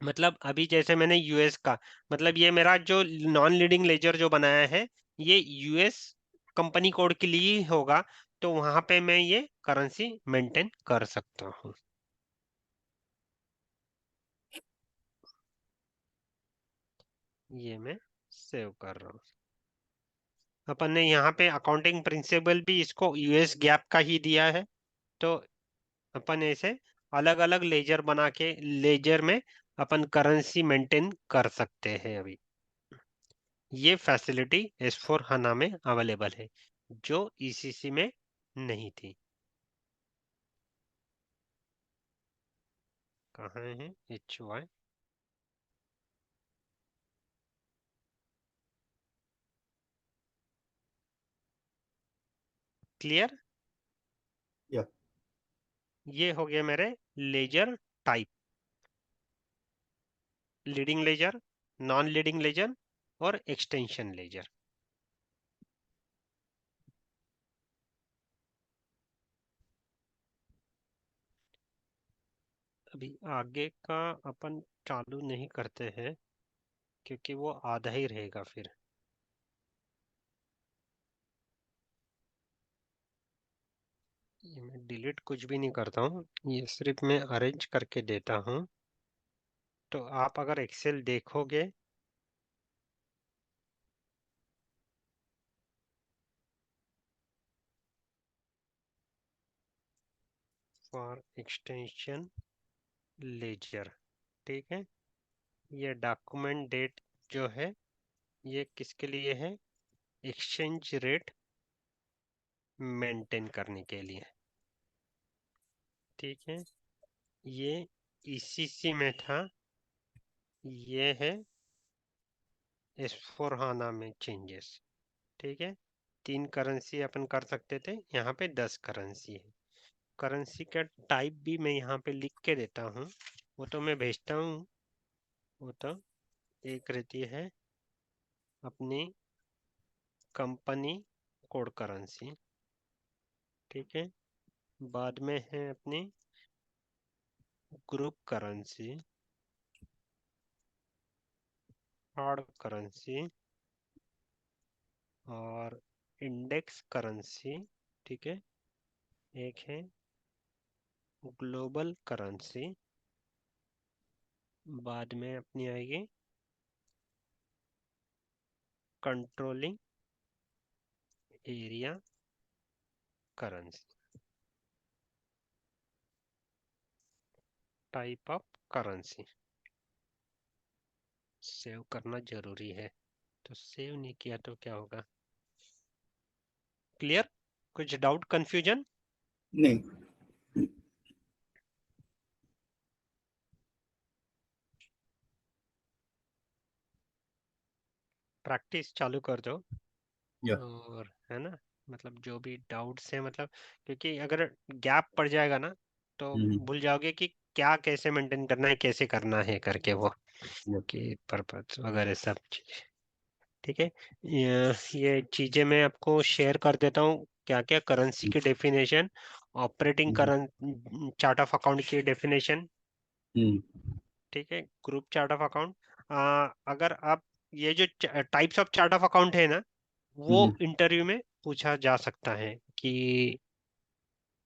मतलब अभी जैसे मैंने यूएस का, मतलब ये मेरा जो नॉन लीडिंग लेजर जो बनाया है, ये यूएस कंपनी कोड के लिए ही होगा, तो वहां पे मैं ये करेंसी मेंटेन कर सकता हूँ। ये मैं सेव कर रहा हूँ। अपन ने यहाँ पे अकाउंटिंग प्रिंसिपल भी इसको यूएस गैप का ही दिया है, तो अपन ऐसे अलग अलग लेजर बना के लेजर में अपन करेंसी मेंटेन कर सकते हैं। अभी ये फैसिलिटी S4 HANA में अवेलेबल है, जो ECC में नहीं थी। कहाँ है HY? क्लियर? या ये हो गया मेरे ledger type, leading ledger, non leading ledger और एक्सटेंशन लेजर। अभी आगे का अपन चालू नहीं करते हैं, क्योंकि वो आधा ही रहेगा फिर। ये मैं डिलीट कुछ भी नहीं करता हूँ, ये सिर्फ मैं अरेंज करके देता हूँ। तो आप अगर एक्सेल देखोगे, फॉर एक्सटेंशन लेजर, ठीक है, ये डॉक्यूमेंट डेट जो है, ये किसके लिए है? एक्सचेंज रेट मेंटेन करने के लिए। ठीक है, ये ECC में था, ये है S4 HANA में चेंजेस। ठीक है, 3 करेंसी अपन कर सकते थे, यहाँ पे 10 करेंसी है। करेंसी का टाइप भी मैं यहाँ पे लिख के देता हूँ, वो तो मैं भेजता हूँ। वो तो एक रहती है अपनी कंपनी कोड करेंसी, ठीक है, बाद में है अपनी ग्रुप करेंसी, हार्ड करेंसी और इंडेक्स करेंसी। ठीक है, एक है ग्लोबल करेंसी, बाद में अपनी आएगी controlling area currency. Type of currency save करना जरूरी है। तो सेव नहीं किया तो क्या होगा? क्लियर? कुछ डाउट, कंफ्यूजन? नहीं। प्रैक्टिस चालू कर दो। या और है ना, मतलब जो भी डाउट्स है, मतलब क्योंकि अगर गैप पड़ जाएगा ना तो भूल जाओगे कि क्या कैसे मेंटेन करना है, कैसे करना है करके, वो कि पर्पस वगैरह सब चीज। ठीक है, ये चीजें मैं आपको शेयर कर देता हूँ, क्या क्या करेंसी की definition, operating current chart of account की डेफिनेशन। ठीक है, ग्रुप चार्ट ऑफ अकाउंट। अगर आप ये जो types of chart of account है ना, वो इंटरव्यू में पूछा जा सकता है कि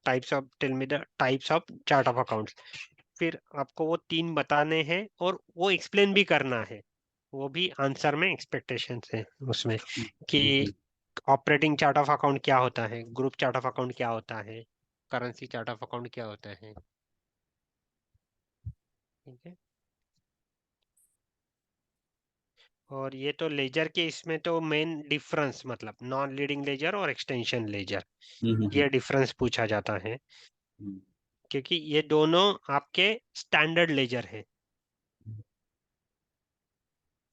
types of, tell me the types of chart of accounts. फिर आपको वो 3 बताने हैं और वो एक्सप्लेन भी करना है, वो भी आंसर में एक्सपेक्टेशंस है उसमें, कि ऑपरेटिंग चार्ट ऑफ अकाउंट क्या होता है, ग्रुप चार्ट ऑफ अकाउंट क्या होता है, करेंसी चार्ट ऑफ अकाउंट क्या होता है। ठीक है, और ये तो लेजर के, इसमें तो मेन डिफरेंस मतलब नॉन लीडिंग लेजर और एक्सटेंशन लेजर, ये डिफरेंस पूछा जाता है, क्योंकि ये दोनों आपके स्टैंडर्ड लेजर है।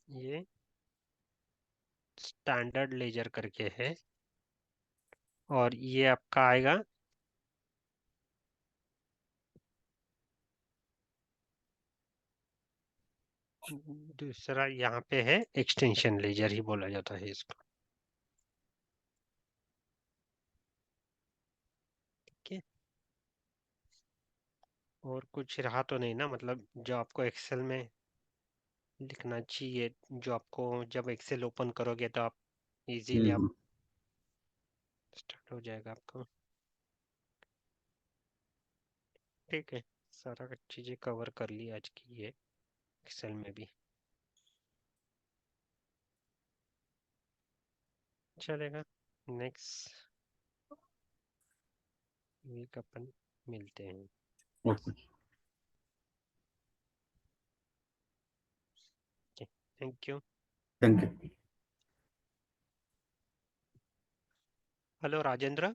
ये स्टैंडर्ड लेजर करके है, और ये आपका आएगा दूसरा, यहाँ पे है एक्सटेंशन लेजर ही बोला जाता है इसको। ठीक है, और कुछ रहा तो नहीं ना, मतलब जो आपको एक्सेल में लिखना चाहिए, जो आपको जब एक्सेल ओपन करोगे तो आप इजीली आप स्टार्ट हो जाएगा आपको। ठीक है, सारा चीजें कवर कर ली आज की ये एक्सेल में भी, चलेगा। नेक्स्ट वीक अपन मिलते हैं। Okay, thank you. Thank you. Hello Rajendra.